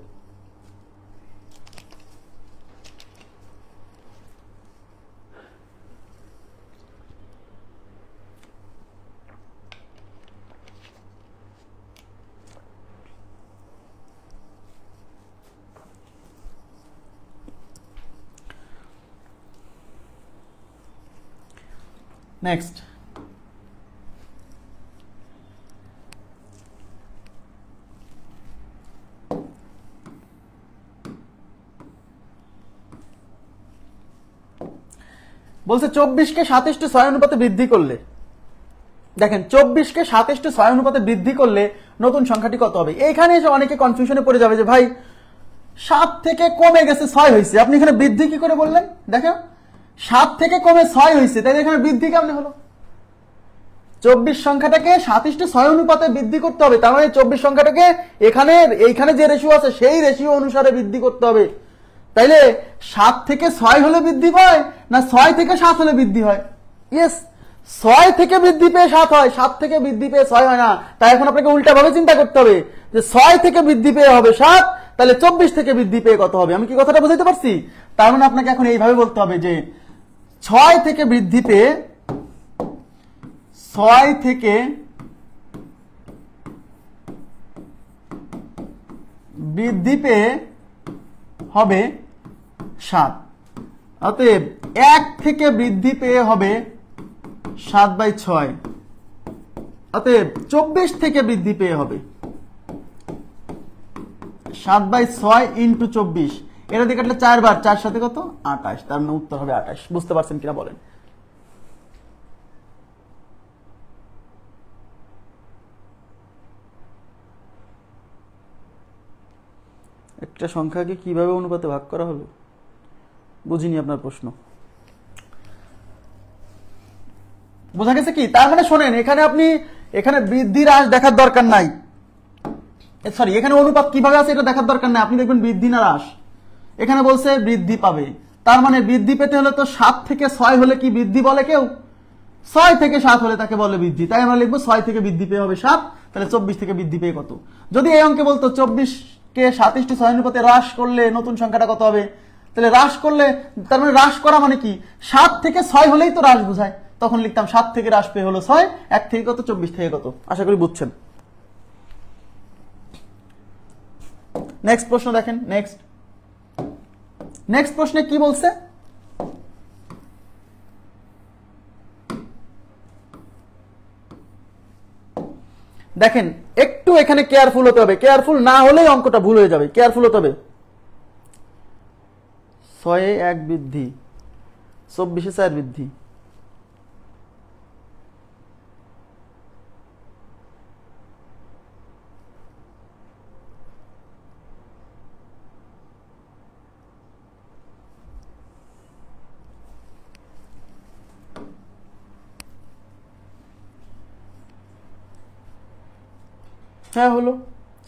নেক্সট, বলছে 24কে 7:6 অনুপাতে বৃদ্ধি করলে, দেখেন 24কে 7:6 অনুপাতে বৃদ্ধি করলে নতুন সংখ্যাটি কত হবে? এইখানে এসে অনেকে কনফিউশনে পড়ে যাবে যে ভাই 7 থেকে কমে গেছে 6 হয়েছে, আপনি এখানে বৃদ্ধি কি করে বললেন? দেখেন 7 থেকে কমে 6 হয়েছে, তাই এখানে বৃদ্ধি কেমন হলো? 24 সংখ্যাটাকে 7:6 অনুপাতে বৃদ্ধি করতে হবে, তার মানে 24 সংখ্যাটাকে এইখানে যে রেশিও আছে সেই রেশিও অনুসারে বৃদ্ধি করতে হবে। তাইলে 7 থেকে 6 হলে বৃদ্ধি হয় না 6 থেকে 7 হলে বৃদ্ধি হয়? ইয়েস, 6 থেকে বৃদ্ধি পেয়ে 7 হয়, 7 থেকে বৃদ্ধি পেয়ে 6 হয় না। তাই এখন আপনাকে উল্টা ভাবে চিন্তা করতে হবে যে 6 থেকে বৃদ্ধি পেয়ে হবে 7, তাহলে 24 থেকে বৃদ্ধি পেয়ে কত হবে? আমি কি কথাটা বুঝাইতে পারছি? তার মানে আপনাকে এখন এইভাবে বলতে হবে যে 6 থেকে বৃদ্ধি পেয়ে, 6 থেকে বৃদ্ধি পেয়ে হবে 7। অতএব 1 থেকে বৃদ্ধি পেয়ে হবে 7/6। অতএব 24 থেকে বৃদ্ধি পেয়ে হবে 7/6 ইন্টু 24। এটা দিয়ে কাটলে 4 বার, 4 সাথে কত? 28, তার মানে উত্তর হবে 28। বুঝতে পারছেন কিনা বলেন? একটা সংখ্যাকে কিভাবে অনুপাতে ভাগ করা হবে, বুঝিনি আপনার প্রশ্ন। বোঝা গেছে কি? তার মানে শোনেন, এখানে আপনি এখানে বৃদ্ধি হ্রাস দেখার দরকার নাই, সরি এখানে অনুপাত কিভাবে আছে এটা দেখার দরকার নাই, আপনি দেখবেন বৃদ্ধি না হ্রাস। এখানে বলছে বৃদ্ধি পাবে, তার মানে বৃদ্ধি পেতে হলে তো 7 থেকে 6 হলে কি বৃদ্ধি বলে কেউ? 6 থেকে 7 হলে তাকে বলে বৃদ্ধি। তাই আমরা লিখবো 6 থেকে বৃদ্ধি পেয়ে হবে 7, তাহলে 24 থেকে বৃদ্ধি পেয়ে কত? যদি এই অঙ্কে বলতো 24 কে 27 অনুপাতে হ্রাস করলে নতুন সংখ্যাটা কত হবে, তাহলে হ্রাস করলে তার মানে হ্রাস করা মানে কি 7 থেকে 6 হলেই তো হ্রাস বোঝায়, তখন লিখতাম 7 থেকে হ্রাস পেয়ে হলো 6, 1 থেকে কত 24 থেকে কত। আশা করি বুঝছেন। নেক্সট প্রশ্ন দেখেন, নেক্সট প্রশ্নে কি বলছে? দেখেন একটু এখানে কেয়ারফুল হতে হবে, কেয়ারফুল না হলেই অঙ্কটা ভুল হয়ে যাবে, কেয়ারফুল হতে হবে। 6 এ 1 বৃদ্ধি, 24 এ 4 বৃদ্ধি, হ্যাঁ হলো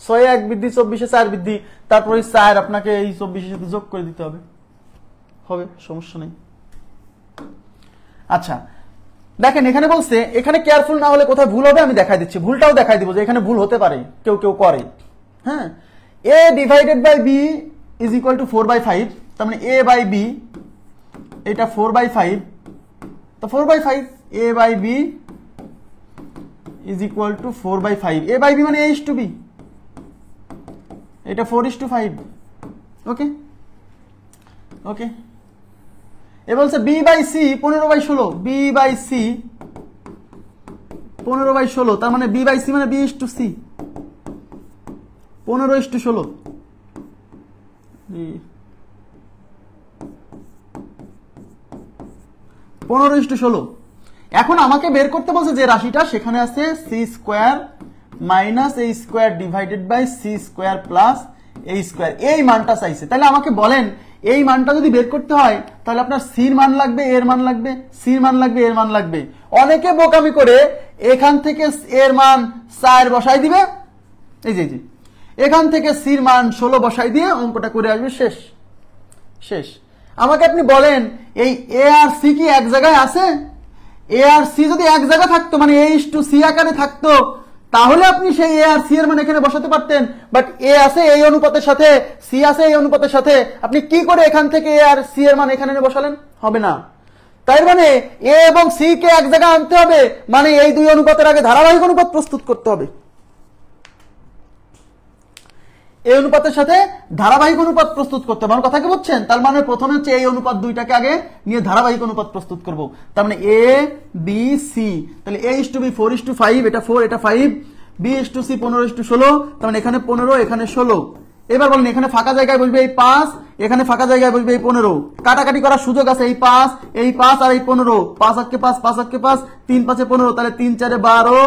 6 এ 1 বৃদ্ধি, 24 এ 4 বৃদ্ধি, তারপরে 4 আপনাকে এই 24 এর সাথে যোগ করে দিতে হবে, হবে, সমস্যা নেই। আচ্ছা দেখেন এখানে বলছে, এখানে কেয়ারফুল না হলে কোথায় ভুল হবে আমি দেখাই দিচ্ছি, ভুলটাও দেখাই দিব যে এখানে ভুল হতে পারে, কেউ কেউ করে। হ্যাঁ, a divided by b is equal to 4/5, তার মানে a বাই b এটা 4/5, তো 4/5 a by b is equal to 4/5, a by b মানে a is to b, এটা 4:5, ওকে ওকে। এ বলছে b by c 15/16, b by c 15/16, তার মানে b by c মানে b is to c, 15:16, 15:16। এখন আমাকে বের করতে বলছে যে রাশিটা, সেখানে আছে C square minus A square divided by C square plus A square, এই মানটা চাইছে। তাহলে আমাকে বলেন এই মানটা যদি বের করতে হয় তাহলে আপনার সির মান লাগবে, এর মান লাগবে, সির মান লাগবে, এর মান লাগবে। অনেকে বোকামি করে এখান থেকে এর মান 4 বসাই দিবে, এই যে এখান থেকে সির মান 16 বসাই দিয়ে অঙ্কটা করে আসবে, শেষ শেষ। আমাকে আপনি বলেন এই এ আর সি কি এক জায়গায় আছে? এ আর সি যদি এক জায়গায় থাকতো, মানে এ ইস টু সি আকারে থাকতো, তাহলে আপনি সেই এ আর সি এর মান এখানে বসাতে পারতেন। বাট এ আছে এই অনুপাতের সাথে, সি আছে এই অনুপাতের সাথে, আপনি কি করে এখান থেকে এ আর সি এর মান এখানে বসালেন? হবে না। তাই মানে এ এবং সি কে এক জায়গায় আনতে হবে, মানে এই দুই অনুপাতের আগে ধারাবাহিক অনুপাত প্রস্তুত করতে হবে। এই অনুপাতের সাথে ধারাবাহিক অনুপাত প্রস্তুত করতে হবে, আমার কথা কি বুঝছেন? তার মানে প্রথমে হচ্ছে এই অনুপাত দুইটাকে আগে নিয়ে ধারাবাহিক অনুপাত প্রস্তুত করব। তার মানে এ বি সি, তাহলে এ ইস টু বি 4:5, এটা 4 এটা 5, বি ইস টু সি 15:16, তার মানে এখানে 15 এখানে 16। এবার বলেন এখানে ফাঁকা জায়গায় বসবে এই 5, এখানে ফাঁকা জায়গায় বসবে এই 15, কাটাকাটি করার সুযোগ আছে, এই 5 আর এই 15, 5 আর কে 5, 5 আর কে 5, 3 5 এ 15, তাহলে 3 4 এ 12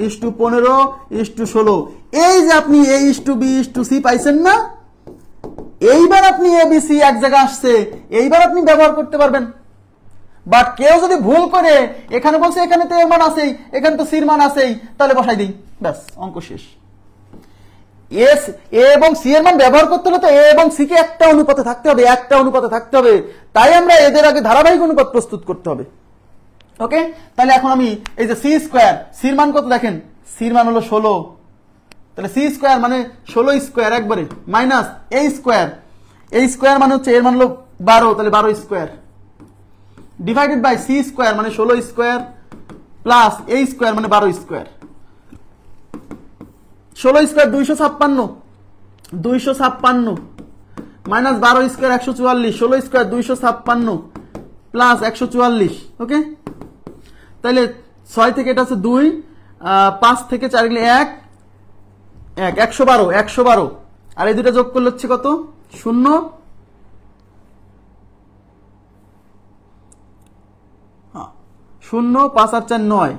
ইস টু 15 ইস টু 16। এই যে আপনি a is to b is to c পাইছেন না, এইবার আপনি এ বি সি এক জায়গায় আসছে, এইবার আপনি ব্যবহার করতে পারবেন। বাট কেউ যদি ভুল করে এখানে বলছে এখানে তো এর মান আছেই, এখানে তো সির মান আছেই, তাহলে বসাই দিই, ব্যাস অঙ্ক শেষ। এ এবং সি এর মান ব্যবহার করতে হলে তো এ এবং সি কে একটা অনুপাতে থাকতে হবে, একটা অনুপাতে থাকতে হবে। তাই আমরা এদের আগে ধারাবাহিক অনুপাত প্রস্তুত করতে হবে। ওকে, তাহলে এখন আমি এই যে সি স্কোয়ার, সির মান কত দেখেন, সির মান হলো 16, তাহলে সি স্কোয়ার মানে 16 স্কোয়ার একবারে, মাইনাস এই স্কোয়ার মানে হচ্ছে এর মান হলো 12, তাহলে 12 square, divided by C square মানে 16 স্কোয়ার প্লাস এই স্কোয়ার মানে 12 square. 16 square 256 minus 12 square 144, 16 square 256 plus 144। Okay, তাহলে 6 থেকে এটা হচ্ছে 2, 5 থেকে 4 গেলে 1, 112, আর এই দুটো যোগ করলে হচ্ছে কত 0, 0 5 আর 4 9,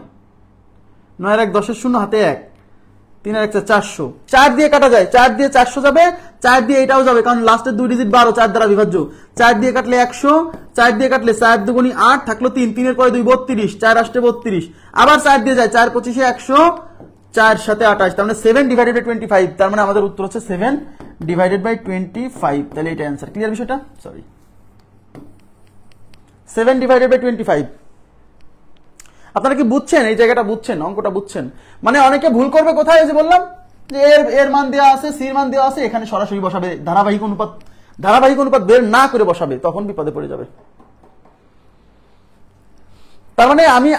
9 আর 1 10 এর 0 হাতে 1, 3 আর 1 400, 4 দিয়ে কাটা যায়, 4 দিয়ে 400 যাবে, 4 দিয়ে এটাও যাবে, কারণ লাস্টের 2 ডিজিট 12, 4 দ্বারা বিভাজ্য। 4 দিয়ে কাটলে 100, 4 দিয়ে কাটলে 4 দুগুণী 8, থাকলো 3, 3 এর পরে 2 32, 4 আসতে 32, আবার 4 দিয়ে যায়, 4 25 100, 4 সাথে 28, তার মানে 7 ডিভাইডেড বাই 25, তার মানে আমাদের উত্তর হচ্ছে 7 ডিভাইডেড বাই 25। তাহলে এটা অ্যান্সার। ক্লিয়ার বিষয়টা? Sorry, 7 divided by 25। আপনারা কি বুঝছেন? এই জায়গাটা বুঝছেন? অঙ্কটা বুঝছেন? মানে অনেকে ভুল করবে কোথায়, যে বললাম যে এর মান দেওয়া আছে, সির মান দেওয়া আছে, এখানে সরাসরি বসাবে, ধারাবাহিক অনুপাত বের না করে বসাবে, তখন বিপদে পড়ে যাবে। তার মানে আমি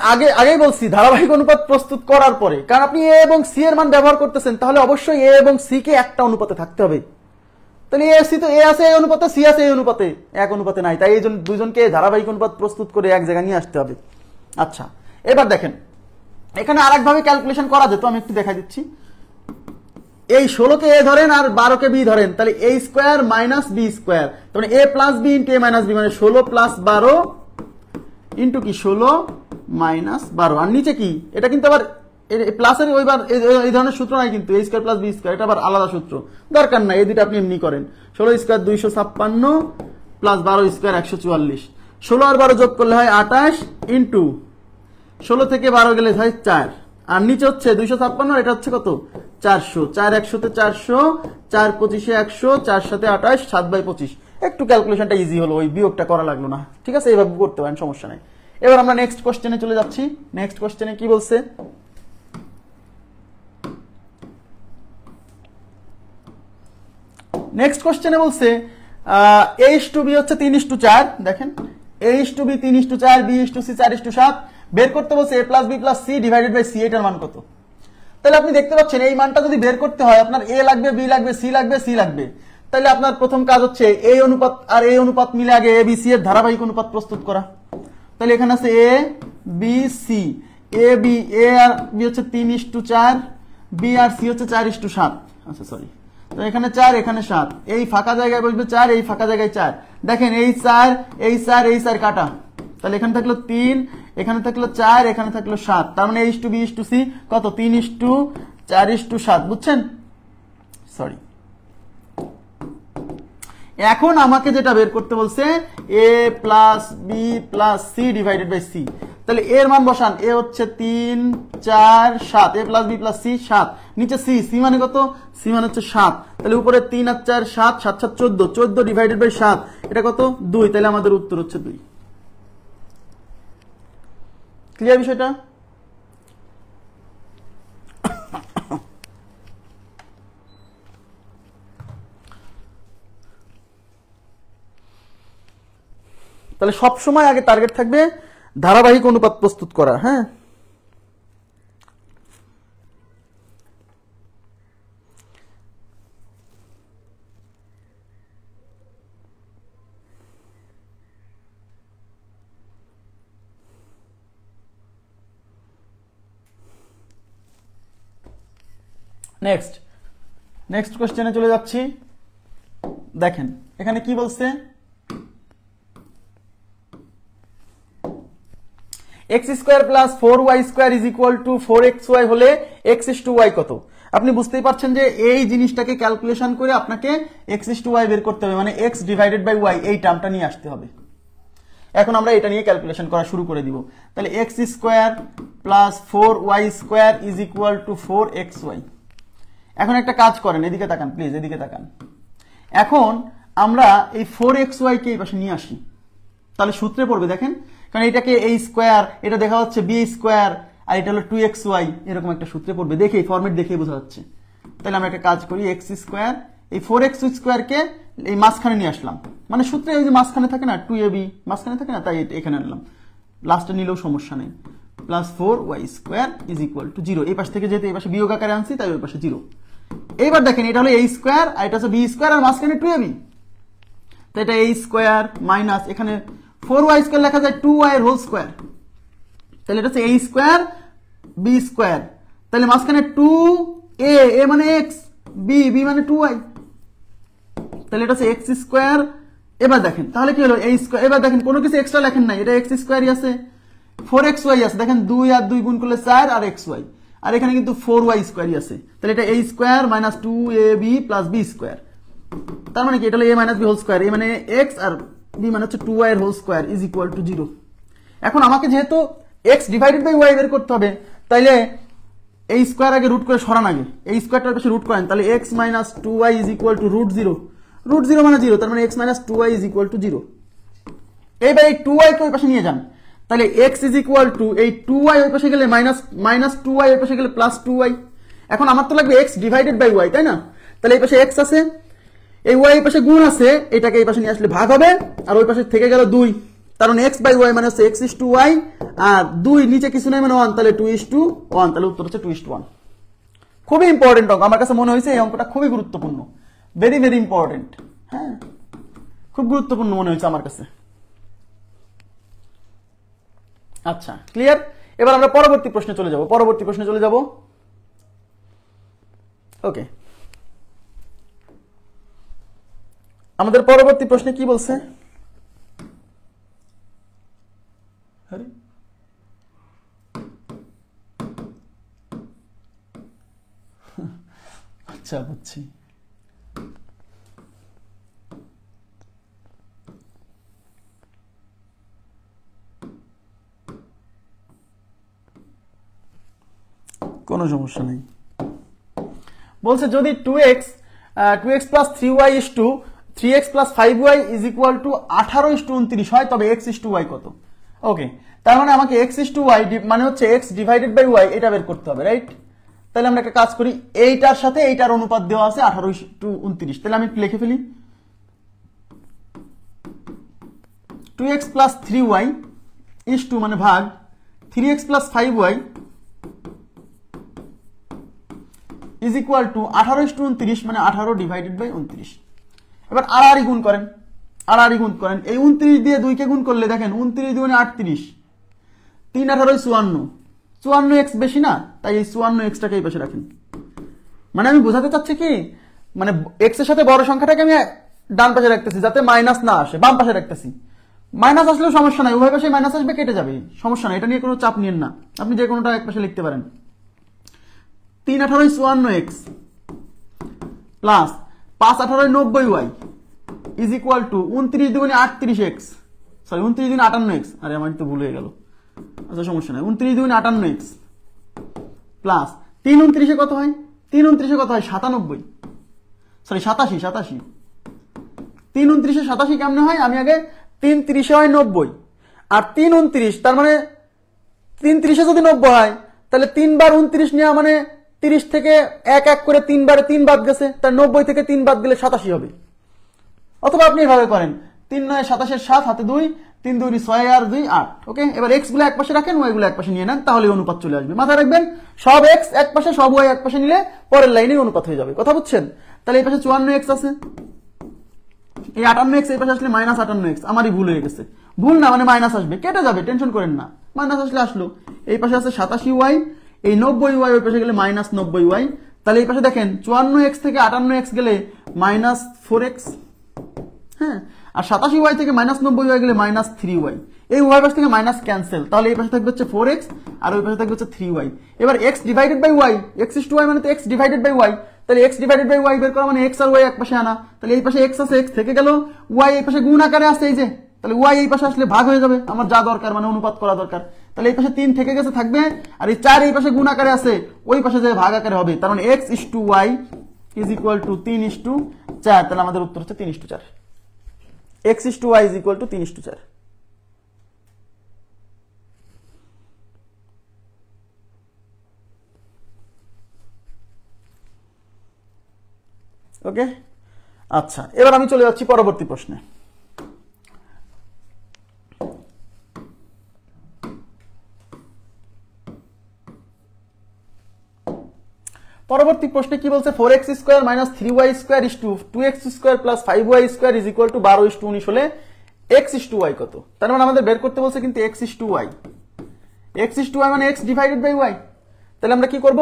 আগেই বলছি ধারাবাহিক অনুপাত প্রস্তুত করার পরে, কারণ আপনি এ এবং সি এর মান ব্যবহার করতেছেন, তাহলে অবশ্যই এ এবং সি কে একটা অনুপাতে থাকতে হবে। তাহলে এ সি তো এ আছে এই অনুপাতে, সি আছে এই অনুপাতে, এক অনুপাতে নাই, তাই এই দুইজনকে ধারাবাহিক অনুপাত প্রস্তুত করে এক জায়গায় নিয়ে আসতে হবে। আচ্ছা, এবার দেখেন এখানে আরেকভাবে ক্যালকুলেশন করা যেত, আমি একটু দেখাই দিচ্ছি। এই 16 কে এ ধরেন আর 12 কে বি ধরেন, তাহলে এ স্কোয়ার মাইনাস বি স্কোয়ার, তাহলে এ প্লাস বি ইন্টু এ মাইনাস বি, মানে 16 প্লাস 12 ইন্টু কি 16 মাইনাস 12, আর নিচে কি, এটা কিন্তু আবার প্লাসের ওইবার এই ধরনের সূত্র নাই কিন্তু, এ স্কোয়ার প্লাস বি স্কোয়ার, এটা আবার আলাদা সূত্র, দরকার নাই, এই দুটো আপনি এমনি করেন। 16 স্কোয়ার 256 প্লাস 12 স্কোয়ার 144, 16 আর 12 যোগ করলে হয় 28 ইন্টু 16 থেকে 12 গেলে হয় 4, আর নিচে হচ্ছে 256, এটা হচ্ছে কত 400, 4 100তে 400, 4 25 100, 4 সাথে 28, 7/25। একটু ক্যালকুলেশনটা ইজি হলো, ওই বিয়োগটা করা লাগলো না। ঠিক আছে, এইভাবে করতে পারেন, সমস্যা নাই। এবার আমরা নেক্সট কোশ্চেনে চলে যাচ্ছি। নেক্সট কোশ্চেনে কি বলছে? নেক্সট কোশ্চেনে বলছে a/b হচ্ছে 3:4, দেখেন a/b 3:4, b/c 4:7, বের করতে বলছে a plus B plus C divided by C, এটার মান কত? তাহলে আপনি দেখতে পাচ্ছেন এই মানটা যদি বের করতে হয় আপনার এ লাগবে, বি লাগবে, সি লাগবে, সি লাগবে। তাহলে আপনার প্রথম কাজ হচ্ছে এই অনুপাত আর এই অনুপাত মিলে আগে এ বি সি এর ধারাবাহিক অনুপাত প্রস্তুত করা। তাহলে এখানে আছে A B C, A B A R B হচ্ছে 3:4, বি আর সি হচ্ছে 4:7। আচ্ছা সরি, তো এখানে 4 এখানে 7, এই ফাঁকা জায়গায় বসবে 4, এই ফাঁকা জায়গায় 4। দেখেন এই 4 এই 4 এই 4 কাটা, তাহলে এখানে থাকলো 3, এখানে থাকলো 4, এখানে থাকলো 7, তার মানে a/b/c কত 3:4:7, বুঝছেন? সরি, এখন আমাকে যেটা বের করতে বলছে a plus B plus C divided by C. তাহলে এর মান বসান, এ হচ্ছে 3 4 7, A plus B plus C 7, নিচে সি, সি মানে কত, সি মানে হচ্ছে 7, তাহলে উপরে 3 আর 4 7, 7 7 14, 14 ডিভাইডেড বাই 7, এটা কত 2, তাহলে আমাদের উত্তর হচ্ছে 2। ক্লিয়ার বিষয়টা? তাহলে সব সময় আগে টার্গেট থাকবে ধারাবাহিক অনুপাত প্রস্তুত করা। হ্যাঁ, নেক্সট কোশ্চেনে চলে যাচ্ছি। দেখেন এখানে কি বলছে, x² plus 4y² is equal two 4xy হলে x/y কত? আপনি বুঝতেই পারছেন যে এই জিনিসটাকে ক্যালকুলেশন করে আপনাকে x/y বের করতে হবে, মানে x ডিভাইডেড বাই y এই টার্মটা নিয়ে আসতে হবে। এখন আমরা এটা নিয়ে ক্যালকুলেশন করা শুরু করে দিব। তাহলে x² plus 4y² is equal two 4xy। এখন একটা কাজ করেন, এদিকে তাকান প্লিজ, এদিকে তাকান। এখন আমরা এই 4xy কে এই পাশে নিয়ে আসি, তাহলে সূত্রে পড়বে দেখেন, কারণ এটাকে এই স্কোয়ার, এটা দেখা হচ্ছে বি স্কোয়ার, আর এটা হলো 2xy, এরকম একটা সূত্রে পড়বে, দেখেই ফরম্যাট দেখেই বোঝা যাচ্ছে। তাহলে আমরা একটা কাজ করি, x² এই 4x² কে এই মাঝখানে নিয়ে আসলাম, মানে সূত্রে এই যে মাঝখানে থাকে না 2ab মাঝখানে থাকে না, তাই এখানে আনলাম, লাস্টে নিলেও সমস্যা নেই। Plus 4y² is equal to 0, এই পাশ থেকে যেহেতু এই পাশে বিয়োগ আকারে আনছি তাই ওই পাশে 0। এইবার দেখেন এটা হলো a² আর এটা হচ্ছে b² আর মাঝখানে 2ab, তো এটা a² মাইনাস এখানে 4y² লেখা যায় 2y এর হোল স্কোয়ার, তাহলে এটা হচ্ছে a² b², তাহলে মাঝখানে 2a মানে x, b মানে 2y, তাহলে এটা হচ্ছে x²। এবার দেখেন তাহলে কি হলো a², এবার দেখেন কোনো কিছু এক্সট্রা লেখেন নাই, এটা x² আছে, 4xy আছে, দেখেন 2 আর 2 গুণ করলে 4 আর xy, আর এখানে কিন্তু 4y² আছে, তাহলে এটা a² minus 2ab plus b²। তার মানে কি এটা হলো a minus b whole square, a মানে এক্স আর বি মানে হচ্ছে 2y এর whole square is equal to 0। এখন আমাকে যেহেতু x ডিভাইডেড বাই y বের করতে হবে, তাইলে এই স্কোয়ার আগে রুট করে সরান, আগে এই স্কোয়ারটার পাশে রুট করেন, তাহলে x minus 2y is equal to root 0, root 0 মানে 0, তার মানে x minus 2y is equal to 0। এইবার এই 2y কে ওই পাশে নিয়ে যান, তাহলে x ইজ ইকুয়াল টু এই 2y ওই পাশে গেলে মাইনাস 2y ওই পাশে গেলে প্লাস 2y। এখন আমার তো লাগবে x ডিভাইডেড বাই y, তাই না? তাহলে এই পাশে x আছে, এই y এই পাশে গুণ আছে, এটাকে এই পাশে নিয়ে আসলে ভাগ হবে, আর ওই পাশে থেকে গেল 2, কারণ x বাই y মানে হচ্ছে x ইস টু y, আর 2 নিচে কিছু নাই মানে 1, তাহলে 2:1, তাহলে উত্তর হচ্ছে 2:1। খুবই ইম্পর্টেন্ট অঙ্ক, আমার কাছে মনে হয়েছে এই অঙ্কটা খুবই গুরুত্বপূর্ণ, ভেরি ভেরি ইম্পর্টেন্ট। হ্যাঁ, খুব গুরুত্বপূর্ণ মনে হয়েছে আমার কাছে। আচ্ছা, ক্লিয়ার? এবার আমরা পরবর্তী প্রশ্নে চলে যাব। ওকে, আমাদের পরবর্তী প্রশ্নে কি বলছে? আচ্ছা, বুঝছি। কোনো সমস্যা নেই। বলছে যদি 2x plus 3y is to 3x plus 5y is equal to 18:29 হয়, তবে x ইস টু y কত? ওকে, তার মানে আমাকে x ইস টু y মানে হচ্ছে x ডিভাইডেড বাই y এটা বের করতে হবে, রাইট? তাহলে আমরা একটা কাজ করি, এইটার সাথে এইটার অনুপাত দেওয়া আছে 18:29, তাহলে আমি একটু লিখে ফেলি 2x plus 3y is two মানে ভাগ 3x plus 5y is equal to 18:29 মানে 18 ডিভাইডেড বাই 29। এবার আড়াআড়ি গুণ করেন, এই 29 দিয়ে 2 কে গুণ করলে দেখেন 29 দুগুণে 38, 3 18 54x বেশি না, তাই এই 54x টাকে এই পাশে রাখেন। মানে আমি বোঝাতে চাচ্ছি কি, মানে x এর সাথে বড় সংখ্যাটাকে আমি ডান পাশে রাখতেছি যাতে মাইনাস না আসে, বাম পাশে রাখতেছি। মাইনাস আসলেও সমস্যা নাই, উভয় পাশে মাইনাস আসবে, কেটে যাবে, সমস্যা নাই, এটা নিয়ে কোনো চাপ নিয়েন না, আপনি যে কোনোটা এক পাশে লিখতে পারেন। 3 18 54x plus 5 18 90y is equal two 29 দুগুণে 38x, সরি 29 দুগুণে 58x, আরে আমার তো ভুল হয়ে গেল, আচ্ছা সমস্যা নাই, 29 দুগুণে 58x প্লাস 3 29 কত হয়? 3 29 কত হয়? 97, সরি 87, 3 29 87 কেমনে হয়? আমি আগে 3 30 হয় 90 আর 3 29, তার মানে 3 30 যদি 90 হয় তাহলে 3 বার 29 নেওয়া মানে 30 থেকে 1 করে 3 বারে 3 বাদ গেছে, তার 90 থেকে 3 বাদ গেলে 87 হবে। অথবা আপনি এভাবে করেন 3 9 27 7 হাতে 2, 3 2 6 আর 2 8। ওকে, এবার x গুলো এক পাশে রাখেন, y গুলো এক পাশে নিয়ে নেন, তাহলে অনুপাত চলে আসবে। মাথায় রাখবেন সব x এক পাশে, সব y এক পাশে নিলে পরের লাইনে অনুপাত হয়ে যাবে, কথা বুঝছেন? তাহলে এই পাশে 54x আছে, এই 58x এই পাশে আসলে মাইনাস 58x, আমারই ভুল হয়ে গেছে, ভুল না মানে মাইনাস আসবে, কেটে যাবে, টেনশন করেন না, মাইনাস আসলে আসলো। এই পাশে আছে 87y, এই 90y ওই পাশে গেলে মাইনাস 90y, তাহলে এই পাশে দেখেন 54x থেকে 58x গেলে মাইনাস 4x, হ্যাঁ, আর 87y থেকে মাইনাস 90y গেলে মাইনাস 3y, এই উভয় পাশ থেকে মাইনাস ক্যান্সেল, তাহলে এই পাশে থাকবে হচ্ছে 4x আর ওই পাশে থাকবে হচ্ছে 3y। এবার x divided by y, x is to y মানে তো x ডিভাইডেড বাই y, তাহলে x ডিভাইডেড বাই y বের করা মানে x আর y এক পাশে আনা, তাহলে এই পাশে x আছে, x থেকে গেল, y এই পাশে গুণ আকারে আছে, এই যে, তাহলে y এই পাশে আসলে ভাগ হয়ে যাবে, আমার যা দরকার মানে অনুপাত করা দরকার, তাহলে এই পাশে 3 থেকে গেছে থাকবে, আর এই 4 এই পাশে গুণ আকারে আছে, ওই পাশে যে ভাগ আকারে হবে, তার মানে x is to y is equal to 3:4, তাহলে আমাদের উত্তর হচ্ছে 3:4, x is to y is equal to 3:4। Okay, আচ্ছা, এবার আমি চলে যাচ্ছি পরবর্তী প্রশ্নে। পরবর্তী প্রশ্নে কি বলছে? 4x square minus 3y square is to 2x square plus 5y square is equal to 12:19 হলে x ইস টু y কত? তার মানে আমাদের বের করতে বলছে কিন্তু x is to y, x is to y মানে x ডিভাইডেড বাই y। তাহলে আমরা কি করব?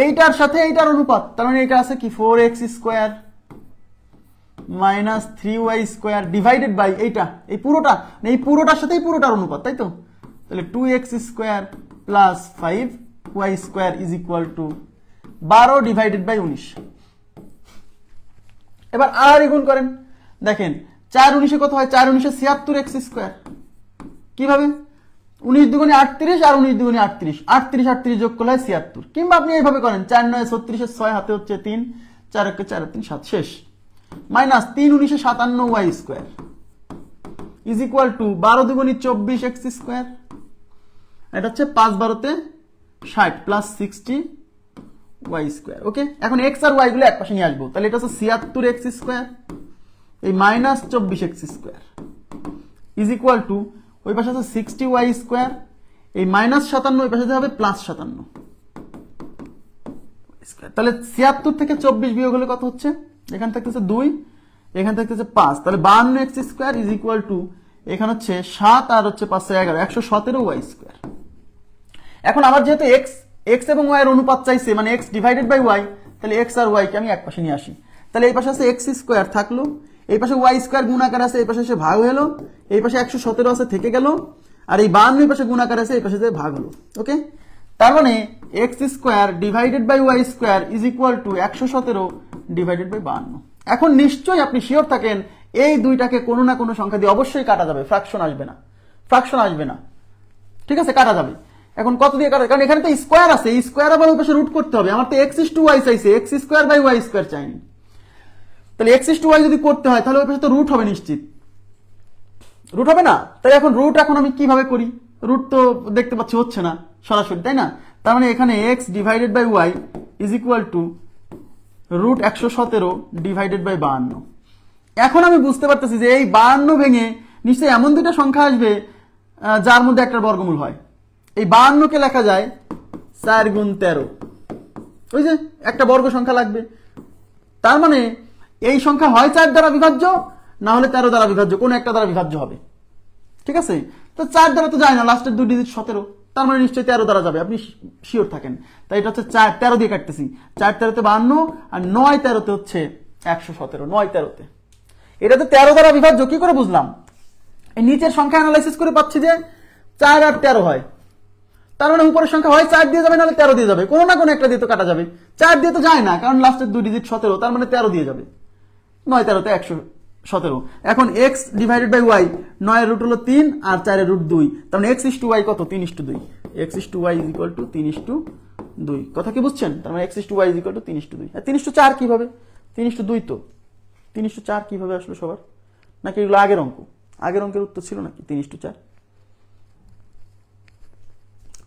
এইটার সাথে এইটার অনুপাত, তার মানে এটা আছে কি 4x square minus 3y square divided by এইটা, এই পুরোটা, এই পুরোটার সাথে এই পুরোটার অনুপাত, তাই তো? তাহলে 2x square plus 5y square is equal to 12 divided by 19। এবার আর গুণ করেন, দেখেন 4 19 কত হয়, 4 19 76 এক্স স্কোয়ার। কিভাবে, 19 দুগুণে 38 আর 19 দুগুণে 38, 38 38 যোগ করলে হয় 76। কিংবা আপনি এইভাবে করেন 4 9 36 6 হাতে হচ্ছে 3, 4 1 4 3 7 শেষ, minus 3 19 57 y square is equal to 12 দুগুণে 24 এক্স স্কোয়ার। এটা হচ্ছে 5 12 তে 60 প্লাস 60 ওয়াই স্কোয়ার। ওকে, এখন এক্স আর ওয়াই গুলো এক পাশে নিয়ে আসবো, তাহলে এটা হচ্ছে 76 এক্স স্কোয়ার এই minus 24 x square is equal two ওই পাশে আছে 60 ওয়াই স্কোয়ার এই মাইনাস 57 ওই পাশে হবে প্লাস 57। তাহলে 76 থেকে 24 বিয়োগ হলে কত হচ্ছে, এখান থাকতেছে 2, এখান থাকতেছে 5, তাহলে 52 x square is equal two এখানে হচ্ছে 7 আর হচ্ছে 5 11 117 ওয়াই স্কোয়ার। এখন আমার যেহেতু এক্স এবং ওয়াই এর অনুপাত চাইছে, মানে এক্স ডিভাইডেড বাই ওয়াই, তাহলে এক্স আর ওয়াই কে আমি এক পাশে নিয়ে আসি। তাহলে এই পাশে আছে এক্স স্কোয়ার থাকলো, এই পাশে ওয়াই স্কোয়ার গুণাকার আছে, এই পাশে এসে ভাগ হলো, এই পাশে 117 আছে থেকে গেল, আর এই 52 এই পাশে গুণাকার আছে, এই পাশে ভাগ হলো। ওকে, তার মানে x square divided by y square is equal to 117 divided by 52। এখন নিশ্চয়ই আপনি শিওর থাকেন এই দুইটাকে কোনো না কোনো সংখ্যা দিয়ে অবশ্যই কাটা যাবে, ফ্র্যাকশন আসবে না, ফ্র্যাকশন আসবে না, ঠিক আছে, কাটা যাবে। এখন কত দিয়ে কাটা, কারণ এখানে তো স্কোয়ার আছে, স্কোয়ার আবার ওই পাশে রুট করতে হবে, আমার তো এক্স ইস টু ওয়াই চাইছে, x square by y square চাইনি। তাহলে এক্স ইস টু ওয়াই যদি করতে হয় তাহলে ওই পাশে তো রুট হবে নিশ্চিত, রুট হবে না। তাই এখন রুট এখন আমি কিভাবে করি, রুট তো দেখতে পাচ্ছি হচ্ছে না সরাসরি, তাই না? তার মানে এখানে x divided by y is equal to root 117 divided by 52। এখন আমি বুঝতে পারতেছি যে এই 52 ভেঙে নিশ্চয়ই এমন দুইটা সংখ্যা আসবে যার মধ্যে একটা বর্গমূল হয়। এই 52 কে লেখা যায় 4 গুণ 13, ওই যে একটা বর্গ সংখ্যা লাগবে। তার মানে এই সংখ্যা হয় 4 দ্বারা বিভাজ্য, না হলে 13 দ্বারা বিভাজ্য, কোন একটা দ্বারা বিভাজ্য হবে, ঠিক আছে? তো 4 দ্বারা তো যায় না, লাস্টের 2 ডিজিট 17, তার মানে নিশ্চয়ই 13 দ্বারা যাবে, আপনি শিওর থাকেন। তাই এটা হচ্ছে 4 13 দিয়ে কাটতেছি, 4 13 তে 52 আর 9 13 তে হচ্ছে 117, 9 13 তে। এটা তো 13 দ্বারা বিভাজ্য, কি করে বুঝলাম? এই নিচের সংখ্যা অ্যানালাইসিস করে পাচ্ছি যে 4 আর 13 হয়, তার মানে উপরের সংখ্যা হয় 4 দিয়ে যাবে, নাহলে 13 দিয়ে যাবে, কোনো না কোনো একটা দিয়ে তো কাটা যাবে। 4 দিয়ে তো যায় না, কারণ লাস্টের 2 ডিজিট 17, তার মানে 13 দিয়ে যাবে, 9 13 তে 117। এখন x ডিভাইডেড বাই y, 9 এর রুট হলো 3 আর 4 এর রুট 2, তার মানে x ইস টু y কত, 3 is to 2, x is to y is equal to 3 is to 2। কথা কি বুঝছেন? তার মানে x is to y is equal to 3 is to 2। আর 3 ইস টু 4 কিভাবে, 3 ইস টু 2 তো, 3 ইস টু 4 কিভাবে আসলো সবার? নাকি এগুলো আগের অঙ্ক, আগের অঙ্কের উত্তর ছিল নাকি 3 ইস টু 4?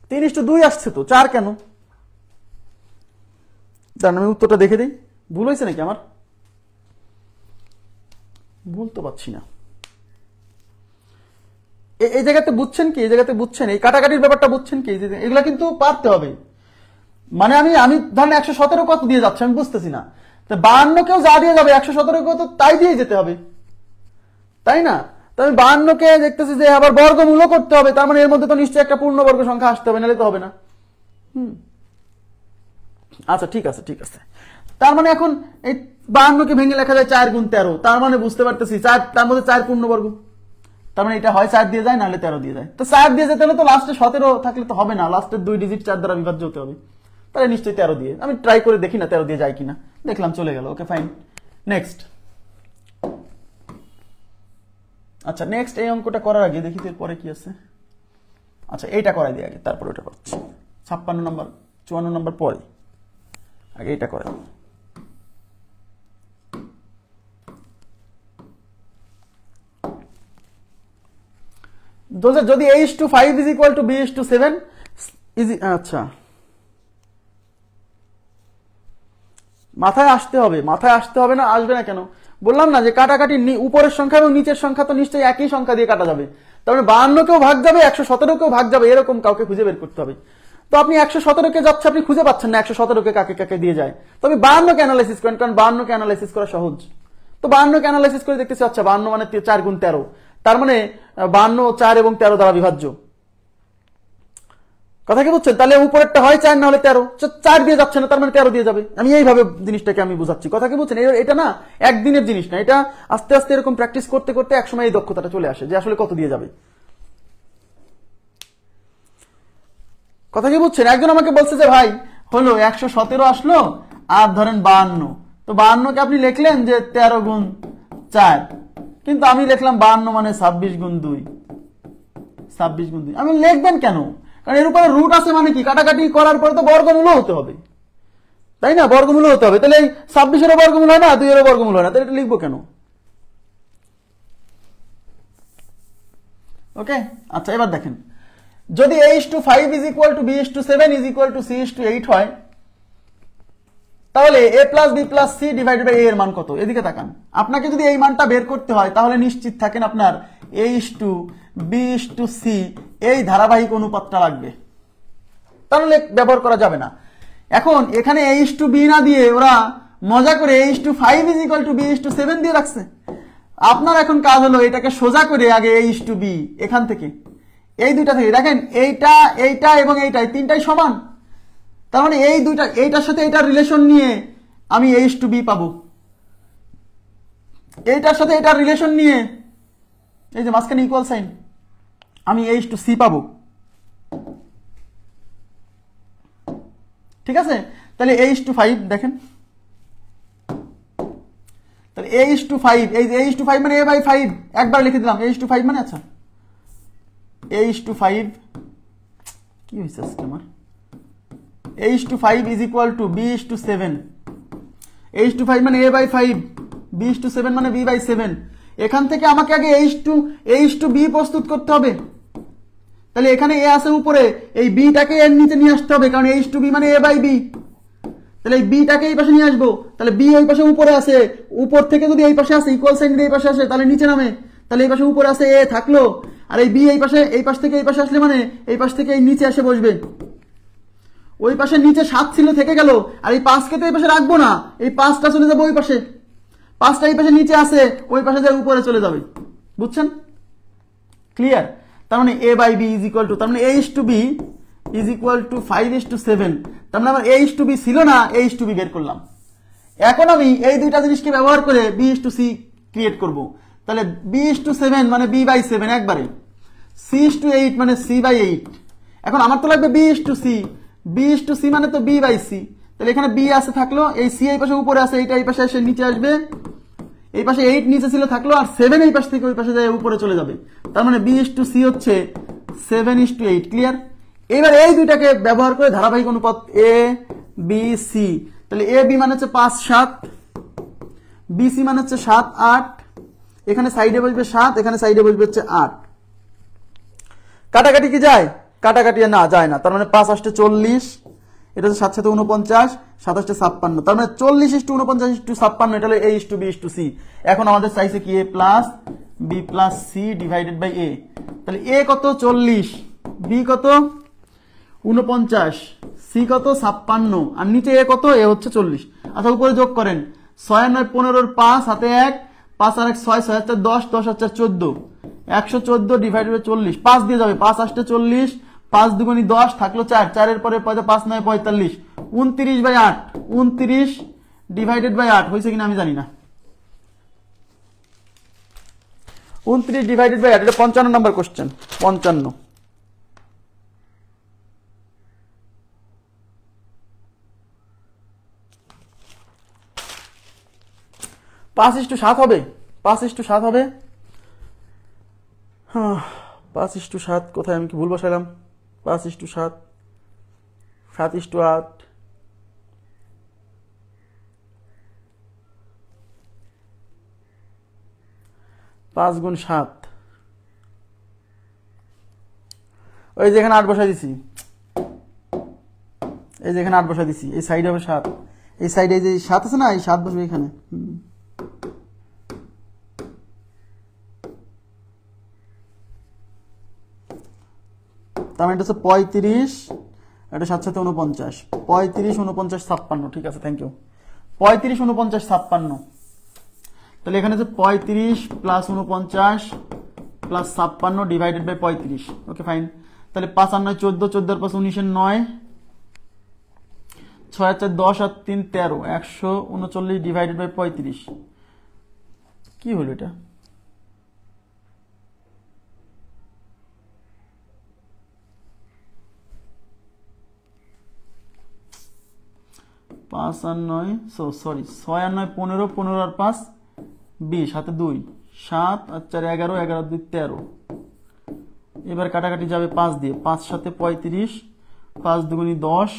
3 ইস টু 2 আসছে তো, 4 কেন? দাঁড়ান আমি উত্তরটা দেখে দিই, ভুল হয়েছে নাকি আমার? বলতে পারছি না। এই জায়গাতে বুঝছেন কি, এই জায়গাতে বুঝছেন এই কাটাকাটির ব্যাপারটা বুঝছেন কি? এগুলা কিন্তু পারতে হবে। মানে আমি ধরেন 117 কত দিয়ে যাচ্ছে আমি বুঝতেছি না, তো 52 কেও যা দিয়ে যাবে 117 কেও তো তাই দিয়ে যেতে হবে, তাই না? তো আমি 52 কে দেখতেছি যে আবার বর্গমূলও করতে হবে, তার মানে এর মধ্যে তো নিশ্চয়ই একটা পূর্ণবর্গ সংখ্যা আসতে হবে, নাহলে তো হবে না। আচ্ছা ঠিক আছে, ঠিক আছে। তার মানে এখন এই 52 কে ভেঙে লেখা যায় 4 গুণ 13, তার মানে বুঝতে পারতেছি 4, তার মধ্যে 4 পূর্ণবর্গ, তার মানে এটা হয় 4 দিয়ে যায়, নাহলে 13 দিয়ে যায়। তো 4 দিয়ে যেতে হলে তো লাস্টে 17 থাকলে তো হবে না, লাস্টের 2 ডিজিট 4 দ্বারা বিভাজ্য হতে হবে, তাহলে নিশ্চয়ই 13 দিয়ে। আমি ট্রাই করে দেখি না 13 দিয়ে যায় কিনা, দেখলাম চলে গেল, ওকে ফাইন। নেক্সট, আচ্ছা নেক্সট এই অঙ্কটা করার আগে দেখি তো পরে কি আছে। আচ্ছা এইটা করাই দিই আগে, তারপর ওটা করছি। 56 নম্বর 54 নম্বর পরে, আগে এটা করাই। যদি a:5 is equal to b:7 is, আচ্ছা মাথায় আসতে হবে, মাথায় আসতে হবে না, আসবে না কেন? বললাম না যে কাটাকাটি উপরের সংখ্যা এবং নিচের সংখ্যা তো নিশ্চয়ই একই সংখ্যা দিয়ে কাটা যাবে, তার মানে 52 কেও ভাগ যাবে, 117 কেও ভাগ যাবে, এরকম কাউকে খুঁজে বের করতে হবে। তো আপনি 117 কে যাচ্ছে, আপনি খুঁজে পাচ্ছেন না 117 কে কাকে কাকে দিয়ে যায়, তবে 52 কে অ্যানালাইসিস করেন, কারণ 52 কে অ্যানালাইসিস করা সহজ। তো 52 কে অ্যানালাইসিস করে দেখতেছি, আচ্ছা 52 মানে 4 গুণ 13, তার মানে 52 4 এবং 13 দ্বারা বিভাজ্য। কথা কি বুঝছেন? তাহলে উপরেরটা হয় 4 না হলে 13, 4 দিয়ে যাচ্ছে না, তার মানে 13 দিয়ে যাবে। আমি এইভাবে জিনিসটাকে আমি বুঝাচ্ছি, কথা কি বুঝছেন? এটা না একদিনের জিনিস না, এটা আস্তে আস্তে এরকম প্র্যাকটিস করতে করতে একসময় এই দক্ষতাটা চলে আসে যে আসলে কত দিয়ে যাবে। কথা কি বুঝছেন? একজন আমাকে বলছে যে ভাই হলো 117 আসলো আর ধরেন 52, তো 52 কে আপনি লিখলেন যে 13 গুণ 4, কিন্তু আমি লিখলাম 52 মানে 26 গুণ 2, 26 গুণ 2। আমি লিখবেন কেন? কারণ এর উপরে রুট আছে, মানে কি কাটাকাটি করার পরে তো বর্গমূল হতে হবে, তাই না? বর্গমূল হতে হবে, তাহলে এই 26-এরও বর্গমূল হয় না, 2-এরও বর্গমূল হয় না, তাহলে এটা লিখবো কেন? ওকে, আচ্ছা এবার দেখেন, যদি a:5 is equal to b:7 is equal to c:8 হয়, তাহলে a plus b plus c divided by a এর মান কত? এদিকে তাকান। আপনাকে যদি এই মানটা বের করতে হয়, তাহলে নিশ্চিত থাকেন আপনার a:b:c এই ধারাবাহিক অনুপাতটা লাগবে, তাহলে ব্যবহার করা যাবে না। এখন এখানে a:b না দিয়ে ওরা মজা করে a:5 is equal to b:7 দিয়ে রাখছে। আপনার এখন কাজ হলো এটাকে সোজা করে আগে a:b এখান থেকে, এই দুইটা থেকে দেখেন, এইটা এইটা এবং এইটাই তিনটাই সমান, তার মানে এই দুইটা, এইটার সাথে এইটার রিলেশন নিয়ে আমি a:b পাবো, এইটার সাথে এটার রিলেশন নিয়ে এই যে মাঝখানে ইকুয়াল সাইন আমি a:c পাবো। ঠিক আছে, তাহলে a:5 দেখেন, তাহলে a:5, এই যে a:5 মানে a/5 একবার লিখে দিলাম, a:5 মানে, আচ্ছা a:5 কি হইছে আজকে আমার, a:5 is equal to b:7, a:5 মানে a/5, b:7 মানে b/7। এখান থেকে আমাকে আগে a:b প্রস্তুত করতে হবে, তাহলে এখানে a আছে উপরে, এই b টাকে এর নিচে নিয়ে আসতে হবে, কারণ a:b মানে a/b, তাহলে এই b টাকে এই পাশে নিয়ে আসবো, তাহলে b ওই পাশে উপরে আছে, উপর থেকে যদি এই পাশে আসে ইকুয়াল সাইন এই পাশে আসে তাহলে নিচে নামে, তাহলে এই পাশে উপরে আছে a থাকলো, আর এই b এই পাশে, এই পাশ থেকে এই পাশে আসলে মানে এই পাশ থেকে এই নিচে এসে বসবে, ওই পাশে নিচে 7 ছিল থেকে গেল, আর এই 5 কে তো এই পাশে রাখবো না, এই 5টা চলে যাবে ওই পাশে, 5টা এই পাশে নিচে আছে, ওই পাশে যায় উপরে চলে যাবে, বুঝছেন? ক্লিয়ার? তার মানে a/b ইজ ইকুয়াল টু, তার মানে a:b ইজ ইকুয়াল টু 5:7, তার মানে আমার a:b ছিল না, a:b বের করলাম। এখন আমি এই দুইটা জিনিসকে ব্যবহার করে b:c ক্রিয়েট করব, তাহলে b:7 মানে b/7 একবারে, c:8 মানে c/8। এখন আমার তো লাগবে b:c, b:c মানে তো b/c, তাহলে এখানে b আছে থাকলো, এই c এই পাশে উপরে আছে, এইটা এই পাশে এসে নিচে আসবে, এই পাশে 8 নিচে ছিল থাকলো, আর 7 এই পাশ থেকে ওই পাশে যায় উপরে চলে যাবে, তার মানে b:c হচ্ছে 7:8। ক্লিয়ার? এবার এই দুইটাকে ব্যবহার করে ধারাবাহিক অনুপাত a b c, তাহলে a b মানে হচ্ছে 5 7, b c মানে হচ্ছে 7 8, এখানে সাইডে বসবে 7, এখানে সাইডে বসবে হচ্ছে 8। কাটাকাটি কি যায়? কাটাকাটি না যায় না, তার মানে 5 8 40, এটা হচ্ছে 7 7 49, 7 8 56, তার মানে 40:49:56, এটা হলো a:b:c। এখন আমাদের চাইছে কি a plus b plus c divided by a, তাহলে a কত 40, b কত 49, c কত 56, আর নিচে a কত, a হচ্ছে 40। আচ্ছা উপরে যোগ করেন, 6 9 15, 5 হাতে 1, 5 আর 1 6, 6 4 10, 10 আর 4 14, 114 ডিভাইডেড বাই 40, 5 দিয়ে যাবে, 5 8 40, 5 দুগুণী 10 থাকলো 4, 4 এর পরে 5 9 45, 29/8, 29 ডিভাইডেড বাই 8 হয়েছে কিনা আমি জানি না, 29 ডিভাইডেড বাই 8, এটা 55 নাম্বার কোশ্চেন, 55। পাঁচ ইস্টু 7 হবে, 5:7 হবে, 5:7 কোথায়, আমি কি ভুল বসালাম? 5:7, 7:8, 5 গুণ 7, ওই যে এখানে 8 বসাই দিছি, এই যে এখানে 8 বসাই দিছি, এই সাইডে হবে 7, এই সাইডে এই যে 7 আছে না, এই 7 বসবে এখানে। তার মানে এটা হচ্ছে 35, এটা 7 7 49, 35 49 56, ঠিক আছে, থ্যাংক ইউ। 35 49 56, তাহলে এখানে হচ্ছে 35 plus 49 plus 56 divided by 35। Okay fine, তাহলে 5 আর 9 14, 14 পাঁচ 19 এর 9, 6 আর 4 10 আর 3 13, 139 ডিভাইডেড বাই 35। কি হলো এটা? 5 আর 9 সরি 6 আর 9 15, 15 আর 5 20, হাতে 2, 7 আর 4 11, 11 আর 2 13। এবার কাটাকাটি যাবে 5 দিয়ে, 5 সাথে 35, 5 দুগুণী 10,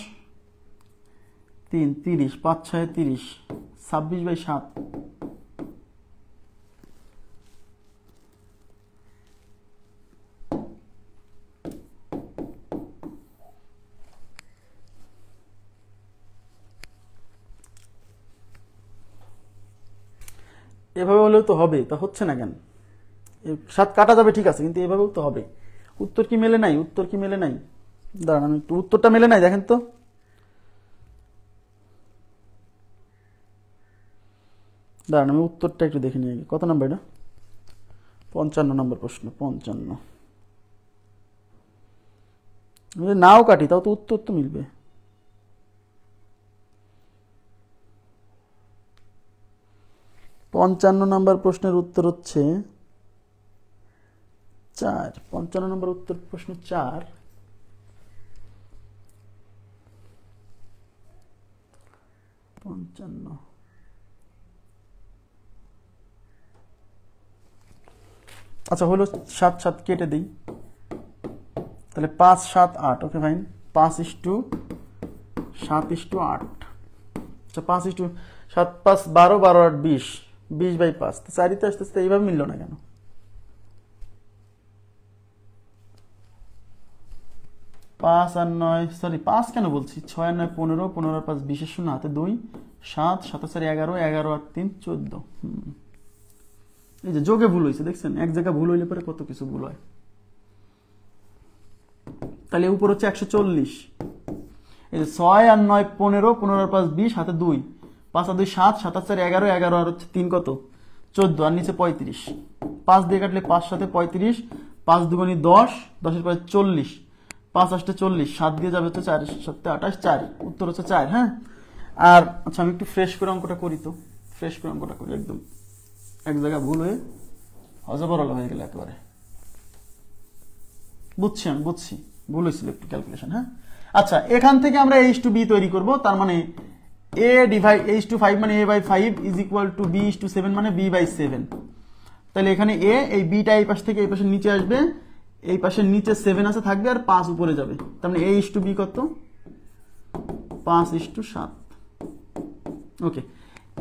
3 30, 5 6 30, 26/7। এভাবে হলেও তো হবে, তা হচ্ছে না কেন? 7 কাটা যাবে ঠিক আছে, কিন্তু এভাবেও তো হবে। উত্তর কি মেলে নাই? উত্তর কি মেলে নাই? দাঁড়ান আমি একটু, উত্তরটা মেলে নাই দেখেন তো। দাঁড়ান আমি উত্তরটা একটু দেখে নিয়ে কত নাম্বার এটা? 55 নম্বর প্রশ্ন। 55 নাও কাটি তাও তো উত্তর তো মিলবে। পঞ্চান্ন নম্বর প্রশ্নের উত্তর হচ্ছে 4। 55 নম্বর উত্তর প্রশ্ন 4। আচ্ছা হলো 7 7 কেটে দিই, তাহলে 5 7 8। Okay fine, 5:7:8। আচ্ছা 5:7 5 12, 12 8 20, 20/5। তো 4তে আসতে আসতে এইভাবে মিলল না কেন? 5 আর 9 সরি 5 কেন বলছি, 6 আর 9 15, 15 আর 5 20, 0 হাতে 2, 7 7 আর 4 11, 11 আর 3 14। এই যে যোগে ভুল হয়েছে দেখছেন, এক জায়গা ভুল হইলে পরে কত কিছু ভুল হয়। তাহলে উপর হচ্ছে 140। এই যে 6 আর 9 15, 15 আর 5 20, হাতে 2, 5 আর 2 7, 7 আর 4 11, 11 আর হচ্ছে 3 কত 14, আর নিচে 35। 5 দিয়ে কাটলে 5 সাথে 35, 5 দুগুণী 10, 10 এর পরে 40, 5 8 40, 7 দিয়ে যাবে হচ্ছে 4 7 28, 4। উত্তর হচ্ছে 4। হ্যাঁ, আর আচ্ছা আমি একটু ফ্রেশ করে অঙ্কটা করি তো, ফ্রেশ করে অঙ্কটা করি। একদম এক জায়গা ভুল হয়ে হজবরল হয়ে গেল একেবারে। বুঝছি আমি, বুঝছি ভুল হয়েছিল একটু ক্যালকুলেশন। হ্যাঁ আচ্ছা, এখান থেকে আমরা h/b তৈরি করব। তার মানে a ডিভাইড h/5 মানে a/5 is equal two b/7 মানে b/7। তাহলে এখানে a, এই bটা এই পাশ থেকে এই পাশে নিচে আসবে, এই পাশে নিচে 7 আছে থাকবে, আর 5 উপরে যাবে। তার মানে a/b কত? 5:7। ওকে,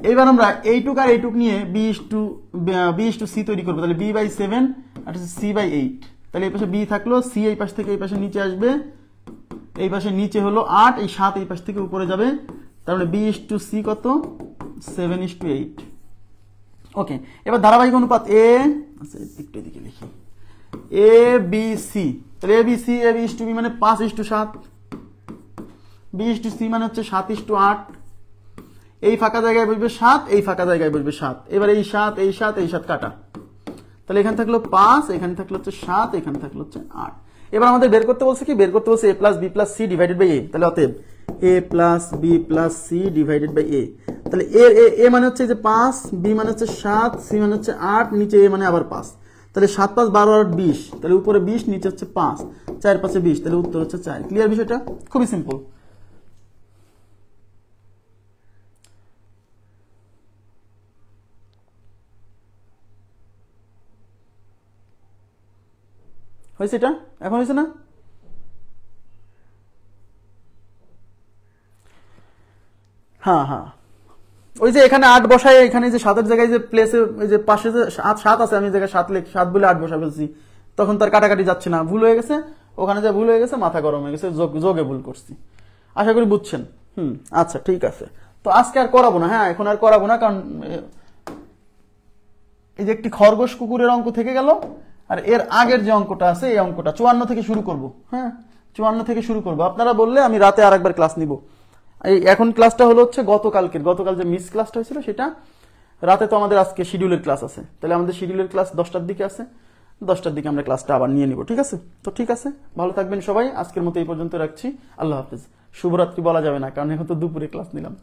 এইবার আমরা এইটুক আর এইটুক নিয়ে b/c তৈরি করবো। তাহলে b/7 আর c/8। তাহলে এই পাশে b থাকলো, c এই পাশ থেকে এই পাশে নিচে আসবে, এই পাশে নিচে হলো 8, এই 7 এই পাশ থেকে উপরে যাবে। তার মানে b/c কত? 7:8। ওকে, এবার ধারাবাহিক অনুপাত a, আচ্ছা একটু এদিকে লিখি, a/b/c। তাহলে a/b/c, a/b/b মানে 5:7, b/c মানে হচ্ছে 7:8। এই ফাঁকা জায়গায় বসবে 7, এই ফাঁকা জায়গায় বসবে 7। এবার এই 7 এই 7 এই 7 কাটা, তাহলে এখানে থাকলো 5, এখানে থাকলো হচ্ছে 7, এখানে থাকলো হচ্ছে 8। এবার আমাদের বের করতে বলছে কি? বের করতে বলছে a + b + c divided by a। তাহলে অতএব a + b + c divided by a। তাহলে a মানে হচ্ছে যে 5, b মানে হচ্ছে 7, c মানে হচ্ছে 8, নিচে a মানে আবার 5। তাহলে 7 5 12 আর 20, তাহলে উপরে 20 নিচে হচ্ছে 5, 4 5 20, তাহলে উত্তর হচ্ছে 4। ক্লিয়ার বিষয়টা? খুবই সিম্পল। হয়েছে? এটা এখন হয়েছে না? হ্যাঁ হ্যাঁ, ওই যে এখানে 8 বসায়, এখানে যে 7 এর জায়গায় যে প্লেসে ওই যে পাশে যে 7 আছে, আমি জায়গায় 7 বলে 8 বসা ফেলছি, তখন তার কাটাকাটি যাচ্ছে না, ভুল হয়ে গেছে। ওখানে যা ভুল হয়ে গেছে, মাথা গরম হয়ে গেছে, যোগে ভুল করছি। আশা করি বুঝছেন। আচ্ছা ঠিক আছে, তো আজকে আর করাবো না। হ্যাঁ এখন আর করাবো না, কারণ এই যে একটি খরগোশ কুকুরের অঙ্ক থেকে গেল, আর এর আগের যে অঙ্কটা আছে এই অঙ্কটা 54 থেকে শুরু করব। হ্যাঁ 54 থেকে শুরু করব। আপনারা বললে আমি রাতে আরেকবার ক্লাস নিব। এই এখন ক্লাসটা হলো হচ্ছে গতকাল যে মিস ক্লাসটা হয়েছিল সেটা রাতে। তো আমাদের আজকে শিডিউলের ক্লাস আছে, তাহলে আমাদের শিডিউলের ক্লাস 10টার দিকে আছে। 10টার দিকে আমরা ক্লাসটা আবার নিয়ে নিব। ঠিক আছে? তো ঠিক আছে, ভালো থাকবেন সবাই। আজকের মতো এই পর্যন্ত রাখছি। আল্লাহ হাফেজ। শুভরাত্রি বলা যাবে না, কারণ এখন তো দুপুরে ক্লাস নিলাম।